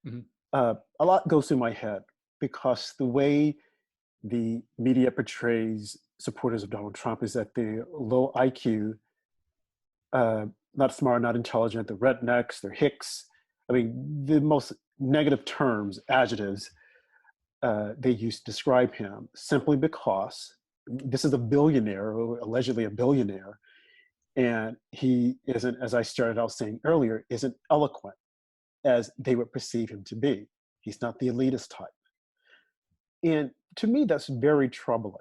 [SPEAKER 2] Hmm.
[SPEAKER 1] A lot goes through my head because the way the media portrays supporters of Donald Trump is that they're low IQ, uh, not smart, not intelligent, they're rednecks, they're hicks. I mean, the most negative terms, adjectives they used to describe him, simply because this is a billionaire, or allegedly a billionaire, and he isn't, as I started out saying earlier, isn't eloquent as they would perceive him to be. He's not the elitist type. And to me, that's very troubling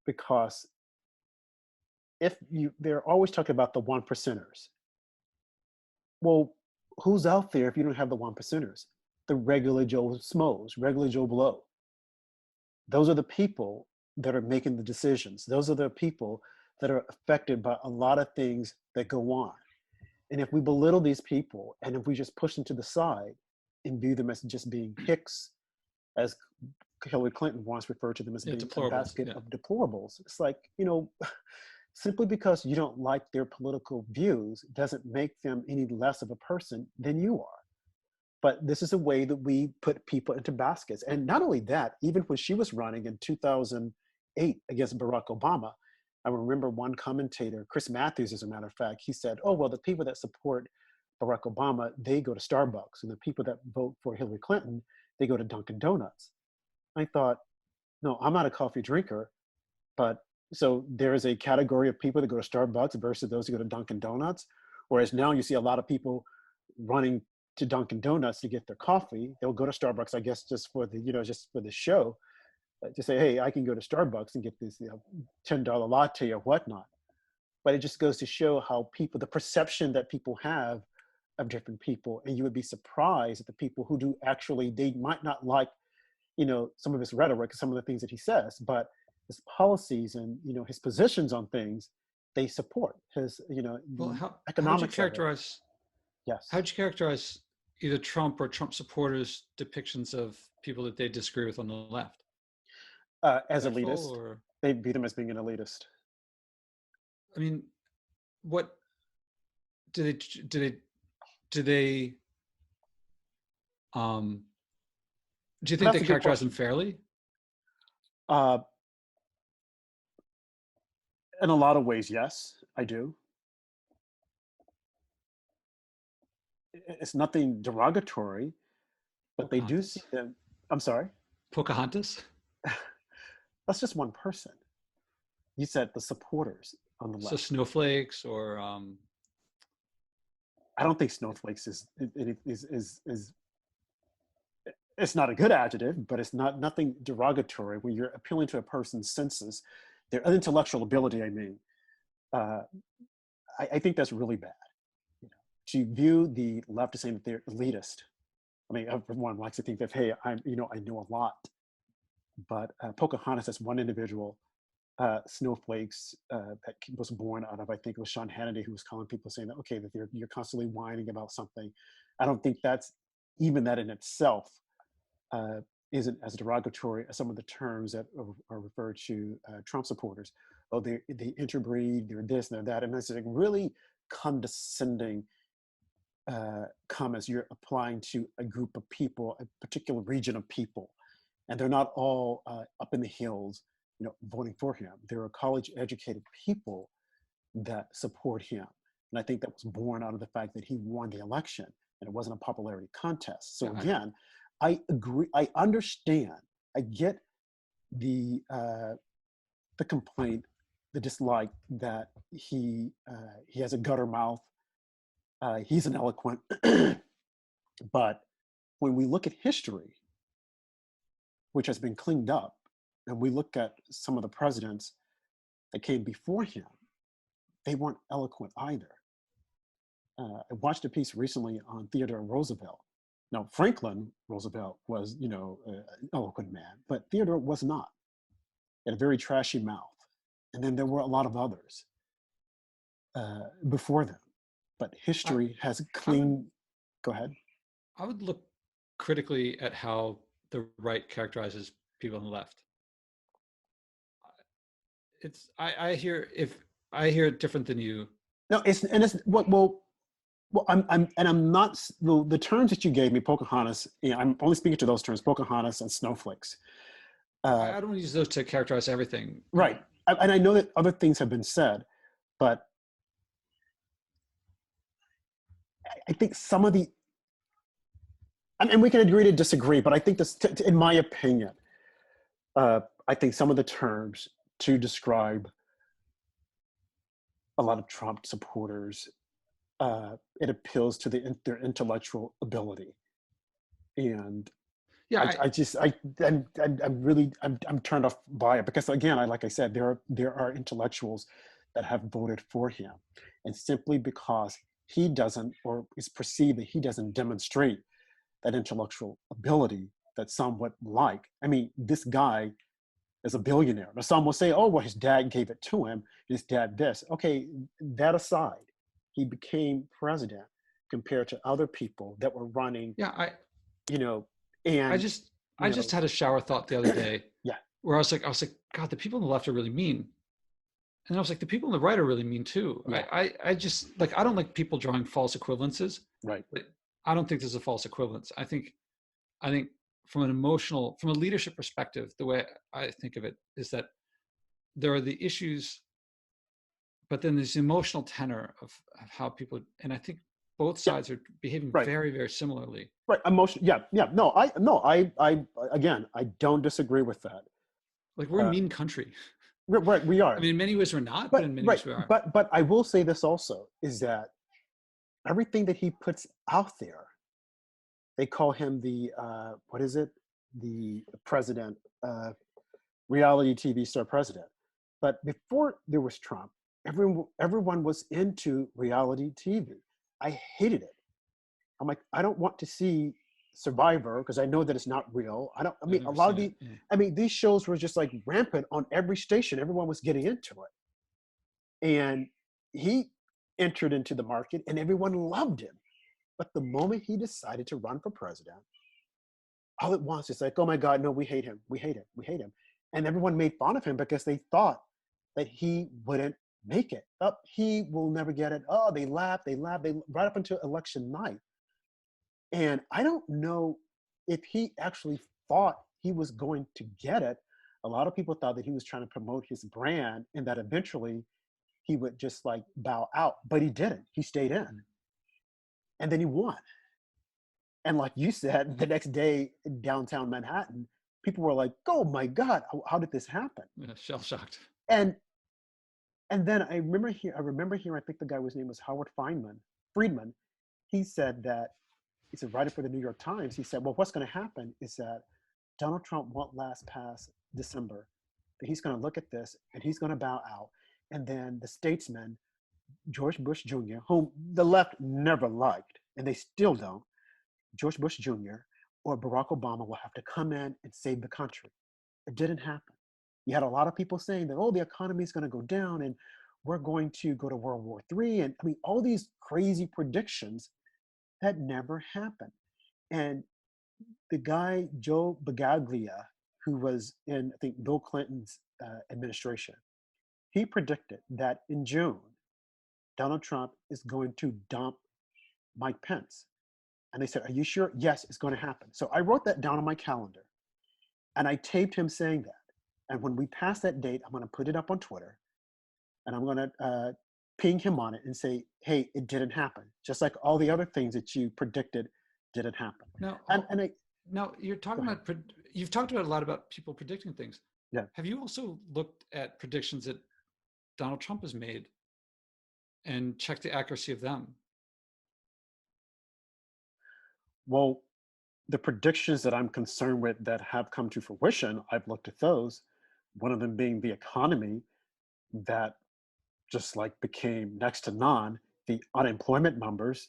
[SPEAKER 1] because they're always talking about the one percenters. Well, who's out there if you don't have the one percenters? The regular Joe Smos, regular Joe Blow. Those are the people that are making the decisions. Those are the people that are affected by a lot of things that go on. And if we belittle these people, and if we just push them to the side and view them as just being hicks, as Hillary Clinton once referred to them as
[SPEAKER 2] Yeah,
[SPEAKER 1] being a
[SPEAKER 2] deplorables.
[SPEAKER 1] basket
[SPEAKER 2] Yeah.
[SPEAKER 1] of deplorables, it's like, simply because you don't like their political views doesn't make them any less of a person than you are. But this is a way that we put people into baskets. And not only that, even when she was running in 2008 against Barack Obama, I remember one commentator, Chris Matthews, as a matter of fact, he said, oh, well, the people that support Barack Obama, they go to Starbucks. And the people that vote for Hillary Clinton, they go to Dunkin' Donuts. I thought, no, I'm not a coffee drinker, but so there is a category of people that go to Starbucks versus those who go to Dunkin' Donuts. Whereas now you see a lot of people running to Dunkin' Donuts to get their coffee. They'll go to Starbucks, I guess, just for just for the show, to say, hey, I can go to Starbucks and get this $10 latte or whatnot. But it just goes to show how the perception that people have of different people, and you would be surprised at the people who do actually, they might not like, some of his rhetoric, some of the things that he says, but his policies and his positions on things, they support his
[SPEAKER 2] Well,
[SPEAKER 1] the
[SPEAKER 2] how'd you
[SPEAKER 1] economics of it.
[SPEAKER 2] characterize
[SPEAKER 1] Yes,
[SPEAKER 2] how'd you characterize either Trump or Trump supporters' depictions of people that they disagree with on the left?
[SPEAKER 1] as
[SPEAKER 2] Respectful,
[SPEAKER 1] elitist,
[SPEAKER 2] or
[SPEAKER 1] they view them as being an elitist.
[SPEAKER 2] I mean, what do they do they do they um do you think they
[SPEAKER 1] That's a good
[SPEAKER 2] characterize them
[SPEAKER 1] question.
[SPEAKER 2] fairly?
[SPEAKER 1] Uh, in a lot of ways, yes, I do. It's nothing derogatory, but they do see
[SPEAKER 2] Pocahontas.
[SPEAKER 1] them. I'm sorry.
[SPEAKER 2] Pocahontas.
[SPEAKER 1] That's just one person. You said the supporters on the
[SPEAKER 2] So
[SPEAKER 1] left.
[SPEAKER 2] snowflakes or
[SPEAKER 1] I don't think snowflakes is it's not a good adjective, but it's not nothing derogatory when you're appealing to a person's senses, their intellectual ability. I mean, uh, I think that's really bad. You know, to view the left as saying that they're elitist. I mean, everyone likes to think that, hey, I know a lot, but Pocahontas as one individual, snowflakes that was born out of, I think it was Sean Hannity who was calling people saying that, okay, that you're constantly whining about something. I don't think that's even that in itself uh, isn't as derogatory as some of the terms that are referred to Trump supporters. Oh, they interbreed, they're this, they're that, and that's like really condescending comments you're applying to a group of people, a particular region of people, and they're not all up in the hills, voting for him. There are college-educated people that support him, and I think that was born out of the fact that he won the election, and it wasn't a popularity contest. So
[SPEAKER 2] yeah,
[SPEAKER 1] again, I agree. I understand. I get the complaint, the dislike that he has a gutter mouth. He's an eloquent, but when we look at history, which has been cleaned up, and we look at some of the presidents that came before him, they weren't eloquent either. I watched a piece recently on Theodore Roosevelt. Now, Franklin Roosevelt was, an eloquent man, but Theodore was not. He had a very trashy mouth. And then there were a lot of others before them. But
[SPEAKER 2] I,
[SPEAKER 1] history has
[SPEAKER 2] I would
[SPEAKER 1] cleaned. Go ahead.
[SPEAKER 2] I would look critically at how the right characterizes people on the left. I hear if I hear it different than you.
[SPEAKER 1] No, it's what well, I'm not the terms that you gave me, Pocahontas. I'm only speaking to those terms, Pocahontas and snowflakes. Uh,
[SPEAKER 2] I don't use those to characterize everything.
[SPEAKER 1] right, and I know that other things have been said, but I think some of the, and we can agree to disagree, but I think this, in my opinion, I think some of the terms to describe a lot of Trump supporters, it appeals to their intellectual ability, and
[SPEAKER 2] Yeah,
[SPEAKER 1] I just I'm really I'm turned off by it because again, like I said, there are intellectuals that have voted for him, and simply because he doesn't, or is perceived that he doesn't demonstrate that intellectual ability that some would like. I mean, this guy is a billionaire. Now some will say, oh, well, his dad gave it to him. His dad this. Okay, that aside, he became president compared to other people that were running,
[SPEAKER 2] yeah.
[SPEAKER 1] you know,
[SPEAKER 2] I
[SPEAKER 1] and
[SPEAKER 2] just
[SPEAKER 1] you
[SPEAKER 2] I just
[SPEAKER 1] know,
[SPEAKER 2] had a shower thought the other day
[SPEAKER 1] yeah,
[SPEAKER 2] where I was like, God, the people on the left are really mean. And I was like, the people on the right are really mean too.
[SPEAKER 1] yeah,
[SPEAKER 2] I just like I don't like people drawing false equivalences,
[SPEAKER 1] right,
[SPEAKER 2] but I don't think there's a false equivalence. I think from a leadership perspective, the way I think of it is that there are the issues, but then there's the emotional tenor of how people, and I think both
[SPEAKER 1] yeah,
[SPEAKER 2] sides are behaving
[SPEAKER 1] right,
[SPEAKER 2] very, very similarly.
[SPEAKER 1] right. Emotion, yeah, yeah. No, I again, I don't disagree with that.
[SPEAKER 2] Like we're a
[SPEAKER 1] Uh,
[SPEAKER 2] mean country.
[SPEAKER 1] right, we
[SPEAKER 2] I
[SPEAKER 1] are,
[SPEAKER 2] mean, in many ways we're not, but
[SPEAKER 1] but
[SPEAKER 2] in many
[SPEAKER 1] right,
[SPEAKER 2] ways we are.
[SPEAKER 1] but I will say this also is that everything that he puts out there, they call him the what is it, the president, reality TV star president. But before there was Trump, everyone was into reality TV. I hated it. I'm like, I don't want to see Survivor because I know that it's not real. I don't. I
[SPEAKER 2] I've
[SPEAKER 1] mean, a
[SPEAKER 2] never
[SPEAKER 1] lot of
[SPEAKER 2] seen it.
[SPEAKER 1] the.
[SPEAKER 2] Yeah.
[SPEAKER 1] I mean, these shows were just like rampant on every station. Everyone was getting into it, and he entered into the market, and everyone loved him. But the moment he decided to run for president, all at once it's like, oh my God, no, we hate him, we hate him, we hate him, and everyone made fun of him because they thought that he wouldn't make it. Oh, he will never get it. Oh, they laughed, they right up until election night. And I don't know if he actually thought he was going to get it. A lot of people thought that he was trying to promote his brand and that eventually he would just like bow out, but he didn't. He stayed in and then he won. And like you said, the next day in downtown Manhattan, people were like, "Oh my God, how did this happen?"
[SPEAKER 2] Yeah, shell shocked.
[SPEAKER 1] And and then I remember here, I think the guy was name was Howard Friedman. He said that he's a writer for the New York Times. He said, "Well, what's going to happen is that Donald Trump won't last past December. That he's going to look at this and he's going to bow out, and then the statesman George Bush Jr., whom the left never liked, and they still don't, George Bush Jr. or Barack Obama will have to come in and save the country." It didn't happen. You had a lot of people saying that, oh, the economy is going to go down and we're going to go to World War III. And I mean, all these crazy predictions that never happened. And the guy, Joe Bagaglia, who was in, I think, Bill Clinton's administration, he predicted that in June, Donald Trump is going to dump Mike Pence. And they said, "Are you sure?" "Yes, it's going to happen." So I wrote that down on my calendar and I taped him saying that. And when we pass that date, I'm going to put it up on Twitter and I'm going to ping him on it and say, "Hey, it didn't happen." Just like all the other things that you predicted didn't happen.
[SPEAKER 2] Now,
[SPEAKER 1] And I,
[SPEAKER 2] now you're
[SPEAKER 1] go
[SPEAKER 2] talking
[SPEAKER 1] ahead.
[SPEAKER 2] about, you've talked about a lot about people predicting things.
[SPEAKER 1] Yeah.
[SPEAKER 2] Have you also looked at predictions that Donald Trump has made and checked the accuracy of them?
[SPEAKER 1] Well, the predictions that I'm concerned with that have come to fruition, I've looked at those. One of them being the economy that just like became next to none. The unemployment numbers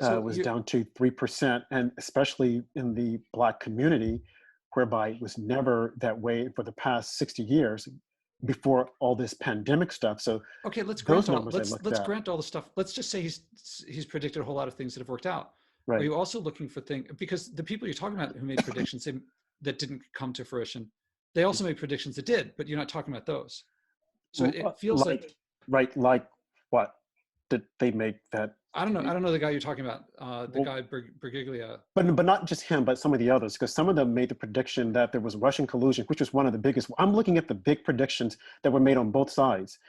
[SPEAKER 2] So
[SPEAKER 1] was
[SPEAKER 2] you
[SPEAKER 1] down to 3%, and especially in the Black community, whereby it was never that way for the past 60 years before all this pandemic stuff. So
[SPEAKER 2] okay?
[SPEAKER 1] those numbers I looked
[SPEAKER 2] Let's
[SPEAKER 1] at.
[SPEAKER 2] grant all the stuff. Let's just say he's predicted a whole lot of things that have worked out. Are
[SPEAKER 1] Right.
[SPEAKER 2] you also looking for things, because the people you're talking about who made predictions that didn't come to fruition, they also made predictions that did, but you're not talking about those. So it feels like,
[SPEAKER 1] Like, right, like what did they make that?
[SPEAKER 2] I don't know. I don't know the guy you're talking about. The
[SPEAKER 1] Well,
[SPEAKER 2] guy Brigiglia.
[SPEAKER 1] but not just him, but some of the others, because some of them made the prediction that there was Russian collusion, which was one of the biggest. I'm looking at the big predictions that were made on both sides,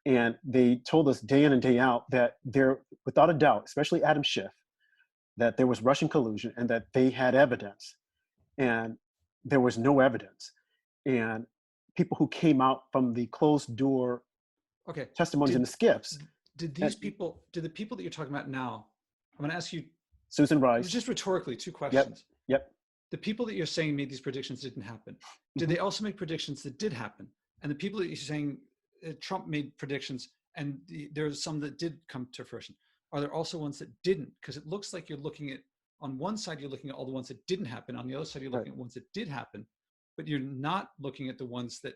[SPEAKER 1] and they told us day in and day out that there, without a doubt, especially Adam Schiff, that there was Russian collusion and that they had evidence, and there was no evidence. And people who came out from the closed door
[SPEAKER 2] Okay.
[SPEAKER 1] testimonies in
[SPEAKER 2] Did
[SPEAKER 1] the skips,
[SPEAKER 2] these people? Did the people that you're talking about now? I'm going to ask you
[SPEAKER 1] Susan Rice,
[SPEAKER 2] just rhetorically two
[SPEAKER 1] yep,
[SPEAKER 2] questions.
[SPEAKER 1] yep,
[SPEAKER 2] The people that you're saying made these predictions didn't happen. Did
[SPEAKER 1] mhm.
[SPEAKER 2] they also make predictions that did happen? And the people that you're saying Trump made predictions and there's some that did come to fruition. Are there also ones that didn't? Because it looks like you're looking at, on one side, you're looking at all the ones that didn't happen. On the other side, you're
[SPEAKER 1] Right.
[SPEAKER 2] looking at ones that did happen, but you're not looking at the ones that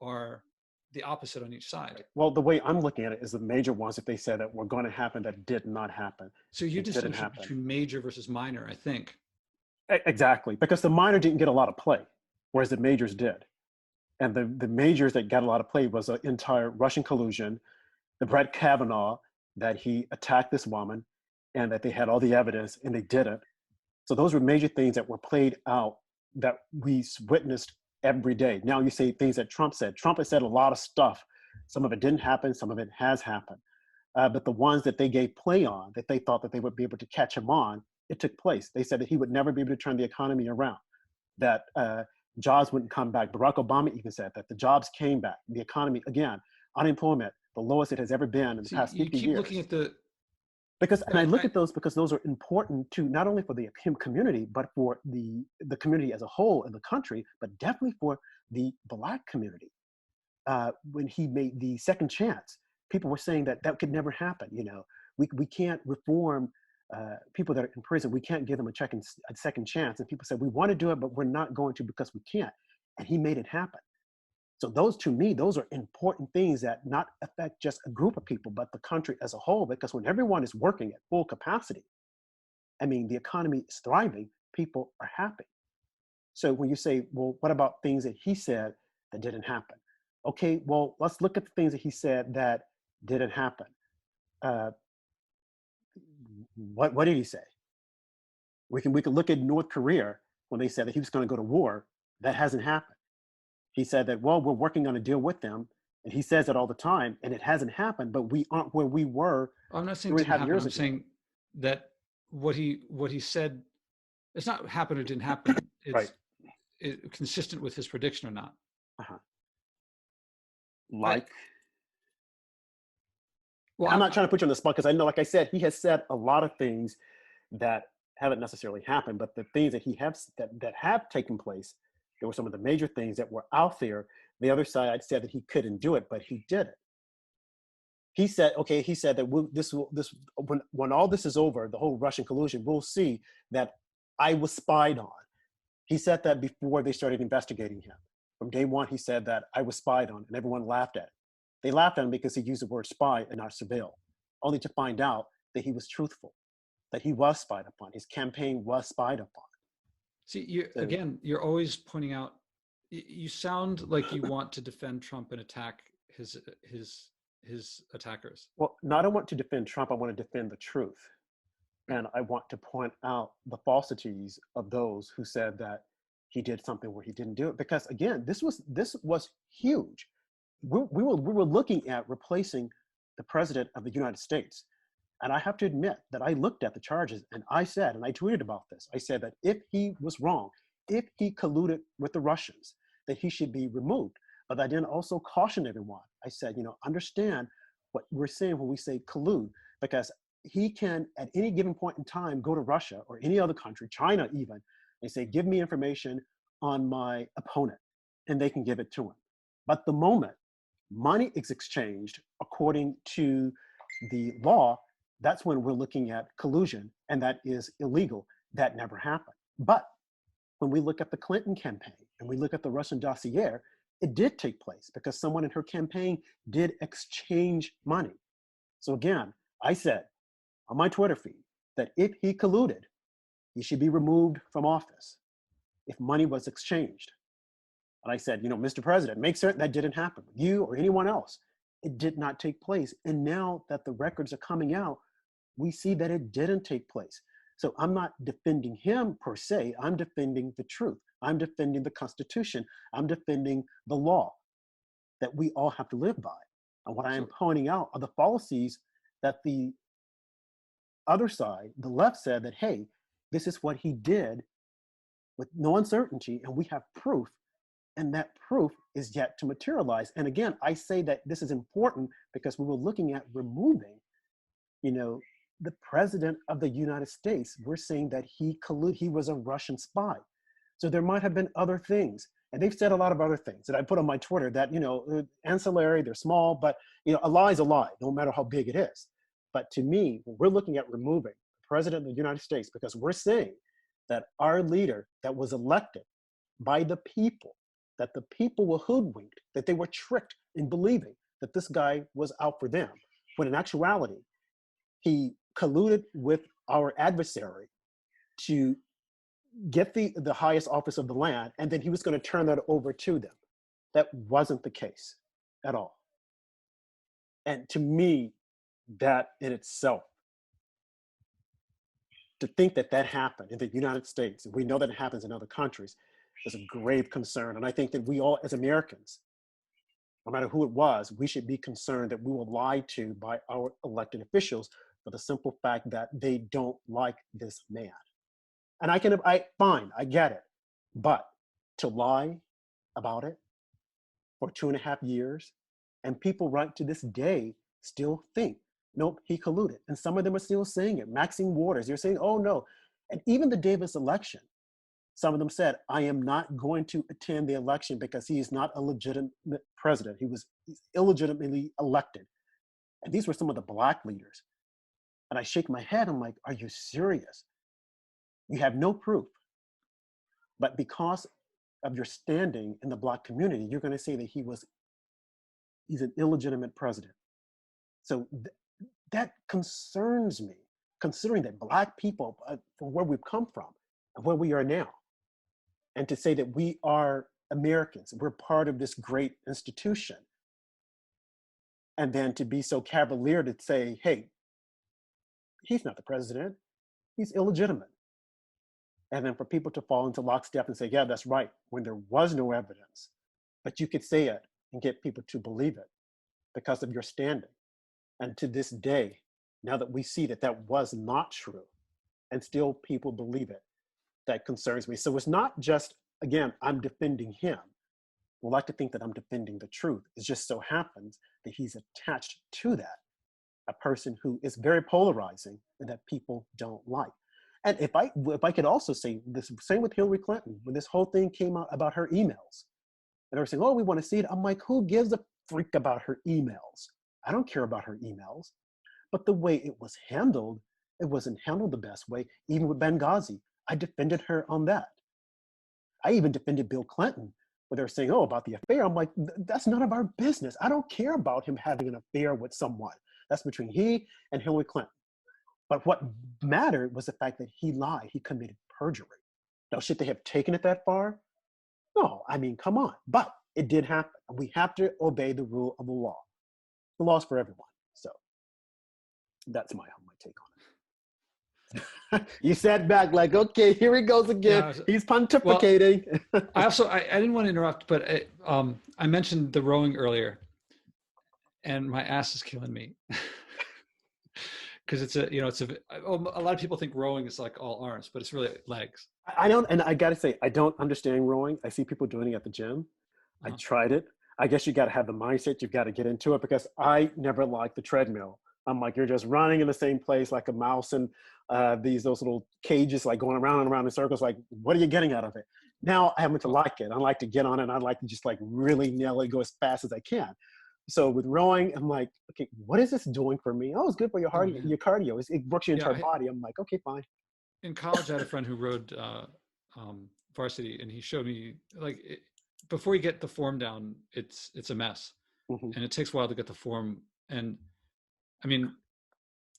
[SPEAKER 2] are the opposite on each side.
[SPEAKER 1] Well, the way I'm looking at it is the major ones that they said that were going to happen that did not happen.
[SPEAKER 2] So your
[SPEAKER 1] It didn't
[SPEAKER 2] distinction
[SPEAKER 1] happen.
[SPEAKER 2] between major versus minor, I think.
[SPEAKER 1] Exactly, because the minor didn't get a lot of play, whereas the majors did. And the majors that got a lot of play was the entire Russian collusion, the Brett Kavanaugh, that he attacked this woman and that they had all the evidence and they didn't. So those were major things that were played out that we witnessed every day. Now you say things that Trump said. Trump has said a lot of stuff. Some of it didn't happen, some of it has happened. But the ones that they gave play on, that they thought that they would be able to catch him on, it took place. They said that he would never be able to turn the economy around, that jobs wouldn't come back. Barack Obama even said that the jobs came back. The economy, again, unemployment, the lowest it has ever been in the
[SPEAKER 2] So
[SPEAKER 1] past
[SPEAKER 2] you
[SPEAKER 1] 50
[SPEAKER 2] keep looking
[SPEAKER 1] years.
[SPEAKER 2] at the,
[SPEAKER 1] Because, and I look
[SPEAKER 2] I
[SPEAKER 1] at those because those are important to not only for the him community, but for the community as a whole in the country, but definitely for the Black community. When he made the second chance, people were saying that that could never happen. You know, we can't reform people that are in prison. We can't give them a second chance. And people said, we want to do it, but we're not going to because we can't. And he made it happen. So those, to me, those are important things that not affect just a group of people, but the country as a whole, because when everyone is working at full capacity, I mean, the economy is thriving, people are happy. So when you say, well, what about things that he said that didn't happen? Okay, well, let's look at the things that he said that didn't happen. Uh, what did he say? We can look at North Korea when they said that he was going to go to war. That hasn't happened. He said that, well, we're working on a deal with them, and he says it all the time, and it hasn't happened. But we aren't where we were
[SPEAKER 2] I'm not saying
[SPEAKER 1] three and a
[SPEAKER 2] didn't
[SPEAKER 1] half
[SPEAKER 2] happen.
[SPEAKER 1] years
[SPEAKER 2] I'm
[SPEAKER 1] ago.
[SPEAKER 2] saying that what he said It's not happened or didn't happen.
[SPEAKER 1] Right.
[SPEAKER 2] It's consistent with his prediction or not.
[SPEAKER 1] Uh-huh.
[SPEAKER 2] I
[SPEAKER 1] Like,
[SPEAKER 2] well,
[SPEAKER 1] I'm not trying to put you on the spot because I know, like I said, he has said a lot of things that haven't necessarily happened, but the things that that have taken place, there were some of the major things that were out there. The other side said that he couldn't do it, but he did it. He said, okay, he said that this when all this is over, the whole Russian collusion, we'll see that I was spied on. He said that before they started investigating him. From day one, he said that I was spied on, and everyone laughed at it. They laughed at him because he used the word spy and not surveil, only to find out that he was truthful, that he was spied upon. His campaign was spied upon.
[SPEAKER 2] see, you
[SPEAKER 1] So,
[SPEAKER 2] again, you're always pointing out. You sound like you want to defend Trump and attack his attackers.
[SPEAKER 1] well, not I want to defend Trump, I want to defend the truth. And I want to point out the falsities of those who said that he did something where he didn't do it. Because again, this was huge. We were looking at replacing the president of the United States. And I have to admit that I looked at the charges and I said, and I tweeted about this, I said that if he was wrong, if he colluded with the Russians, that he should be removed. But I then also caution everyone. I said, understand what we're saying when we say collude, because he can, at any given point in time, go to Russia or any other country, China even, and say, give me information on my opponent, and they can give it to him. But the moment money is exchanged according to the law, that's when we're looking at collusion, and that is illegal. That never happened. But when we look at the Clinton campaign and we look at the Russian dossier, it did take place because someone in her campaign did exchange money. So again, I said on my Twitter feed that if he colluded, he should be removed from office if money was exchanged. And I said, Mr. President, make certain that didn't happen with you or anyone else. It did not take place. And now that the records are coming out, we see that it didn't take place. So I'm not defending him per se. I'm defending the truth. I'm defending the Constitution. I'm defending the law that we all have to live by. And what I am pointing out are the fallacies that the other side, the left, said that, hey, this is what he did with no uncertainty, and we have proof, and that proof is yet to materialize. And again, I say that this is important because we were looking at removing, the president of the United States. We're saying that he was a Russian spy. So there might have been other things. And they've said a lot of other things that I put on my Twitter that, ancillary, they're small, but, a lie is a lie, no matter how big it is. But to me, when we're looking at removing the president of the United States, because we're saying that our leader that was elected by the people, that the people were hoodwinked, that they were tricked in believing that this guy was out for them, when in actuality, he colluded with our adversary to get the highest office of the land, and then he was going to turn that over to them. That wasn't the case at all. And to me, that in itself, to think that that happened in the United States, and we know that it happens in other countries, is a grave concern. And I think that we all, as Americans, no matter who it was, we should be concerned that we were lied to by our elected officials for the simple fact that they don't like this man. And fine, I get it. But to lie about it for 2.5 years, and people right to this day still think, nope, he colluded. And some of them are still saying it. Maxine Waters, they're saying, oh no. And even the Davis election, some of them said, I am not going to attend the election because he is not a legitimate president. He's illegitimately elected. And these were some of the Black leaders. And I shake my head, I'm like, are you serious? You have no proof. But because of your standing in the Black community, you're going to say that he's an illegitimate president. So that concerns me, considering that Black people, from where we've come from and where we are now, and to say that we are Americans, we're part of this great institution, and then to be so cavalier to say, hey, he's not the president, he's illegitimate. And then for people to fall into lockstep and say, yeah, that's right, when there was no evidence, but you could say it and get people to believe it because of your standing. And to this day, now that we see that that was not true, and still people believe it, that concerns me. So it's not just, again, I'm defending him. I like to think that I'm defending the truth. It just so happens that he's attached to that, a person who is very polarizing and that people don't like. And if I could also say this, same with Hillary Clinton, when this whole thing came out about her emails, and they were saying, oh, we want to see it. I'm like, who gives a freak about her emails? I don't care about her emails. But the way it was handled, it wasn't handled the best way. Even with Benghazi, I defended her on that. I even defended Bill Clinton, where they're saying, oh, about the affair. I'm like, that's none of our business. I don't care about him having an affair with someone. That's between he and Hillary Clinton. But what mattered was the fact that he lied. He committed perjury. Now, should they have taken it that far? No, I mean, come on. But it did happen. We have to obey the rule of the law. The law's for everyone. So that's my take on it. You sat back like, okay, here he goes again.
[SPEAKER 2] Yeah,
[SPEAKER 1] He's pontificating.
[SPEAKER 2] Well, I didn't want to interrupt, but I mentioned the rowing earlier, and my ass is killing me. Because a lot of people think rowing is like all arms, but it's really legs.
[SPEAKER 1] I don't, and I gotta say, I don't understand rowing. I see people doing it at the gym. I tried it. I guess you gotta have the mindset. You've got to get into it, because I never liked the treadmill. I'm like, you're just running in the same place like a mouse in those little cages, like going around and around in circles. Like, what are you getting out of it? Now I happen to like it. I like to get on it. And I like to just like really nail it, go as fast as I can. So with rowing, I'm like, okay, what is this doing for me? Oh, it's good for your heart, your cardio. It works your entire body. I'm like, okay, fine.
[SPEAKER 2] In college, I had a friend who rowed varsity, and he showed me before you get the form down, it's a mess, and it takes a while to get the form. And I mean,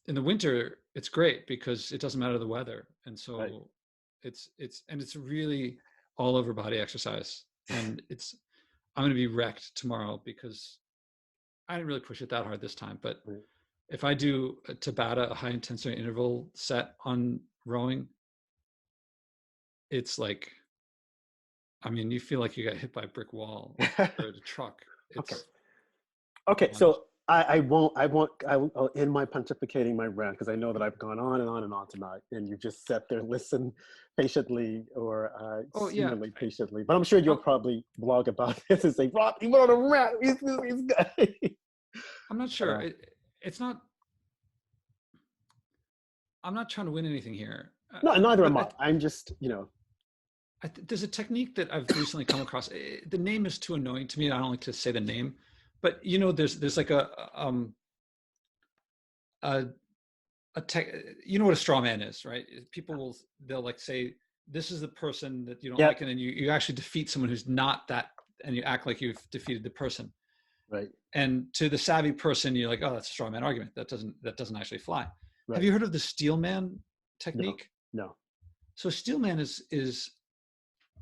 [SPEAKER 2] in the winter, it's great because it doesn't matter the weather, and so it's really all over body exercise. And I'm going to be wrecked tomorrow because I didn't really push it that hard this time. But if I do a Tabata, a high intensity interval set on rowing, it's like, I mean, you feel like you got hit by a brick wall or a truck.
[SPEAKER 1] Okay. So I'll end my pontificating my rant, because I know that I've gone on and on and on tonight, and you just sat there, listen patiently, or seemingly patiently. But I'm sure you'll probably blog about this and say, Rob, he went on a rant. He's good.
[SPEAKER 2] I'm not sure. It's not. I'm not trying to win anything here.
[SPEAKER 1] No, neither am I. I'm just,
[SPEAKER 2] there's a technique that I've recently come across. The name is too annoying to me. I don't like to say the name, but there's like a tech. You know what a straw man is, right? People they'll like say, this is the person that you don't like, and then you actually defeat someone who's not that, and you act like you've defeated the person.
[SPEAKER 1] Right.
[SPEAKER 2] And to the savvy person, you're like, oh, that's a straw man argument. That doesn't actually fly. Right. Have you heard of the steel man technique?
[SPEAKER 1] No.
[SPEAKER 2] So steel man is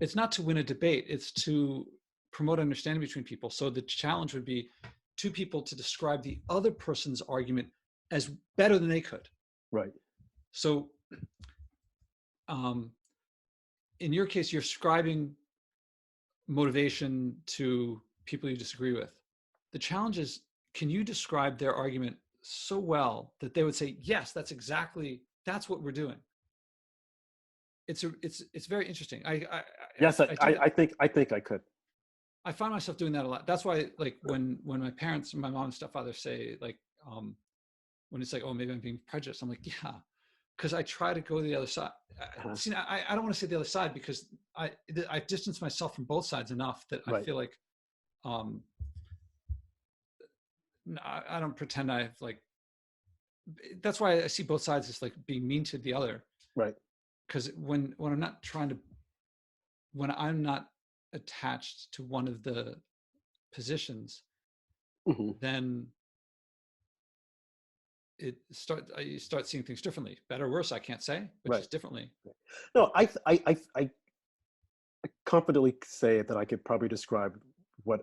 [SPEAKER 2] it's not to win a debate. It's to promote understanding between people. So the challenge would be two people to describe the other person's argument as better than they could.
[SPEAKER 1] Right.
[SPEAKER 2] So in your case, you're ascribing motivation to people you disagree with. The challenge is, can you describe their argument so well that they would say, yes, that's what we're doing. It's very interesting. I think I could. I find myself doing that a lot. That's why, like, when my parents, my mom and stepfather say, like, when it's like, oh, maybe I'm being prejudiced, I'm like, yeah, because I try to go to the other side. See, I don't want to say the other side, because I distance myself from both sides enough that I feel like I don't pretend I have, like, that's why I see both sides as like being mean to the other.
[SPEAKER 1] Right.
[SPEAKER 2] Because when I'm not attached to one of the positions, then you start seeing things differently. Better or worse, I can't say, but just differently.
[SPEAKER 1] No, I confidently say that I could probably describe what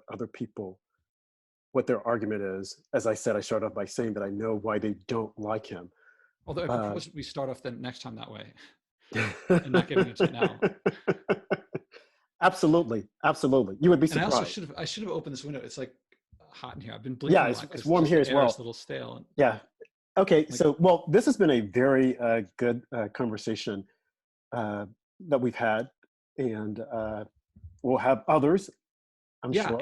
[SPEAKER 1] their argument is. As I said, I start off by saying that I know why they don't like him.
[SPEAKER 2] Although I propose we start off the next time that way, and not getting into it now.
[SPEAKER 1] Absolutely. You would be surprised.
[SPEAKER 2] And I should have opened this window. It's like hot in here. I've been blinking.
[SPEAKER 1] Yeah, it's warm here as well.
[SPEAKER 2] It's a little stale.
[SPEAKER 1] Yeah. Okay. Like, so, this has been a very good conversation. that we've had, and we'll have others, I'm
[SPEAKER 2] Yeah,
[SPEAKER 1] sure.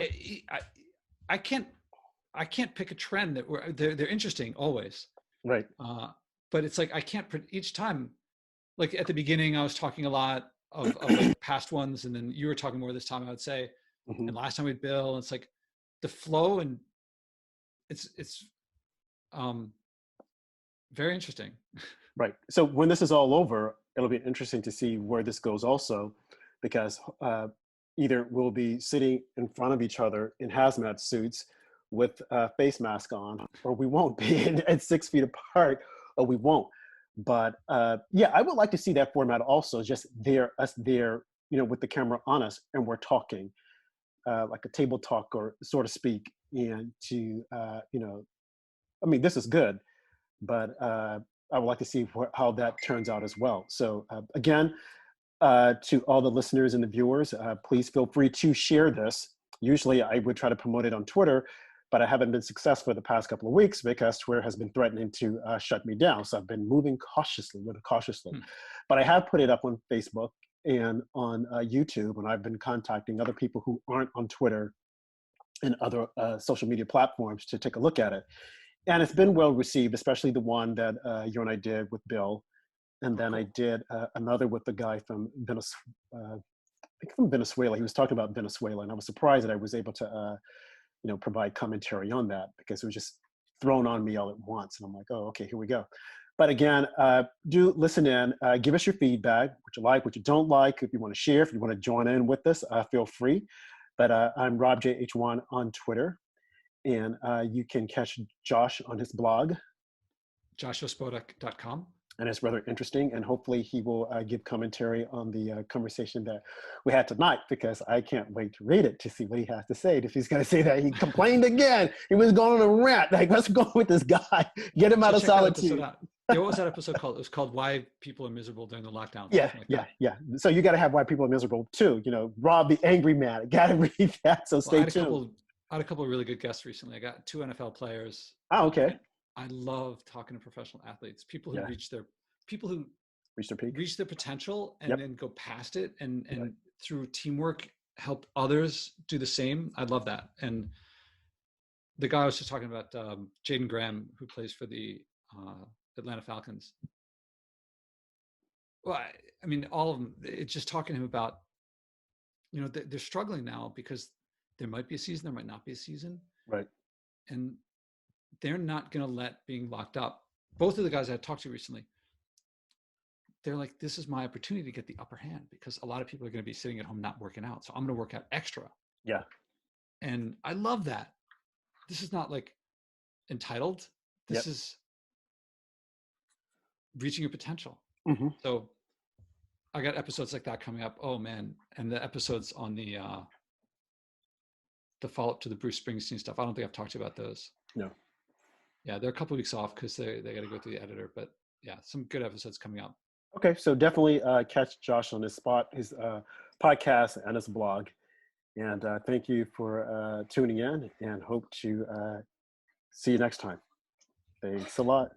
[SPEAKER 2] I can't pick a trend that they're interesting always,
[SPEAKER 1] Right.
[SPEAKER 2] uh, but it's like I can't each time. Like at the beginning, I was talking a lot of like past ones, and then you were talking more this time, I would say,
[SPEAKER 1] Hmm.
[SPEAKER 2] and last time we had Bill. It's like the flow, and it's um, very interesting.
[SPEAKER 1] Right. So when this is all over, it'll be interesting to see where this goes also, because either we'll be sitting in front of each other in hazmat suits with a face mask on, or we won't be at 6 feet apart, or we won't. But yeah, I would like to see that format also, just us there, with the camera on us, and we're talking, like a table talk, or so to speak, and I mean, this is good, but I would like to see how that turns out as well. So again, to all the listeners and the viewers, please feel free to share this. Usually I would try to promote it on Twitter, but I haven't been successful the past couple of weeks because Twitter has been threatening to shut me down. So I've been moving cautiously.
[SPEAKER 2] Hmm.
[SPEAKER 1] But I have put it up on Facebook and on YouTube, and I've been contacting other people who aren't on Twitter and other social media platforms to take a look at it. And it's been well received, especially the one that you and I did with Bill. And
[SPEAKER 2] Oh,
[SPEAKER 1] then I
[SPEAKER 2] cool.
[SPEAKER 1] did another with the guy from I think from Venezuela. He was talking about Venezuela, and I was surprised that I was able to, provide commentary on that, because it was just thrown on me all at once. And I'm like, oh, okay, here we go. But again, do listen in. Give us your feedback, what you like, what you don't like. If you want to share, if you want to join in with us, feel free. But I'm Rob JH1 on Twitter, and you can catch Josh on his blog,
[SPEAKER 2] JoshuaSpodek.com.
[SPEAKER 1] and it's rather interesting. And hopefully he will give commentary on the conversation that we had tonight, because I can't wait to read it to see what he has to say. If he's going to say that he complained again, he was going on a rant, like, let's go with this guy, get him
[SPEAKER 2] So
[SPEAKER 1] out of
[SPEAKER 2] check that episode
[SPEAKER 1] solitude.
[SPEAKER 2] out. Yeah, what was that episode called? It was called "Why People Are Miserable During the Lockdown,"
[SPEAKER 1] Yeah,
[SPEAKER 2] something like
[SPEAKER 1] yeah,
[SPEAKER 2] that.
[SPEAKER 1] yeah. So you got to have why people are miserable too. Rob the angry man. Got to read that. So
[SPEAKER 2] Well, I
[SPEAKER 1] stay
[SPEAKER 2] had a
[SPEAKER 1] tuned.
[SPEAKER 2] couple. I had a couple of really good guests recently. I got two NFL players.
[SPEAKER 1] Oh,
[SPEAKER 2] And
[SPEAKER 1] okay.
[SPEAKER 2] I love talking to professional athletes,
[SPEAKER 1] Yeah.
[SPEAKER 2] people who
[SPEAKER 1] Reach their peak.
[SPEAKER 2] reach their potential and
[SPEAKER 1] Yep.
[SPEAKER 2] then go past it, and
[SPEAKER 1] Right.
[SPEAKER 2] through teamwork help others do the same. I love that. And the guy I was just talking about, Jaden Graham, who plays for the Atlanta Falcons. Well, I mean, all of them. It's just talking to him about, they're struggling now because there might be a season, there might not be a season,
[SPEAKER 1] Right.
[SPEAKER 2] and they're not going to let being locked up. Both of the guys I talked to recently, they're like, this is my opportunity to get the upper hand, because a lot of people are going to be sitting at home not working out. So I'm going to work out extra.
[SPEAKER 1] Yeah.
[SPEAKER 2] And I love that. This is not like entitled. This
[SPEAKER 1] Yep.
[SPEAKER 2] is reaching your potential.
[SPEAKER 1] Hmm.
[SPEAKER 2] So I got episodes like that coming up. Oh man. And the episodes on the follow-up to the Bruce Springsteen stuff. I don't think I've talked to you about those.
[SPEAKER 1] No.
[SPEAKER 2] Yeah, they're a couple of weeks off because they got to go through the editor. But yeah, some good episodes coming up.
[SPEAKER 1] Okay. So definitely catch Josh on his podcast and his blog. And thank you for tuning in, and hope to see you next time. Thanks a lot.